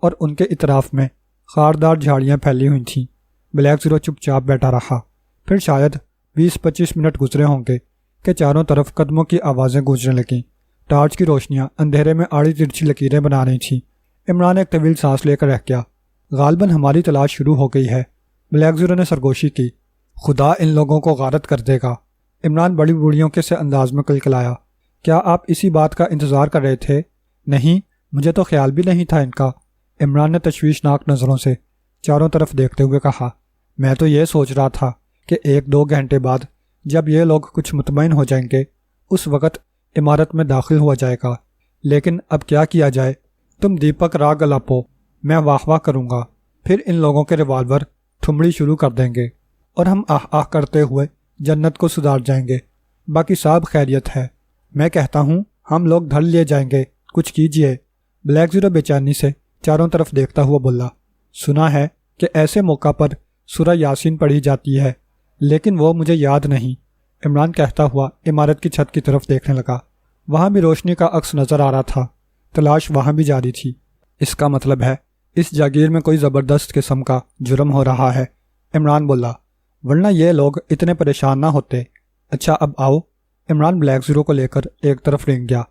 اور ان کے اطراف میں خاردار جھاڑیاں پھیلی ہوئی تھیں۔ بلیک زیرو چپ چاپ بیٹھا رہا۔ پھر شاید 20-25 منٹ گزرے ہوں گے کہ چاروں طرف قدموں کی آوازیں گونجنے لگیں۔ ٹارچ کی روشنیاں اندھیرے میں آڑی ترچھی لکیریں بنا رہی تھیں۔ عمران ایک طویل سانس لے کر رہ گیا۔ غالباً ہماری تلاش شروع ہو گئی ہے۔ بلیک زیرو نے سرگوشی کی۔ خدا ان لوگوں کو غارت کر دے گا۔ عمران بڑی بوڑھیوں کے سے انداز میں کلکلایا۔ کیا آپ اسی بات کا انتظار کر رہے تھے؟ نہیں، مجھے تو خیال بھی نہیں تھا ان کا۔ عمران نے تشویشناک نظروں سے چاروں طرف دیکھتے ہوئے کہا، میں تو یہ سوچ رہا تھا کہ 1-2 گھنٹے بعد جب یہ لوگ کچھ مطمئن ہو جائیں گے اس وقت عمارت میں داخل ہوا جائے گا، لیکن اب کیا کیا جائے؟ تم دیپک راگ الاپو، میں واہ واہ کروں گا، پھر ان لوگوں کے ریوالور ٹھمڑی شروع کر دیں گے اور ہم آہ آہ کرتے ہوئے جنت کو سدھار جائیں گے۔ باقی سب خیریت ہے۔ میں کہتا ہوں ہم لوگ دھر لیے جائیں گے، کچھ کیجئے۔ بلیک زیرو بے چینی سے چاروں طرف دیکھتا ہوا بولا، سنا ہے کہ ایسے موقع پر سورہ یاسین پڑھی جاتی ہے، لیکن وہ مجھے یاد نہیں۔ عمران کہتا ہوا عمارت کی چھت کی طرف دیکھنے لگا۔ وہاں بھی روشنی کا عکس نظر آ رہا تھا۔ تلاش وہاں بھی جاری تھی۔ اس کا مطلب ہے اس جاگیر میں کوئی زبردست قسم کا جرم ہو رہا ہے۔ عمران بولا، ورنہ یہ لوگ اتنے پریشان نہ ہوتے۔ اچھا اب آؤ۔ عمران بلیک زیرو کو لے کر ایک طرف رینگ گیا۔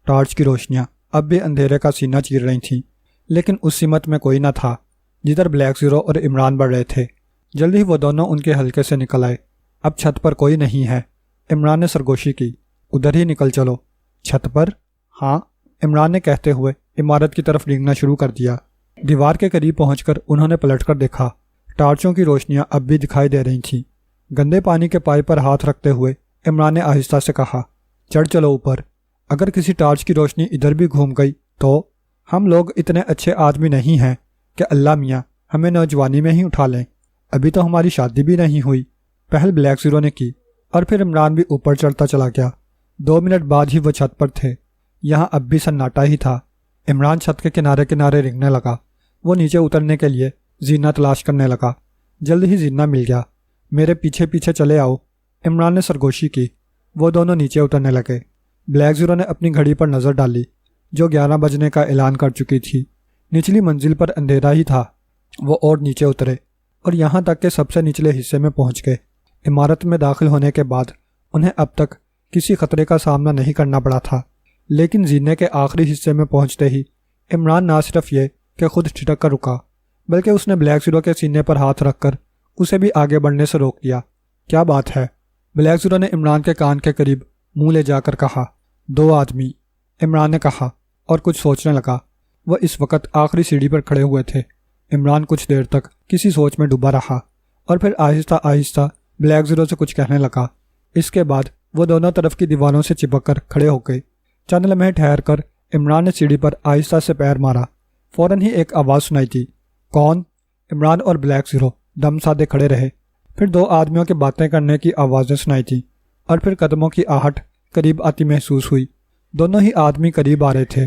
ٹارچ کی روشنیاں اب بھی اندھیرے کا سینہ چیر رہی تھیں، لیکن اس سمت میں کوئی نہ تھا جدھر بلیک زیرو اور عمران بڑھ رہے تھے۔ جلد ہی وہ دونوں ان کے حلقے سے نکل آئے۔ اب چھت پر کوئی نہیں ہے۔ عمران نے سرگوشی کی، ادھر ہی نکل چلو۔ چھت پر؟ ہاں، عمران نے کہتے ہوئے عمارت کی طرف رینگنا شروع کر دیا۔ دیوار کے قریب پہنچ کر انہوں نے پلٹ کر دیکھا۔ ٹارچوں کی روشنیاں اب بھی دکھائی دے رہی تھیں۔ گندے پانی کے پائپ پر ہاتھ رکھتے ہوئے عمران نے آہستہ سے کہا، چڑھ چلو اوپر۔ اگر کسی ٹارچ کی روشنی ادھر بھی گھوم گئی تو ہم لوگ اتنے اچھے آدمی نہیں ہیں کہ اللہ میاں ہمیں نوجوانی میں ہی اٹھا لیں۔ ابھی تو ہماری شادی بھی نہیں ہوئی۔ پہل بلیک زیرو نے کی اور پھر عمران بھی اوپر چڑھتا چلا گیا۔ 2 منٹ بعد ہی وہ چھت پر تھے۔ یہاں اب بھی سناٹا ہی تھا۔ عمران چھت کے کنارے کنارے رینگنے لگا۔ وہ نیچے اترنے کے لیے زینہ تلاش کرنے لگا۔ جلد ہی زینہ مل گیا۔ میرے پیچھے پیچھے چلے آؤ، عمران نے سرگوشی کی۔ وہ دونوں نیچے اترنے لگے۔ بلیک زیرو نے اپنی گھڑی پر نظر ڈالی جو 11 بجنے کا اعلان کر چکی تھی۔ نچلی منزل پر اندھیرا ہی تھا۔ وہ اور نیچے اترے۔ اور یہاں تک کہ سب سے نچلے حصے میں پہنچ گئے۔ عمارت میں داخل ہونے کے بعد انہیں اب تک کسی خطرے کا سامنا نہیں کرنا پڑا تھا، لیکن زینے کے آخری حصے میں پہنچتے ہی عمران نہ صرف یہ کہ خود ٹھٹک کر رکا، بلکہ اس نے بلیک زیرو کے سینے پر ہاتھ رکھ کر اسے بھی آگے بڑھنے سے روک دیا۔ کیا بات ہے؟ بلیک زیرو نے عمران کے کان کے قریب منہ لے جا کر کہا۔ 2 آدمی، عمران نے کہا اور کچھ سوچنے لگا۔ وہ اس وقت آخری سیڑھی پر کھڑے ہوئے تھے۔ عمران کچھ دیر تک کسی سوچ میں ڈوبا رہا اور پھر آہستہ آہستہ بلیک زیرو سے کچھ کہنے لگا۔ اس کے بعد وہ دونوں طرف کی دیواروں سے چپک کر کھڑے ہو گئے۔ چند لمحے ٹھہر کر عمران نے سیڑھی پر آہستہ سے پیر مارا۔ فوراً ہی ایک آواز سنائی دی۔ کون؟ عمران اور بلیک زیرو دم سادے کھڑے رہے۔ پھر 2 آدمیوں کے باتیں کرنے کی آوازیں سنائی تھیں اور پھر قدموں کی آہٹ قریب آتی محسوس ہوئی۔ دونوں ہی آدمی قریب آ رہے تھے۔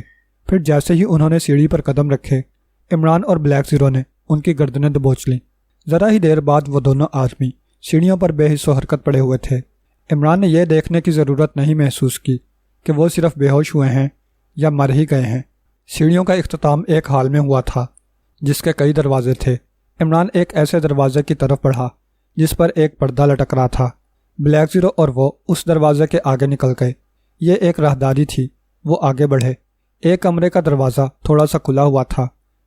پھر جیسے ہی انہوں نے سیڑھی پر قدم رکھے، عمران اور بلیک زیرو نے ان کی گردنیں دبوچ لیں۔ ذرا ہی دیر بعد وہ دونوں آدمی سیڑھیوں پر بے حس و حرکت پڑے ہوئے تھے۔ عمران نے یہ دیکھنے کی ضرورت نہیں محسوس کی کہ وہ صرف بے ہوش ہوئے ہیں یا مر ہی گئے ہیں۔ سیڑھیوں کا اختتام ایک ہال میں ہوا تھا جس کے کئی دروازے تھے۔ عمران ایک ایسے دروازے کی طرف بڑھا جس پر ایک پردہ لٹک رہا تھا۔ بلیک زیرو اور وہ اس دروازے کے آگے نکل گئے۔ یہ ایک راہداری تھی۔ وہ آگے بڑھے۔ ایک کمرے کا دروازہ تھوڑا سا کھلا ہوا تھا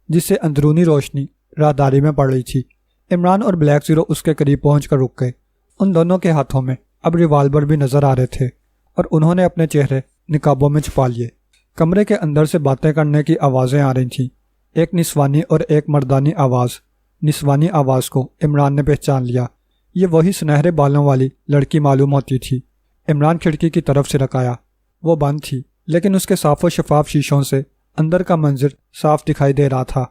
جس سے اندرونی روشنی راہداری میں پڑ رہی تھی۔ عمران اور بلیک زیرو اس کے قریب پہنچ کر رک گئے۔ ان دونوں کے ہاتھوں میں اب ریوالور بھی نظر آ رہے تھے اور انہوں نے اپنے چہرے نقابوں میں چھپا لیے۔ کمرے کے اندر سے باتیں کرنے کی آوازیں آ رہی تھیں، ایک نسوانی اور ایک مردانی آواز۔ نسوانی آواز کو عمران نے پہچان لیا۔ یہ وہی سنہرے بالوں والی لڑکی معلوم ہوتی تھی۔ عمران کھڑکی کی طرف سے رکایا۔ وہ بند تھی، لیکن اس کے صاف و شفاف شیشوں سے اندر کا منظر صاف دکھائی دے رہا تھا۔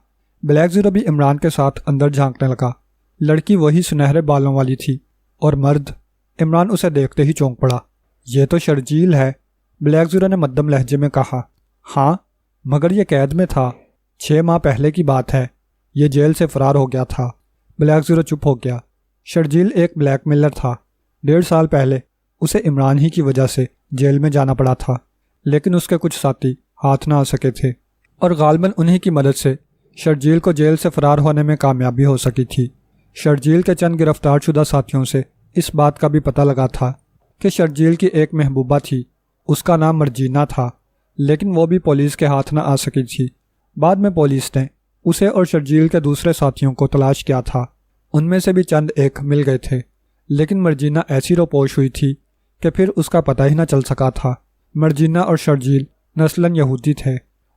بلیک زیرو بھی عمران کے ساتھ اندر جھانکنے لگا۔ لڑکی وہی سنہرے بالوں والی تھی اور مرد، عمران اسے دیکھتے ہی چونک پڑا۔ یہ تو شرجیل ہے، بلیک زیرو نے مدھم لہجے میں کہا۔ ہاں، مگر یہ قید میں تھا۔ 6 ماہ پہلے کی بات ہے، یہ جیل سے فرار ہو گیا تھا۔ بلیک زیرو چپ ہو گیا۔ شرجیل ایک بلیک میلر تھا۔ 1.5 سال پہلے اسے عمران ہی کی وجہ سے جیل میں جانا پڑا تھا، لیکن اس کے کچھ ساتھی ہاتھ نہ آ سکے تھے اور غالباً انہی کی مدد سے شرجیل کو جیل سے فرار ہونے میں کامیابی ہو سکی تھی۔ شرجیل کے چند گرفتار شدہ ساتھیوں سے اس بات کا بھی پتہ لگا تھا کہ شرجیل کی ایک محبوبہ تھی، اس کا نام مرجینہ تھا، لیکن وہ بھی پولیس کے ہاتھ نہ آ سکی تھی۔ بعد میں پولیس نے اسے اور شرجیل کے دوسرے ساتھیوں کو تلاش کیا تھا۔ ان میں سے بھی چند ایک مل گئے تھے، لیکن مرجینہ ایسی روپوش ہوئی تھی کہ پھر اس کا پتہ ہی نہ چل سکا تھا۔ مرجینہ اور شرجیل نسلاً یہودی تھے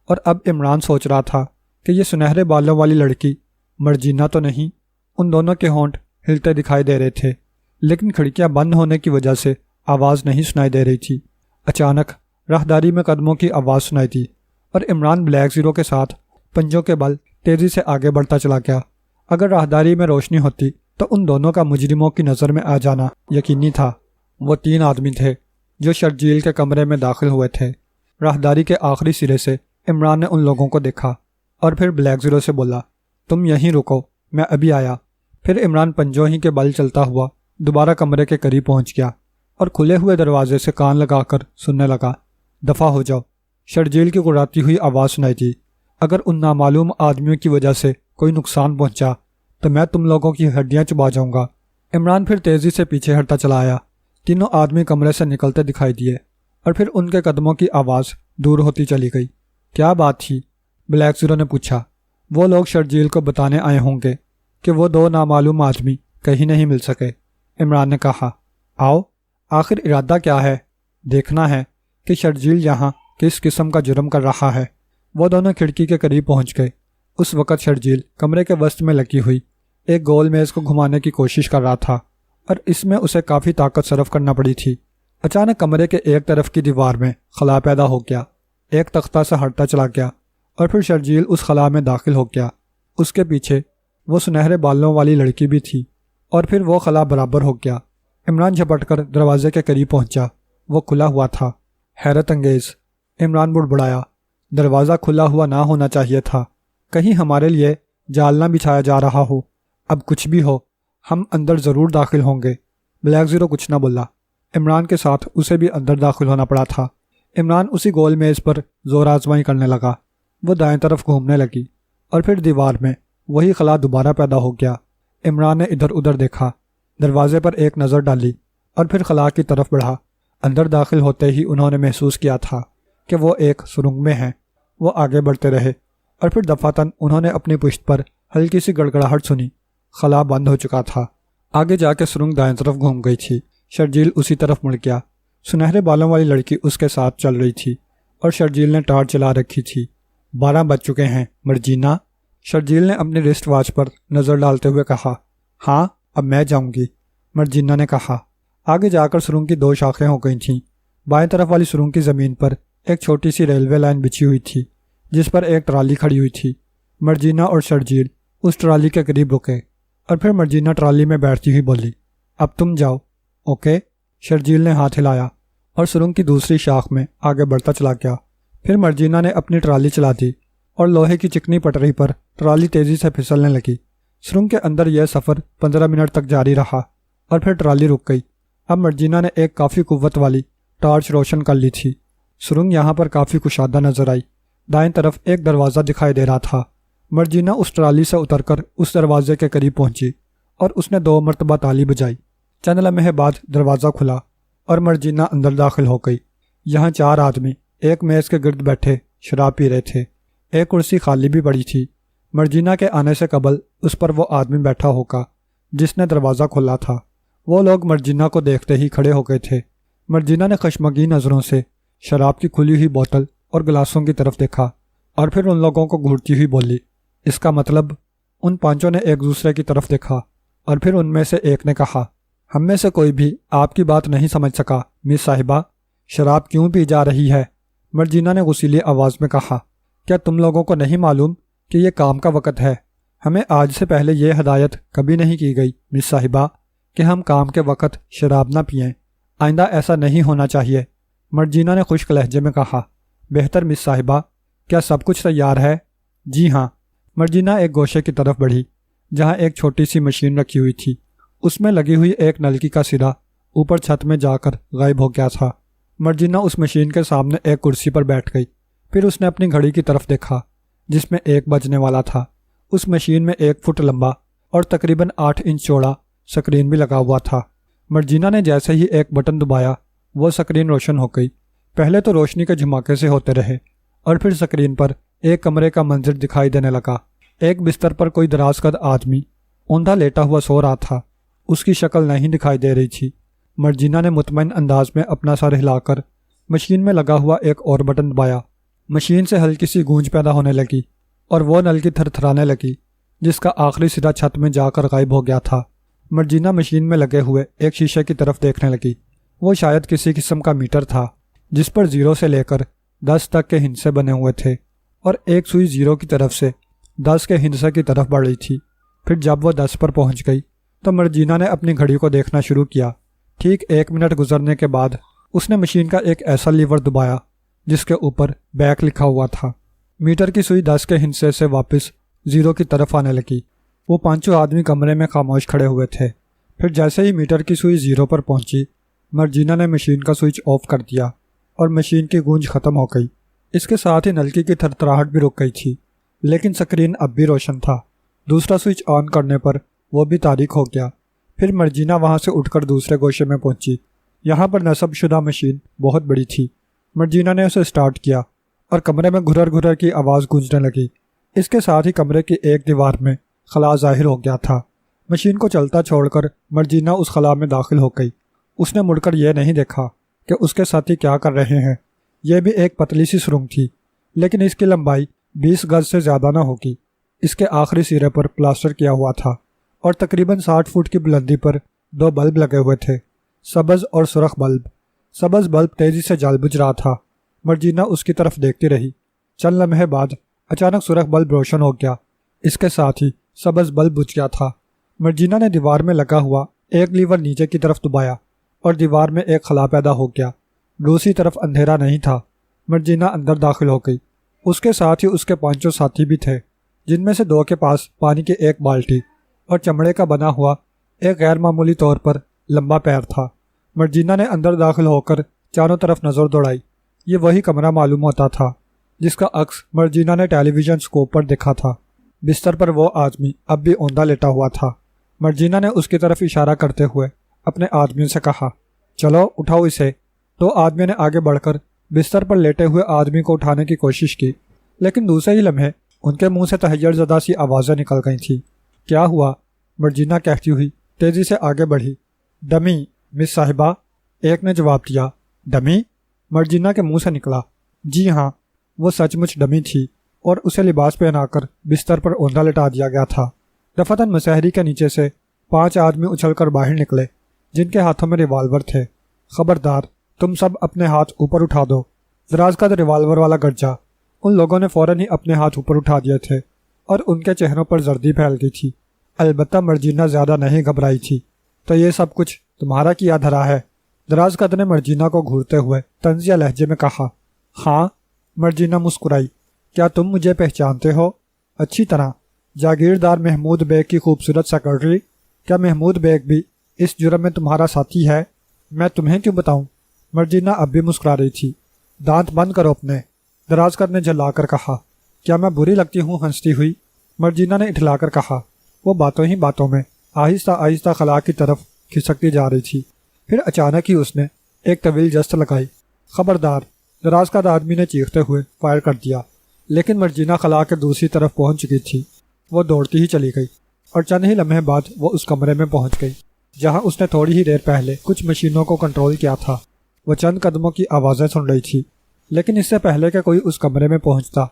اور اب عمران سوچ رہا تھا کہ یہ سنہرے بالوں والی لڑکی مرجینہ تو نہیں۔ ان دونوں کے ہونٹ ہلتے دکھائی دے رہے تھے، لیکن کھڑکیاں بند ہونے کی وجہ سے آواز نہیں سنائی دے رہی تھی۔ اچانک راہداری میں قدموں کی آواز سنائی دی اور عمران بلیک زیرو کے ساتھ پنجوں کے بل تیزی سے آگے بڑھتا چلا گیا۔ اگر راہداری میں روشنی ہوتی تو ان دونوں کا مجرموں کی نظر میں آ جانا یقینی تھا۔ وہ 3 آدمی تھے جو شرجیل کے کمرے میں داخل ہوئے تھے۔ راہداری کے آخری سرے سے عمران نے ان لوگوں کو دیکھا اور پھر بلیک زیرو سے بولا، تم یہیں رکو، میں ابھی آیا۔ پھر عمران پنجوں ہی کے بل چلتا ہوا دوبارہ کمرے کے قریب پہنچ گیا اور کھلے ہوئے دروازے سے کان لگا کر سننے لگا۔ دفع ہو جاؤ، شرجیل کی گڑاتی ہوئی آواز سنائی دی۔ اگر ان نامعلوم آدمیوں کی وجہ سے کوئی نقصان پہنچا تو میں تم لوگوں کی ہڈیاں چبا جاؤں گا۔ عمران پھر تیزی سے پیچھے ہٹتا چلا آیا۔ تینوں آدمی کمرے سے نکلتے دکھائی دیے اور پھر ان کے قدموں کی آواز دور ہوتی چلی گئی۔ کیا بات تھی؟ بلیک زیرو نے پوچھا۔ وہ لوگ شرجیل کو بتانے آئے ہوں گے کہ وہ 2 نامعلوم آدمی کہیں نہیں مل سکے، عمران نے کہا۔ آؤ، آخر ارادہ کیا ہے؟ دیکھنا ہے کہ شرجیل یہاں کس قسم کا جرم کر رہا ہے۔ وہ دونوں کھڑکی کے قریب پہنچ گئے۔ اس وقت شرجیل کمرے کے وسط میں لگی ہوئی ایک گول میز کو گھمانے کی کوشش کر رہا تھا اور اس میں اسے کافی طاقت صرف کرنا پڑی تھی۔ اچانک کمرے کے ایک طرف کی دیوار میں خلا پیدا ہو گیا۔ ایک تختہ سے ہٹتا چلا گیا اور پھر شرجیل اس خلا میں داخل ہو گیا۔ اس کے پیچھے وہ سنہرے بالوں والی لڑکی بھی تھی اور پھر وہ خلا برابر ہو گیا۔ عمران جھپٹ کر دروازے کے قریب پہنچا۔ وہ کھلا ہوا تھا۔ حیرت انگیز، عمران بڑبڑایا، دروازہ کھلا ہوا نہ ہونا چاہیے تھا۔ کہیں ہمارے لیے جال نہ بچھایا جا رہا ہو۔ اب کچھ بھی ہو، ہم اندر ضرور داخل ہوں گے۔ بلیک زیرو کچھ نہ بولا۔ عمران کے ساتھ اسے بھی اندر داخل ہونا پڑا تھا۔ عمران اسی گول میز پر زور آزمائی کرنے لگا۔ وہ دائیں طرف گھومنے لگی اور پھر دیوار میں وہی خلا دوبارہ پیدا ہو گیا۔ عمران نے ادھر ادھر دیکھا، دروازے پر ایک نظر ڈالی اور پھر خلا کی طرف بڑھا۔ اندر داخل ہوتے ہی انہوں نے محسوس کیا تھا کہ وہ ایک سرنگ میں ہیں۔ وہ آگے بڑھتے رہے اور پھر دفعتاً انہوں نے اپنی پشت پر ہلکی سی گڑگڑاہٹ سنی۔ خلا بند ہو چکا تھا۔ آگے جا کے سرنگ دائیں طرف گھوم گئی تھی۔ شرجیل اسی طرف مڑ گیا۔ سنہرے بالوں والی لڑکی اس کے ساتھ چل رہی تھی اور شرجیل نے ٹارچ چلا رکھی تھی۔ 12 بج چکے ہیں مرجینا، شرجیل نے اپنی رسٹ واچ پر نظر ڈالتے ہوئے کہا۔ ہاں اب میں جاؤں گی، مرجینا نے کہا۔ آگے جا کر سرنگ کی 2 شاخیں ہو گئی تھیں۔ بائیں طرف والی سرنگ کی زمین پر ایک چھوٹی سی ریلوے لائن بچھی ہوئی تھی جس پر ایک ٹرالی کھڑی ہوئی تھی۔ مرجینا اور شرجیل اس ٹرالی کے قریب رکے اور پھر مرجینا ٹرالی میں بیٹھتی ہوئی بولی، اب تم جاؤ۔ اوکے، شرجیل نے ہاتھ ہلایا اور سرنگ کی دوسری شاخ میں آگے بڑھتا چلا گیا۔ پھر مرجینا نے اپنی ٹرالی چلا دی اور لوہے کی چکنی پٹری پر ٹرالی تیزی سے پھسلنے لگی۔ سرنگ کے اندر یہ سفر 15 منٹ تک جاری رہا اور پھر ٹرالی رک گئی۔ اب مرجینا نے ایک کافی قوت والی ٹارچ روشن کر لی تھی۔ سرنگ یہاں پر کافی کشادہ نظر آئی۔ دائیں طرف ایک دروازہ دکھائی دے رہا تھا۔ مرجینا اس ٹرالی سے اتر کر اس دروازے کے قریب پہنچی اور اس نے 2 مرتبہ تالی بجائی۔ چند لمحے بعد دروازہ کھلا اور مرجینا اندر داخل ہو گئی۔ یہاں 4 آدمی ایک میز کے گرد بیٹھے شراب پی رہے تھے۔ ایک کرسی خالی بھی پڑی تھی۔ مرجینا کے آنے سے قبل اس پر وہ آدمی بیٹھا ہوگا جس نے دروازہ کھولا تھا۔ وہ لوگ مرجینا کو دیکھتے ہی کھڑے ہو گئے تھے۔ مرجینا نے خشمگین نظروں سے شراب کی کھلی ہوئی بوتل اور گلاسوں کی طرف دیکھا اور پھر ان لوگوں کو گھورتی ہوئی بولی، اس کا مطلب؟ ان 5 نے ایک دوسرے کی طرف دیکھا اور پھر ان میں سے ایک نے کہا، ہم میں سے کوئی بھی آپ کی بات نہیں سمجھ سکا مس صاحبہ، شراب کیوں پی جا رہی ہے؟ مرجینا نے غصیلی آواز میں کہا، کیا تم لوگوں کو نہیں معلوم کہ یہ کام کا وقت ہے؟ ہمیں آج سے پہلے یہ ہدایت کبھی نہیں کی گئی مس صاحبہ کہ ہم کام کے وقت شراب نہ پئیں۔ آئندہ ایسا نہیں ہونا چاہیے۔ مرجینا نے خشک لہجے میں کہا، بہتر مس صاحبہ، کیا سب کچھ تیار ہے؟ جی ہاں۔ مرجینا ایک گوشے کی طرف بڑھی جہاں ایک چھوٹی سی مشین رکھی ہوئی تھی۔ اس میں لگی ہوئی ایک نلکی کا سرا اوپر چھت میں جا کر غائب ہو گیا تھا۔ مرجینا اس مشین کے سامنے ایک کرسی پر بیٹھ گئی۔ پھر اس نے اپنی گھڑی کی طرف دیکھا جس میں 1 بجنے والا تھا۔ اس مشین میں 1 فٹ لمبا اور تقریباً 8 انچ چوڑا سکرین بھی لگا ہوا تھا۔ مرجینا نے جیسے ہی ایک بٹن دبایا وہ سکرین روشن ہو گئی۔ پہلے تو روشنی کے جھماکے سے ہوتے رہے اور پھر سکرین پر ایک کمرے کا منظر دکھائی دینے لگا۔ ایک بستر پر کوئی دراز قد آدمی اوندھا لیٹا ہوا سو رہا تھا۔ اس کی شکل نہیں دکھائی دے رہی تھی۔ مرجینا نے مطمئن انداز میں اپنا سر ہلا کر مشین میں لگا ہوا ایک اور بٹن دبایا۔ مشین سے ہلکی سی گونج پیدا ہونے لگی اور وہ نلکی تھرتھرانے لگی جس کا آخری سرا چھت میں جا کر غائب ہو گیا تھا۔ مرجینا مشین میں لگے ہوئے ایک شیشے کی طرف دیکھنے لگی۔ وہ شاید کسی قسم کا میٹر تھا جس پر 0 سے لے کر 10 تک کے ہندسے بنے ہوئے تھے اور ایک سوئی 0 کی طرف سے 10 کے ہندسے کی طرف بڑھ رہی تھی۔ پھر جب وہ 10 پر پہنچ گئی تو مرجینا نے اپنی گھڑی کو دیکھنا شروع کیا۔ ٹھیک 1 منٹ گزرنے کے بعد اس نے مشین کا ایک ایسا لیور دبایا جس کے اوپر بیک لکھا ہوا تھا۔ میٹر کی سوئی 10 کے ہندسے سے واپس 0 کی طرف آنے لگی۔ وہ 5 آدمی کمرے میں خاموش کھڑے ہوئے تھے۔ پھر جیسے ہی میٹر کی سوئی 0 پر پہنچی، مرجینا نے مشین کا سوئچ آف کر دیا اور مشین کی گونج ختم ہو گئی۔ اس کے ساتھ ہی نلکی کی تھرتھراہٹ بھی رک گئی تھی، لیکن سکرین اب بھی روشن تھا۔ دوسرا سوئچ آن کرنے پر وہ بھی تاریک ہو گیا۔ پھر مرجینا وہاں سے اٹھ کر دوسرے گوشے میں پہنچی۔ یہاں پر نصب شدہ مشین بہت بڑی تھی۔ مرجینا نے اسے سٹارٹ کیا اور کمرے میں گھرر گھرر کی آواز گونجنے لگی۔ اس کے ساتھ ہی کمرے کی ایک دیوار میں خلا ظاہر ہو گیا تھا۔ مشین کو چلتا چھوڑ کر مرجینا اس خلا میں داخل ہو گئی۔ اس نے مڑ کر یہ نہیں دیکھا کہ اس کے ساتھی کیا کر رہے ہیں۔ یہ بھی ایک پتلی سی سرنگ تھی، لیکن اس کی لمبائی 20 گز سے زیادہ نہ ہوگی۔ اس کے آخری سرے پر پلاسٹر کیا ہوا تھا اور تقریباً 60 فٹ کی بلندی پر 2 بلب لگے ہوئے تھے، سبز اور سرخ بلب۔ سبز بلب تیزی سے جل بجھ رہا تھا۔ مرجینا اس کی طرف دیکھتی رہی۔ چند لمحے بعد اچانک سرخ بلب روشن ہو گیا۔ اس کے ساتھ ہی سبز بلب بجھ گیا تھا۔ مرجینا نے دیوار میں لگا ہوا ایک لیور نیچے کی طرف دبایا اور دیوار میں ایک خلا پیدا ہو گیا۔ دوسری طرف اندھیرا نہیں تھا۔ مرجینا اندر داخل ہو گئی۔ اس کے ساتھ ہی اس کے 5 ساتھی بھی تھے، جن میں سے 2 کے پاس پانی کی ایک بالٹی اور چمڑے کا بنا ہوا ایک غیر معمولی طور پر لمبا پیر تھا۔ مرجینا نے اندر داخل ہو کر چاروں طرف نظر دوڑائی۔ یہ وہی کمرہ معلوم ہوتا تھا جس کا عکس مرجینا نے ٹیلی ویژن سکوپ پر دیکھا تھا۔ بستر پر وہ آدمی اب بھی اوندھا لیٹا ہوا تھا۔ مرجینہ نے اس کی طرف اشارہ کرتے ہوئے اپنے آدمیوں سے کہا، چلو اٹھاؤ اسے۔ تو آدمیوں نے آگے بڑھ کر بستر پر لیٹے ہوئے آدمی کو اٹھانے کی کوشش کی، لیکن دوسرے ہی لمحے ان کے منہ سے تحیر زدہ سی آوازیں نکل گئی تھیں۔ کیا ہوا؟ مرجینہ کہتی ہوئی تیزی سے آگے بڑھی۔ ڈمی مس صاحبہ، ایک نے جواب دیا۔ ڈمی؟ مرجینہ کے منہ سے نکلا۔ جی ہاں، وہ سچ مچ ڈمی تھی اور اسے لباس پہنا کر بستر پر اوندا لٹا دیا گیا تھا۔ دفتن مسحری کے نیچے سے 5 آدمی اچھل کر باہر نکلے جن کے ہاتھوں میں ریوالور تھے۔ خبردار، تم سب اپنے ہاتھ اوپر اٹھا دو۔ دراز کا ریوالور والا گرجا۔ ان لوگوں نے فوراً ہی اپنے ہاتھ اوپر اٹھا دیے تھے اور ان کے چہروں پر زردی پھیل گئی تھی۔ البتہ مرجینہ زیادہ نہیں گھبرائی تھی۔ تو یہ سب کچھ تمہارا کیا دھرا ہے؟ دراز قد نے مرجینہ کو گھورتے ہوئے طنزیہ لہجے میں کہا۔ ہاں، مرجینہ مسکرائی۔ کیا تم مجھے پہچانتے ہو؟ اچھی طرح۔ جاگیردار محمود بیگ کی خوبصورت سیکرٹری۔ کیا محمود بیگ بھی اس جرم میں تمہارا ساتھی ہے؟ میں تمہیں کیوں بتاؤں؟ مرجینہ اب بھی مسکرا رہی تھی۔ دانت بند کرو اپنے، دراز قد نے جھلا کر کہا۔ کیا میں بری لگتی ہوں ہنستی ہوئی؟ مرجینہ نے اٹھلا کر کہا۔ وہ باتوں ہی باتوں میں آہستہ آہستہ خلا کی طرف کھسکتی جا رہی تھی۔ پھر اچانک ہی اس نے ایک طویل جست لگائی۔ خبردار، دراز قد آدمی نے چیختے ہوئے فائر کر دیا، لیکن مرجینہ خلا کے دوسری طرف پہنچ چکی تھی۔ وہ دوڑتی ہی چلی گئی اور چند ہی لمحے بعد وہ اس کمرے میں پہنچ گئی جہاں اس نے تھوڑی ہی دیر پہلے کچھ مشینوں کو کنٹرول کیا تھا۔ وہ چند قدموں کی آوازیں سن رہی تھی، لیکن اس سے پہلے کہ کوئی اس کمرے میں پہنچتا،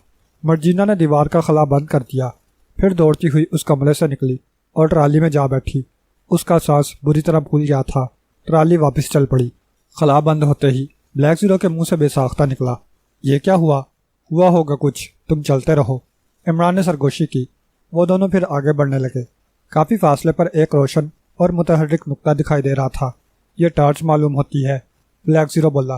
مرجینہ نے دیوار کا خلا بند کر دیا۔ پھر دوڑتی ہوئی اس کمرے سے نکلی اور ٹرالی میں جا بیٹھی۔ اس کا سانس بری طرح پھول گیا تھا۔ ٹرالی واپس چل پڑی۔ خلا بند ہوتے ہی بلیک زیرو کے منہ سے بے ساختہ نکلا، یہ کیا ہوا؟ ہوا ہوگا کچھ، تم چلتے رہو۔ عمران نے سرگوشی کی۔ وہ دونوں پھر آگے بڑھنے لگے۔ کافی فاصلے پر ایک روشن اور متحرک نقطہ دکھائی دے رہا تھا۔ یہ ٹارچ معلوم ہوتی ہے، بلیک زیرو بولا۔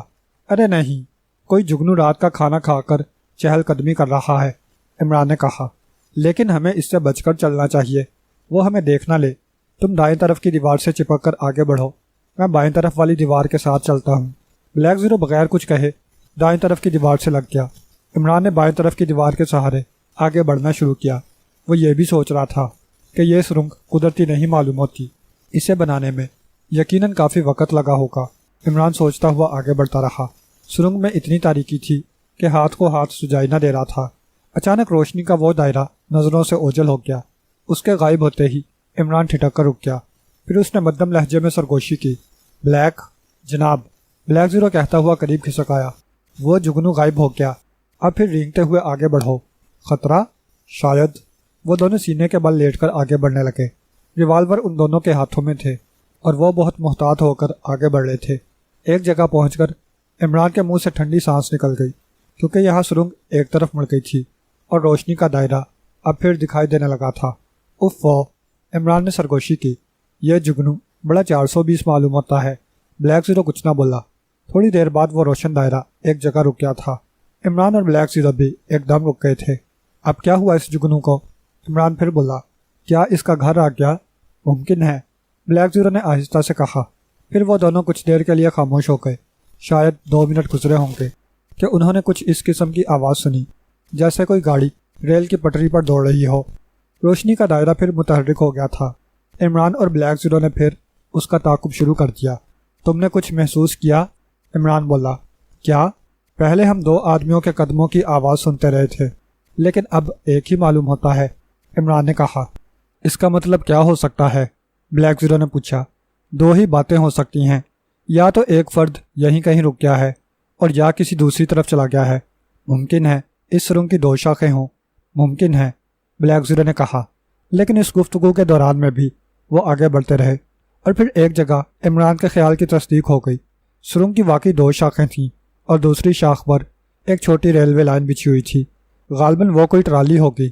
ارے نہیں، کوئی جگنو رات کا کھانا کھا کر چہل قدمی کر رہا ہے، عمران نے کہا۔ لیکن ہمیں اس سے بچ کر چلنا چاہیے، وہ ہمیں دیکھ نہ لے۔ تم دائیں طرف کی دیوار سے چپک کر آگے بڑھو، میں بائیں طرف والی دیوار کے ساتھ چلتا ہوں۔ بلیک زیرو بغیر کچھ کہے دائیں طرف کی دیوار سے لگ گیا۔ عمران نے بائیں طرف کی دیوار کے سہارے آگے بڑھنا شروع کیا۔ وہ یہ بھی سوچ رہا تھا کہ یہ سرنگ قدرتی نہیں معلوم ہوتی، اسے بنانے میں یقیناً کافی وقت لگا ہوگا۔ عمران سوچتا ہوا آگے بڑھتا رہا۔ سرنگ میں اتنی تاریکی تھی کہ ہاتھ کو ہاتھ سجائی نہ دے رہا تھا۔ اچانک روشنی کا وہ دائرہ نظروں سے اوجھل ہو گیا۔ اس کے غائب ہوتے ہی عمران ٹھٹک کر رک گیا۔ پھر اس نے مدھم لہجے میں سرگوشی کی۔ بلیک جناب، بلیک زیرو کہتا ہوا قریب کھسک آیا۔ وہ جگنو غائب ہو گیا، اب پھر رینگتے ہوئے آگے بڑھو۔ خطرہ؟ شاید۔ وہ دونوں سینے کے بل لیٹ کر آگے بڑھنے لگے۔ ریوالور ان دونوں کے ہاتھوں میں تھے اور وہ بہت محتاط ہو کر آگے بڑھ رہے تھے۔ ایک جگہ پہنچ کر عمران کے منہ سے ٹھنڈی سانس نکل گئی، کیونکہ یہاں سرنگ ایک طرف مڑ گئی تھی اور روشنی کا دائرہ اب پھر دکھائی دینے لگا تھا۔ اوفو، عمران نے سرگوشی کی۔ یہ جگنو بڑا 420 معلوم ہوتا ہے۔ بلیک زیرو کچھ نہ بولا۔ تھوڑی دیر بعد وہ روشن دائرہ ایک جگہ رک گیا تھا۔ عمران اور بلیک زیرو بھی ایک دم رک گئے تھے۔ اب کیا ہوا اس جگنو کو؟ عمران پھر بولا۔ کیا اس کا گھر آ گیا؟ ممکن ہے، بلیک زیرو نے آہستہ سے کہا۔ پھر وہ دونوں کچھ دیر کے لیے خاموش ہو گئے۔ شاید 2 منٹ گزرے ہوں گے کہ انہوں نے کچھ اس قسم کی آواز سنی جیسے کوئی گاڑی ریل کی پٹری پر دوڑ رہی ہو۔ روشنی کا دائرہ پھر متحرک ہو گیا تھا۔ عمران اور بلیک زیرو نے پھر اس کا تعاقب شروع کر دیا۔ تم نے کچھ محسوس کیا؟ عمران بولا۔ کیا؟ پہلے ہم 2 آدمیوں کے قدموں کی آواز سنتے رہے تھے، لیکن اب ایک ہی معلوم ہوتا ہے، عمران نے کہا۔ اس کا مطلب کیا ہو سکتا ہے؟ بلیک زیرو نے پوچھا۔ 2 ہی باتیں ہو سکتی ہیں، یا تو ایک فرد یہیں کہیں رک گیا ہے اور یا کسی دوسری طرف چلا گیا ہے۔ ممکن ہے اس سرنگ کی 2 شاخیں ہوں، ممکن ہے، بلیک زیرو نے کہا۔ لیکن اس گفتگو کے دوران میں بھی وہ آگے بڑھتے رہے اور پھر ایک جگہ عمران کے خیال کی تصدیق ہو گئی۔ سرنگ کی واقعی 2 شاخیں تھیں اور دوسری شاخ پر ایک چھوٹی ریلوے لائن بچھی ہوئی تھی۔ غالباً وہ کوئی ٹرالی ہوگی،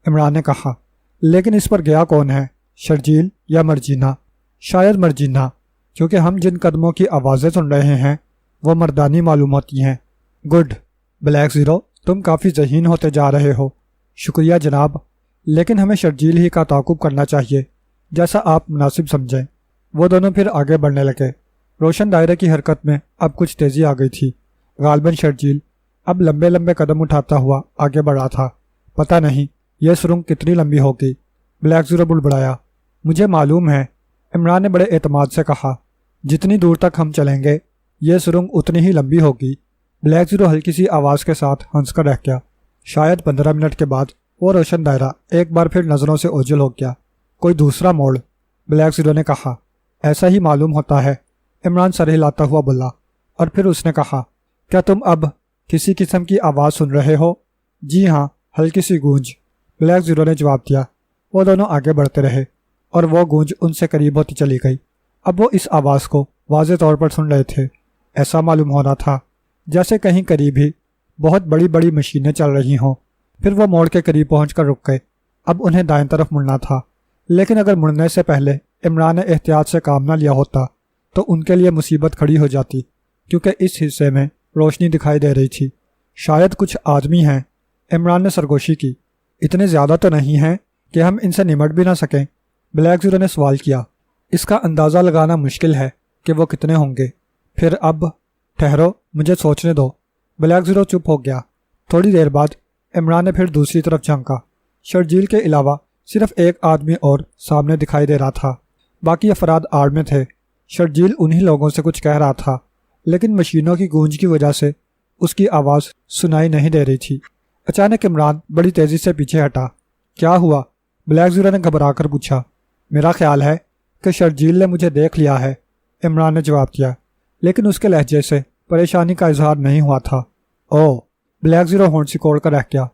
عمران نے کہا۔ لیکن اس پر گیا کون ہے، شرجیل یا مرجینہ؟ شاید مرجینہ، کیونکہ ہم جن قدموں کی آوازیں سن رہے ہیں وہ مردانی معلوم ہوتی ہیں۔ گڈ، بلیک زیرو، تم کافی ذہین ہوتے جا رہے ہو۔ شکریہ جناب، لیکن ہمیں شرجیل ہی کا تعاقب کرنا چاہیے، جیسا آپ مناسب سمجھیں۔ وہ دونوں پھر آگے بڑھنے لگے۔ روشن دائرے کی حرکت میں اب کچھ تیزی آ گئی تھی۔ غالباً شرجیل اب لمبے لمبے قدم اٹھاتا ہوا آگے بڑھا تھا۔ پتہ نہیں یہ سرنگ کتنی لمبی ہوگی، بلیک زیرو بڑبڑایا۔ مجھے معلوم ہے، عمران نے بڑے اعتماد سے کہا۔ جتنی دور تک ہم چلیں گے یہ سرنگ اتنی ہی لمبی ہوگی۔ بلیک زیرو ہلکی سی آواز کے ساتھ ہنس کر رہ گیا۔ شاید 15 منٹ کے بعد وہ روشن دائرہ ایک بار پھر نظروں سے اوجھل ہو گیا۔ کوئی دوسرا موڑ، بلیک زیرو نے کہا۔ ایسا ہی معلوم ہوتا ہے، عمران سر ہلاتا ہوا بولا، اور پھر اس نے کہا، کیا تم اب کسی قسم کی آواز سن رہے ہو؟ جی ہاں، ہلکی سی گونج، بلیک زیرو نے جواب دیا۔ وہ دونوں آگے بڑھتے رہے اور وہ گونج ان سے قریب ہوتی چلی گئی۔ اب وہ اس آواز کو واضح طور پر سن رہے تھے۔ ایسا معلوم ہو رہا تھا جیسے کہیں قریب ہی بہت بڑی بڑی مشینیں چل رہی ہوں۔ پھر وہ موڑ کے قریب پہنچ کر رک گئے۔ اب انہیں دائیں طرف مڑنا تھا، لیکن اگر مڑنے سے پہلے عمران نے احتیاط سے کام نہ لیا ہوتا تو ان کے لیے مصیبت کھڑی ہو جاتی، کیونکہ اس حصے میں روشنی دکھائی دے رہی تھی۔ شاید کچھ آدمی ہیں، عمران نے سرگوشی کی۔ اتنے زیادہ تو نہیں ہیں کہ ہم ان سے نمٹ بھی نہ سکیں؟ بلیک زیرو نے سوال کیا۔ اس کا اندازہ لگانا مشکل ہے کہ وہ کتنے ہوں گے۔ پھر اب ٹھہرو، مجھے سوچنے دو۔ بلیک زیرو چپ ہو گیا۔ تھوڑی دیر بعد عمران نے پھر دوسری طرف جھانکا۔ شرجیل کے علاوہ صرف ایک آدمی اور سامنے دکھائی دے رہا تھا، باقی افراد آڑ میں تھے۔ شرجیل انہی لوگوں سے کچھ کہہ رہا تھا، لیکن مشینوں کی گونج کی وجہ سے اس کی آواز سنائی نہیں دے رہی تھی۔ اچانک عمران بڑی تیزی سے پیچھے ہٹا۔ کیا ہوا؟ بلیک زیرو نے گھبرا کر پوچھا۔ میرا خیال ہے کہ شرجیل نے مجھے دیکھ لیا ہے، عمران نے جواب دیا، لیکن اس کے لہجے سے پریشانی کا اظہار نہیں ہوا تھا۔ او، بلیک زیرو ہونٹ سکوڑ کر رہ گیا۔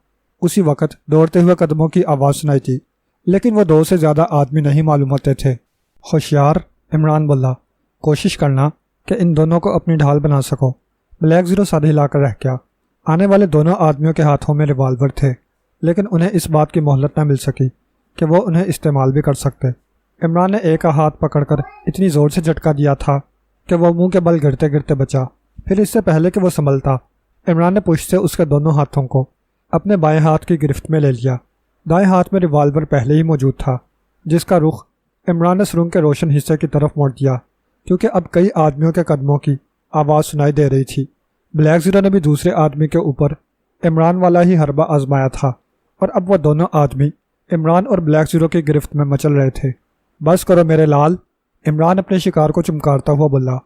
اسی وقت دوڑتے ہوئے قدموں کی آواز سنائی تھی، لیکن وہ 2 سے زیادہ آدمی نہیں معلوم ہوتے تھے۔ ہوشیار، عمران بولا، کوشش کرنا کہ ان دونوں کو اپنی ڈھال بنا سکو۔ بلیک زیرو سر ہلا کر رہ گیا۔ آنے والے دونوں آدمیوں کے ہاتھوں میں ریوالور تھے، لیکن انہیں اس بات کی مہلت نہ مل سکی کہ وہ انہیں استعمال بھی کر سکتے۔ عمران نے ایک ہاتھ پکڑ کر اتنی زور سے جھٹکا دیا تھا کہ وہ منہ کے بل گرتے گرتے بچا۔ پھر اس سے پہلے کہ وہ سنبھلتا، عمران نے پشت سے اس کے دونوں ہاتھوں کو اپنے بائیں ہاتھ کی گرفت میں لے لیا۔ دائیں ہاتھ میں ریوالور پہلے ہی موجود تھا، جس کا رخ عمران نے سرنگ کے روشن حصے کی طرف موڑ دیا، کیونکہ اب کئی آدمیوں کے قدموں کی آواز سنائی دے رہی تھی۔ بلیک زیرو نے بھی دوسرے آدمی کے اوپر عمران والا ہی حربہ آزمایا تھا، اور اب وہ دونوں آدمی عمران اور بلیک زیرو کی گرفت میں مچل رہے تھے۔ بس کرو میرے لال، عمران اپنے شکار کو چمکارتا ہوا بولا،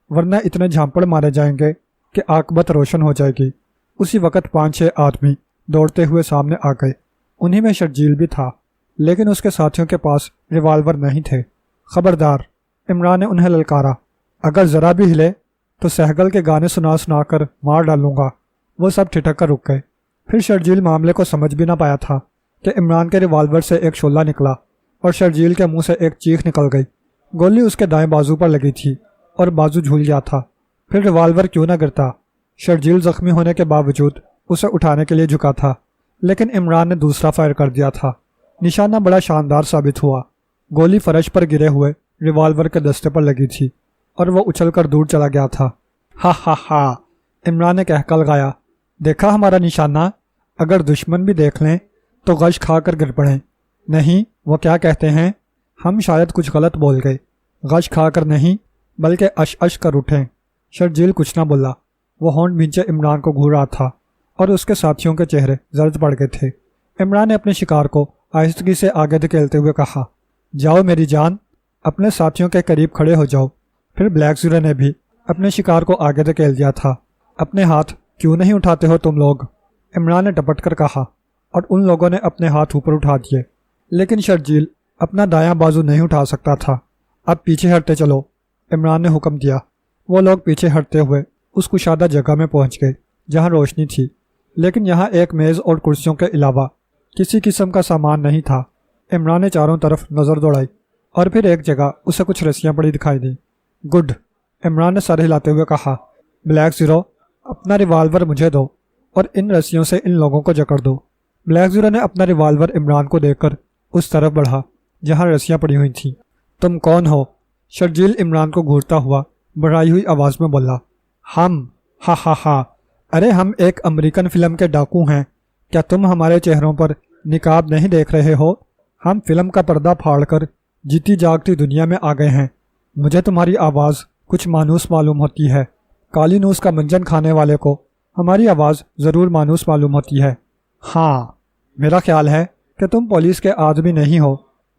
ورنہ اتنے جھانپڑ مارے جائیں گے کہ عاقبت روشن ہو جائے گی۔ اسی وقت 5-6 آدمی دوڑتے ہوئے سامنے آ گئے۔ انہی میں شرجیل بھی تھا، لیکن اس کے ساتھیوں کے پاس ریوالور نہیں تھے۔ خبردار، عمران نے انہیں للکارا، اگر ذرا بھی ہلے تو سہگل کے گانے سنا سنا کر مار ڈالوں گا۔ وہ سب ٹھٹک کر رک گئے۔ پھر شرجیل معاملے کو سمجھ بھی نہ پایا تھا کہ عمران کے ریوالور سے ایک شعلہ نکلا اور شرجیل کے منہ سے ایک چیخ نکل گئی۔ گولی اس کے دائیں بازو پر لگی تھی اور بازو جھول گیا تھا۔ پھر ریوالور کیوں نہ گرتا؟ شرجیل زخمی ہونے کے باوجود اسے اٹھانے کے لیے جھکا تھا، لیکن عمران نے دوسرا فائر کر دیا تھا۔ نشانہ بڑا شاندار ثابت ہوا۔ گولی فرش پر گرے ہوئے ریوالور کے دستے پر لگی تھی اور وہ اچھل کر دور چلا گیا تھا۔ ہا ہا ہا، عمران نے کہہ کر لگایا، دیکھا ہمارا نشانہ؟ اگر دشمن بھی دیکھ لیں تو غش کھا کر گر پڑیں۔ نہیں، وہ کیا کہتے ہیں؟ ہم شاید کچھ غلط بول گئے۔ غش کھا کر نہیں، بلکہ اش اش کر اٹھیں۔ شرجیل کچھ نہ بولا۔ وہ ہونٹ بھینچے عمران کو گھور رہا تھا اور اس کے ساتھیوں کے چہرے زرد پڑ گئے تھے۔ عمران نے اپنے شکار کو آہستگی سے آگے دھکیلتے ہوئے کہا، جاؤ میری جان، اپنے ساتھیوں کے قریب کھڑے ہو جاؤ۔ پھر بلیک زیرو نے بھی اپنے شکار کو آگے دھکیل دیا تھا۔ اپنے ہاتھ کیوں نہیں اٹھاتے ہو تم لوگ؟ عمران نے ڈپٹ کر کہا، اور ان لوگوں نے اپنے ہاتھ اوپر اٹھا دیے، لیکن شرجیل اپنا دایاں بازو نہیں اٹھا سکتا تھا۔ اب پیچھے ہٹتے چلو، عمران نے حکم دیا۔ وہ لوگ پیچھے ہٹتے ہوئے اس کشادہ جگہ میں پہنچ گئے جہاں روشنی تھی، لیکن یہاں ایک میز اور کرسیوں کے علاوہ کسی قسم کا سامان نہیں تھا۔ عمران نے چاروں طرف نظر دوڑائی اور پھر ایک جگہ اسے کچھ رسیاں پڑی دکھائی دیں۔ گڈ، عمران نے سر ہلاتے ہوئے کہا، بلیک زیرو، اپنا ریوالور مجھے دو اور ان رسیوں سے ان لوگوں کو جکڑ دو۔ بلیک زیرو نے اپنا ریوالور عمران کو دے کر اس طرف بڑھا جہاں رسیاں پڑی ہوئی تھیں۔ تم کون ہو؟ شرجیل عمران کو گھورتا ہوا بڑھائی ہوئی آواز میں بولا۔ ہم، ہا ہا ہا، ارے ہم ایک امریکن فلم کے ڈاکو ہیں۔ کیا تم ہمارے چہروں پر نقاب نہیں دیکھ رہے ہو؟ ہم فلم کا پردہ پھاڑ کر جیتی جاگتی دنیا میں آ گئے ہیں۔ مجھے تمہاری آواز کچھ مانوس معلوم ہوتی ہے۔ کالی نوس کا منجن کھانے والے کو ہماری آواز ضرور مانوس معلوم ہوتی ہے۔ ہاں، میرا خیال ہے کہ تم پولیس کے آدمی نہیں ہو۔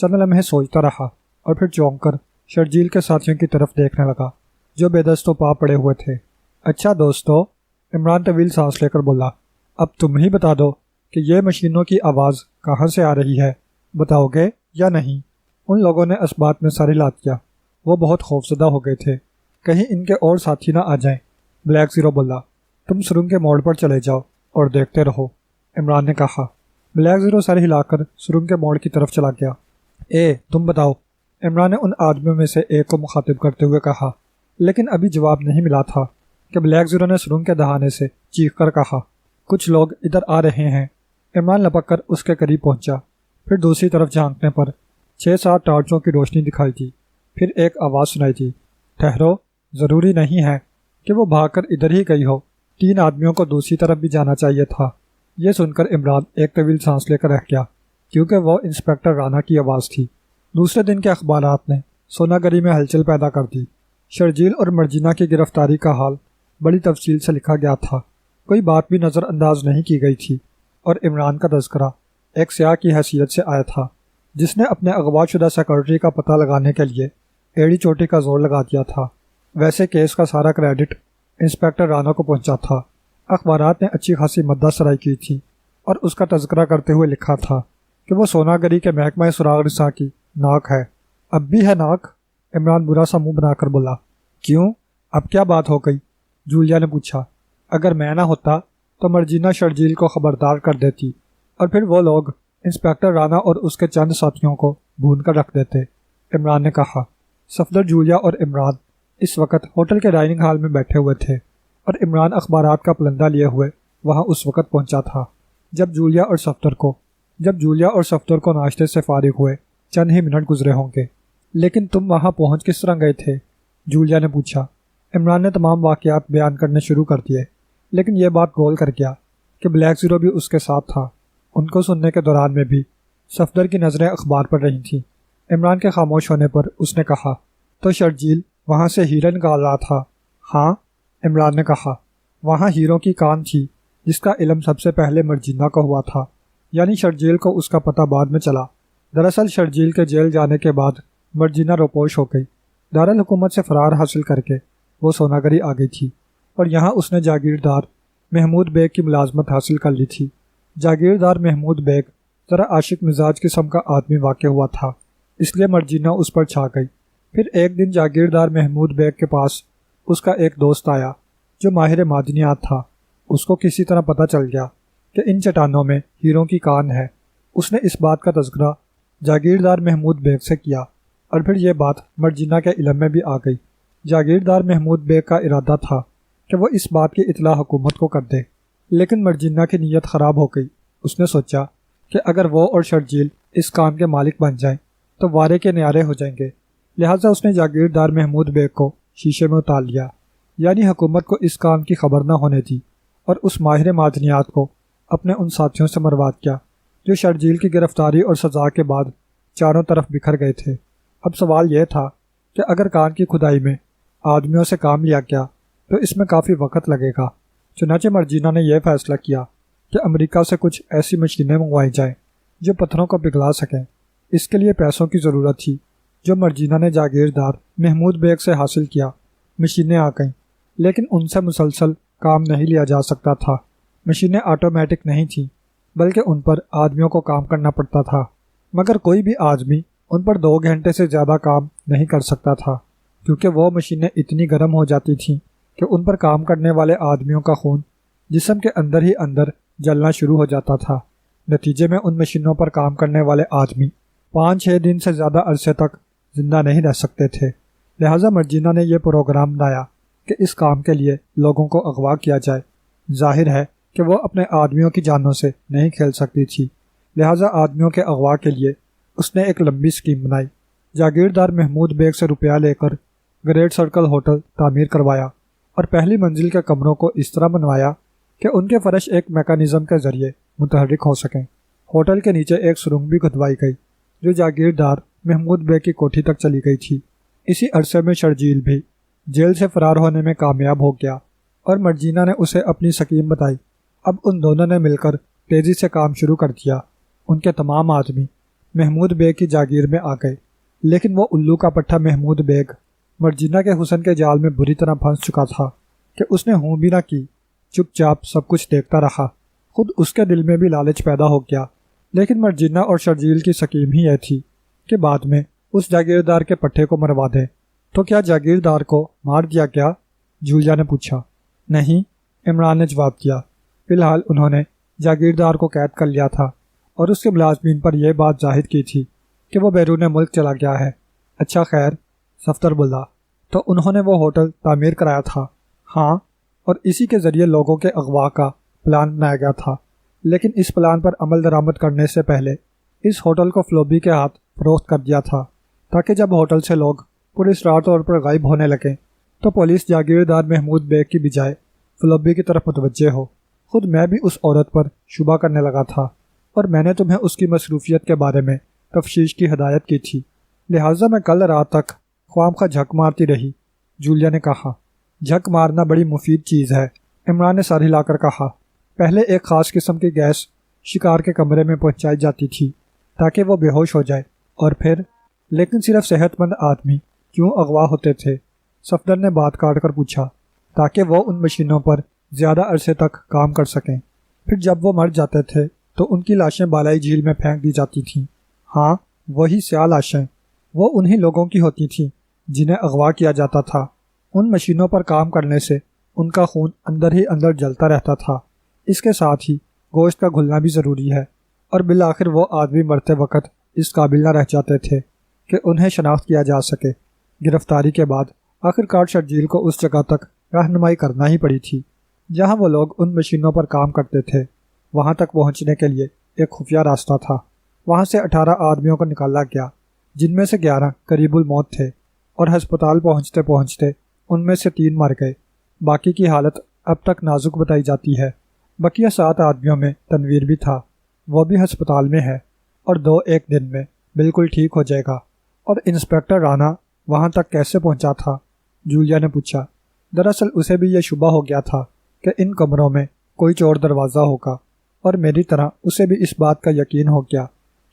چند لمحے سوچتا رہا اور پھر چونک کر شرجیل کے ساتھیوں کی طرف دیکھنے لگا جو بے دست و پا پڑے ہوئے تھے۔ اچھا دوستو، عمران طویل سانس لے کر بولا، اب تم ہی بتا دو کہ یہ مشینوں کی آواز کہاں سے آ رہی ہے، بتاؤ گے یا نہیں؟ ان لوگوں نے اس بات میں سر ہلا دیا۔ وہ بہت خوفزدہ ہو گئے تھے، کہیں ان کے اور ساتھی نہ آ جائیں۔ بلیک زیرو بولا، تم سرنگ کے موڑ پر چلے جاؤ اور دیکھتے رہو، عمران نے کہا۔ بلیک زیرو سر ہلا کر سرنگ کے موڑ کی طرف چلا گیا۔ تم بتاؤ، عمران نے ان آدمیوں میں سے ایک کو مخاطب کرتے ہوئے کہا، لیکن ابھی جواب نہیں ملا تھا کہ بلیک زیرو نے سرنگ کے دہانے سے چیخ کر کہا، کچھ لوگ ادھر آ رہے ہیں۔ عمران لپک کر اس کے قریب پہنچا، پھر دوسری طرف جھانکنے پر 6-7 ٹارچوں کی روشنی دکھائی دی۔ پھر ایک آواز سنائی دی، ٹھہرو، ضروری نہیں ہے کہ وہ بھاگ کر ادھر ہی گئی ہو، 3 آدمیوں کو دوسری طرف بھی جانا چاہیے تھا۔ یہ سن کر عمران ایک طویل سانس لے کر رہ گیا، کیونکہ وہ انسپکٹر رانا کی آواز تھی۔ دوسرے دن کے اخبارات نے سونا گری میں ہلچل پیدا کر دی۔ شرجیل اور مرجینہ کی گرفتاری کا حال بڑی تفصیل سے لکھا گیا تھا، کوئی بات بھی نظر انداز نہیں کی گئی تھی، اور عمران کا تذکرہ ایک سیاح کی حیثیت سے آیا تھا جس نے اپنے اغوا شدہ سیکرٹری کا پتہ لگانے کے لیے ایڑی چوٹی کا زور لگا دیا تھا۔ ویسے کیس کا سارا کریڈٹ انسپکٹر رانا کو پہنچا تھا۔ اخبارات نے اچھی خاصی مدح سرائی کی تھی اور اس کا تذکرہ کرتے ہوئے لکھا تھا کہ وہ سونا گری کے محکمہ سراغ رساں کی ناک ہے۔ اب بھی ہے ناک؟ عمران برا سا منہ بنا کر بولا۔ کیوں، اب کیا بات ہو گئی؟ جولیا نے پوچھا۔ اگر میں نہ ہوتا تو مرجینہ شرجیل کو خبردار کر دیتی اور پھر وہ لوگ انسپکٹر رانا اور اس کے چند ساتھیوں کو بھون کر رکھ دیتے، عمران نے کہا۔ صفدر، جولیا اور عمران اس وقت ہوٹل کے ڈائننگ ہال میں بیٹھے ہوئے تھے اور عمران اخبارات کا پلندہ لیے ہوئے وہاں اس وقت پہنچا تھا جب جولیا اور صفدر کو ناشتے سے فارغ ہوئے چند ہی منٹ گزرے ہوں گے۔ لیکن تم وہاں پہنچ کس طرح گئے تھے؟ جولیا نے پوچھا۔ عمران نے تمام واقعات بیان کرنے شروع کر دیے، لیکن یہ بات گول کر گیا کہ بلیک زیرو بھی اس کے ساتھ تھا۔ ان کو سننے کے دوران میں بھی صفدر کی نظریں اخبار پر رہی تھیں۔ عمران کے خاموش ہونے پر اس نے کہا، تو شرجیل وہاں سے ہیرے نکال رہا تھا؟ ہاں، عمران نے کہا۔ وہاں ہیروں کی کان تھی جس کا علم سب سے پہلے مرجینہ کو ہوا تھا، یعنی شرجیل کو اس کا پتہ بعد میں چلا۔ دراصل شرجیل کے جیل جانے کے بعد مرجینہ روپوش ہو گئی۔ دارالحکومت سے فرار حاصل کر کے وہ سونا گری آ گئی تھی اور یہاں اس نے جاگیردار محمود بیگ کی ملازمت حاصل کر لی تھی۔ جاگیردار محمود بیگ ذرا عاشق مزاج قسم کا آدمی واقع ہوا تھا، اس لیے مرجینہ اس پر چھا گئی۔ پھر ایک دن جاگیردار محمود بیگ کے پاس اس کا ایک دوست آیا جو ماہر معدنیات تھا۔ اس کو کسی طرح پتہ چل گیا کہ ان چٹانوں میں ہیروں کی کان ہے۔ اس نے اس بات کا تذکرہ جاگیردار محمود بیگ سے کیا اور پھر یہ بات مرجینہ کے علم میں بھی آ گئی۔ جاگیردار محمود بیگ کا ارادہ تھا کہ وہ اس بات کی اطلاع حکومت کو کر دے، لیکن مرجینہ کی نیت خراب ہو گئی۔ اس نے سوچا کہ اگر وہ اور شرجیل اس کان کے مالک بن جائیں تو وارے کے نیارے ہو جائیں گے، لہٰذا اس نے جاگیردار محمود بیگ کو شیشے میں اتار لیا، یعنی حکومت کو اس کام کی خبر نہ ہونے دی، اور اس ماہر معدنیات کو اپنے ان ساتھیوں سے مروا کیا جو شرجیل کی گرفتاری اور سزا کے بعد چاروں طرف بکھر گئے تھے۔ اب سوال یہ تھا کہ اگر کان کی کھدائی میں آدمیوں سے کام لیا گیا تو اس میں کافی وقت لگے گا۔ چنانچہ مرجینہ نے یہ فیصلہ کیا کہ امریکہ سے کچھ ایسی مشینیں منگوائی جائیں جو پتھروں کو پگھلا سکیں۔ اس کے لیے پیسوں کی ضرورت تھی جو مرجینہ نے جاگیردار محمود بیگ سے حاصل کیا۔ مشینیں آ گئیں، لیکن ان سے مسلسل کام نہیں لیا جا سکتا تھا۔ مشینیں آٹومیٹک نہیں تھیں، بلکہ ان پر آدمیوں کو کام کرنا پڑتا تھا، مگر کوئی بھی آدمی ان پر 2 گھنٹے سے زیادہ کام نہیں کر سکتا تھا، کیونکہ وہ مشینیں اتنی گرم ہو جاتی تھیں کہ ان پر کام کرنے والے آدمیوں کا خون جسم کے اندر ہی اندر جلنا شروع ہو جاتا تھا۔ نتیجے میں ان مشینوں پر کام کرنے والے آدمی 5-6 دن سے زیادہ عرصے تک زندہ نہیں رہ سکتے تھے۔ لہٰذا مرجینہ نے یہ پروگرام بنایا کہ اس کام کے لیے لوگوں کو اغوا کیا جائے۔ ظاہر ہے کہ وہ اپنے آدمیوں کی جانوں سے نہیں کھیل سکتی تھی، لہٰذا آدمیوں کے اغوا کے لیے اس نے ایک لمبی اسکیم بنائی۔ جاگیردار محمود بیگ سے روپیہ لے کر گریٹ سرکل ہوٹل تعمیر کروایا اور پہلی منزل کے کمروں کو اس طرح بنوایا کہ ان کے فرش ایک میکانزم کے ذریعے متحرک ہو سکیں۔ ہوٹل کے نیچے ایک سرنگ بھی کھدوائی گئی جو جاگیردار محمود بیگ کی کوٹھی تک چلی گئی تھی۔ اسی عرصے میں شرجیل بھی جیل سے فرار ہونے میں کامیاب ہو گیا اور مرجینہ نے اسے اپنی سکیم بتائی۔ اب ان دونوں نے مل کر تیزی سے کام شروع کر دیا۔ ان کے تمام آدمی محمود بیگ کی جاگیر میں آ گئے، لیکن وہ الو کا پٹھا محمود بیگ مرجینا کے حسن کے جال میں بری طرح پھنس چکا تھا کہ اس نے ہوں بھی نہ کی، چپ چاپ سب کچھ دیکھتا رہا۔ خود اس کے دل میں بھی لالچ پیدا ہو گیا، لیکن مرجینا اور شرجیل کی سکیم ہی یہ تھی کہ بعد میں اس جاگیردار کے پٹھے کو مروا دیں۔ تو کیا جاگیردار کو مار دیا گیا؟ جولیا نے پوچھا۔ نہیں، عمران نے جواب دیا، فی الحال انہوں نے جاگیردار کو قید کر لیا تھا اور اس کے ملازمین پر یہ بات ظاہر کی تھی کہ وہ بیرون ملک چلا گیا ہے۔ اچھا خیر، صفدر بولا، تو انہوں نے وہ ہوٹل تعمیر کرایا تھا؟ ہاں، اور اسی کے ذریعے لوگوں کے اغوا کا پلان بنایا گیا تھا، لیکن اس پلان پر عمل درآمد کرنے سے پہلے اس ہوٹل کو فلوبی کے ہاتھ فروخت کر دیا تھا، تاکہ جب ہوٹل سے لوگ پراسرار طور پر غائب ہونے لگیں تو پولیس جاگیردار محمود بیگ کی بجائے فلوبی کی طرف متوجہ ہو۔ خود میں بھی اس عورت پر شبہ کرنے لگا تھا، اور میں نے تمہیں اس کی مصروفیت کے بارے میں تفتیش کی ہدایت کی تھی، لہٰذا میں کل رات تک خواہ مخواہ جھک مارتی رہی۔ جولیا نے کہا۔ جھک مارنا بڑی مفید چیز ہے، عمران نے سر ہلا کر کہا۔ پہلے ایک خاص قسم کی گیس شکار کے کمرے میں پہنچائی جاتی تھی تاکہ وہ بے ہوش ہو جائے، اور پھر لیکن صرف صحت مند آدمی کیوں اغوا ہوتے تھے؟ صفدر نے بات کاٹ کر پوچھا۔ تاکہ وہ ان مشینوں پر زیادہ عرصے تک کام کر سکیں، پھر جب وہ مر جاتے تھے تو ان کی لاشیں بالائی جھیل میں پھینک دی جاتی تھیں۔ ہاں، وہی سیاہ لاشیں، وہ انہی لوگوں کی ہوتی تھیں جنہیں اغوا کیا جاتا تھا۔ ان مشینوں پر کام کرنے سے ان کا خون اندر ہی اندر جلتا رہتا تھا، اس کے ساتھ ہی گوشت کا گھلنا بھی ضروری ہے، اور بالآخر وہ آدمی مرتے وقت اس قابل نہ رہ جاتے تھے کہ انہیں شناخت کیا جا سکے۔ گرفتاری کے بعد آخر کار شرجیل کو اس جگہ تک رہنمائی کرنا ہی پڑی تھی جہاں وہ لوگ ان مشینوں پر کام کرتے تھے۔ وہاں تک پہنچنے کے لیے ایک خفیہ راستہ تھا۔ وہاں سے 18 آدمیوں کو نکالا گیا، جن میں سے 11 قریب الموت تھے، اور ہسپتال پہنچتے پہنچتے ان میں سے 3 مر گئے۔ باقی کی حالت اب تک نازک بتائی جاتی ہے۔ بقیہ 7 آدمیوں میں تنویر بھی تھا، وہ بھی ہسپتال میں ہے، اور 2 ایک دن میں بالکل ٹھیک ہو جائے گا۔ اور انسپیکٹر رانا وہاں تک کیسے پہنچا تھا؟ جولیا نے پوچھا۔ دراصل اسے بھی یہ شبہ ہو گیا تھا کہ ان کمروں میں کوئی چور دروازہ ہوگا، اور میری طرح اسے بھی اس بات کا یقین ہو گیا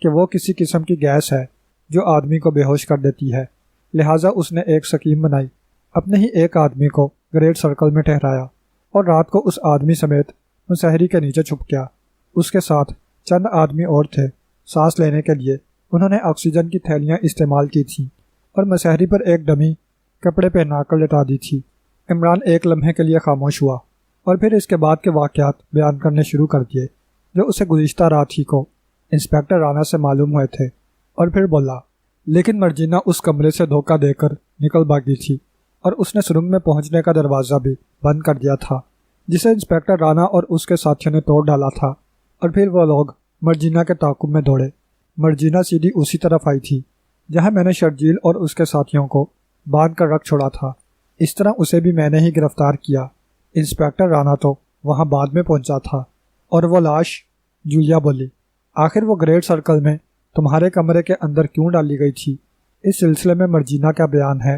کہ وہ کسی قسم کی گیس ہے جو آدمی کو بے ہوش کر دیتی ہے۔ لہٰذا اس نے ایک سکیم بنائی، اپنے ہی ایک آدمی کو گریٹ سرکل میں ٹھہرایا، اور رات کو اس آدمی سمیت مسہری کے نیچے چھپ گیا۔ اس کے ساتھ چند آدمی اور تھے۔ سانس لینے کے لیے انہوں نے آکسیجن کی تھیلیاں استعمال کی تھیں، اور مسہری پر ایک ڈمی کپڑے پہنا کر لٹا دی تھی۔ عمران ایک لمحے کے لیے خاموش ہوا، اور پھر اس کے بعد کے واقعات بیان کرنے شروع کر دیے جو اسے گزشتہ رات ہی کو انسپیکٹر رانا سے معلوم ہوئے تھے، اور پھر بولا، لیکن مرجینا اس کمرے سے دھوکہ دے کر نکل بھاگی تھی، اور اس نے سرنگ میں پہنچنے کا دروازہ بھی بند کر دیا تھا جسے انسپیکٹر رانا اور اس کے ساتھیوں نے توڑ ڈالا تھا، اور پھر وہ لوگ مرجینا کے تعاقب میں دوڑے۔ مرجینا سیدھی اسی طرف آئی تھی جہاں میں نے شرجیل اور اس کے ساتھیوں کو باندھ کر رکھ چھوڑا تھا، اس طرح اسے بھی میں نے ہی گرفتار کیا۔ انسپیکٹر رانا تو وہاں بعد میں پہنچا تھا، اور وہ لاش، جولیا بولی، آخر وہ گریٹ سرکل میں تمہارے کمرے کے اندر کیوں ڈالی گئی تھی؟ اس سلسلے میں مرجینا کا بیان ہے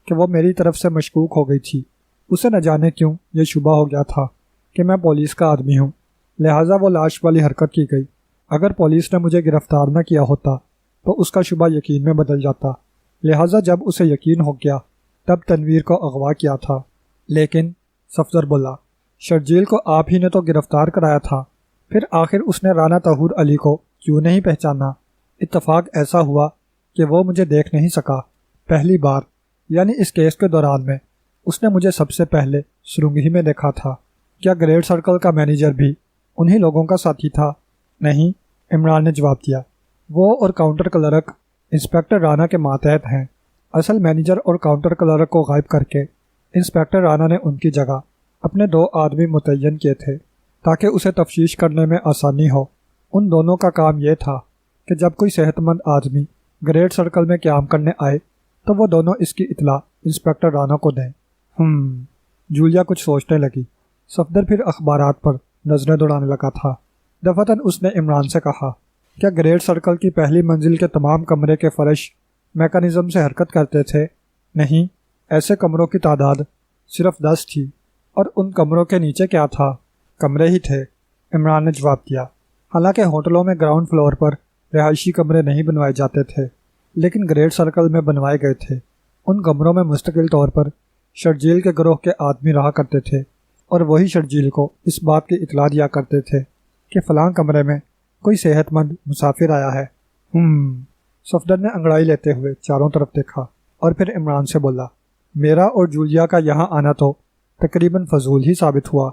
کہ وہ میری طرف سے مشکوک ہو گئی تھی۔ اسے نہ جانے کیوں یہ شبہ ہو گیا تھا کہ میں پولیس کا آدمی ہوں، لہٰذا وہ لاش والی حرکت کی گئی۔ اگر پولیس نے مجھے گرفتار نہ کیا ہوتا تو اس کا شبہ یقین میں بدل جاتا، لہٰذا جب اسے یقین ہو گیا تب تنویر کو اغوا کیا تھا۔ لیکن صفدر بولا، شرجیل کو آپ ہی نے تو گرفتار کرایا تھا، پھر آخر اس نے رانا طہور علی کو کیوں نہیں پہچانا؟ اتفاق ایسا ہوا کہ وہ مجھے دیکھ نہیں سکا۔ پہلی بار یعنی اس کیس کے دوران میں اس نے مجھے سب سے پہلے سرنگ ہی میں دیکھا تھا۔ کیا گریٹ سرکل کا مینیجر بھی انہی لوگوں کا ساتھی تھا؟ نہیں، عمران نے جواب دیا، وہ اور کاؤنٹر کلرک انسپیکٹر رانا کے ماتحت ہیں۔ اصل مینیجر اور کاؤنٹر کلرک کو غائب کر کے انسپیکٹر رانا نے ان کی جگہ اپنے 2 آدمی متعین کیے تھے تاکہ اسے تفتیش کرنے میں آسانی ہو۔ ان دونوں کا کام یہ تھا کہ جب کوئی صحت مند آدمی گریٹ سرکل میں قیام کرنے آئے تو وہ دونوں اس کی اطلاع انسپیکٹر رانا کو دیں۔ جولیا کچھ سوچنے لگی۔ صفدر پھر اخبارات پر نظریں دوڑانے لگا تھا۔ دفعتاً اس نے عمران سے کہا، کیا گریٹ سرکل کی پہلی منزل کے تمام کمرے کے فرش میکانزم سے حرکت کرتے تھے؟ نہیں، ایسے کمروں کی تعداد صرف 10 تھی۔ اور ان کمروں کے نیچے کیا تھا؟ کمرے ہی تھے، عمران نے جواب دیا۔ حالانکہ ہوٹلوں میں گراؤنڈ فلور پر رہائشی کمرے نہیں بنوائے جاتے تھے، لیکن گریٹ سرکل میں بنوائے گئے تھے۔ ان کمروں میں مستقل طور پر شرجیل کے گروہ کے آدمی رہا کرتے تھے، اور وہی شرجیل کو اس بات کی اطلاع دیا کرتے تھے کہ فلاں کمرے میں کوئی صحت مند مسافر آیا ہے۔ صفدر نے انگڑائی لیتے ہوئے چاروں طرف دیکھا اور پھر عمران سے بولا، میرا اور جولیا کا یہاں آنا تو تقریباً فضول ہی ثابت ہوا۔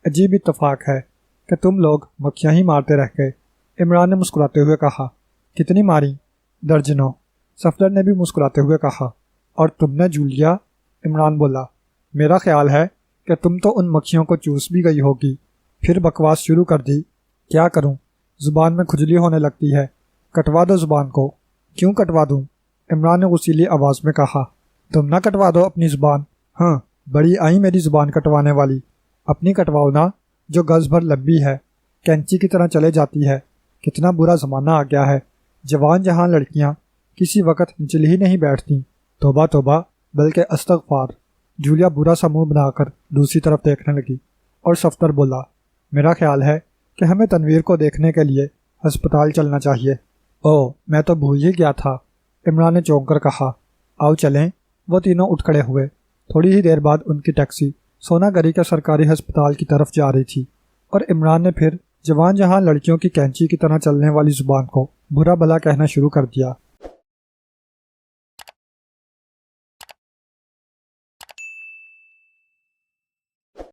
عجیب اتفاق ہے کہ تم لوگ مکھیاں ہی مارتے رہ گئے۔ عمران نے مسکراتے ہوئے کہا، کتنی ماری؟ درجنوں۔ صفدر نے بھی مسکراتے ہوئے کہا، اور تم نے جولیا؟ عمران بولا، میرا خیال ہے کہ تم تو ان مکھیوں کو چوس بھی گئی ہوگی۔ پھر بکواس شروع کر دی۔ کیا کروں، زبان میں کھجلی ہونے لگتی ہے۔ کٹوا دو زبان کو۔ کیوں کٹوا دوں؟ عمران نے غصیلی آواز میں کہا، تم نہ کٹوا دو اپنی زبان؟ ہاں، بڑی آئی میری زبان کٹوانے والی۔ اپنی کٹواؤ نا، جو گز بھر لمبی ہے، کینچی کی طرح چلے جاتی ہے۔ کتنا برا زمانہ آ گیا ہے، جوان جہاں لڑکیاں کسی وقت نچل ہی نہیں بیٹھتی۔ توبہ توبہ، بلکہ استغفار۔ جولیا برا سا منہ بنا کر دوسری طرف دیکھنے لگی، اور صفدر بولا، میرا خیال ہے کہ ہمیں تنویر کو دیکھنے کے لیے ہسپتال چلنا چاہیے۔ میں تو بھول ہی گیا تھا، عمران نے چونک کر کہا۔ آؤ چلیں۔ وہ تینوں اٹھ کھڑے ہوئے۔ تھوڑی ہی دیر بعد ان کی ٹیکسی سونا گری کے سرکاری ہسپتال کی طرف جا رہی تھی، اور عمران نے پھر جوان جہاں لڑکیوں کی کینچی کی طرح چلنے والی زبان کو برا بھلا کہنا شروع کر دیا۔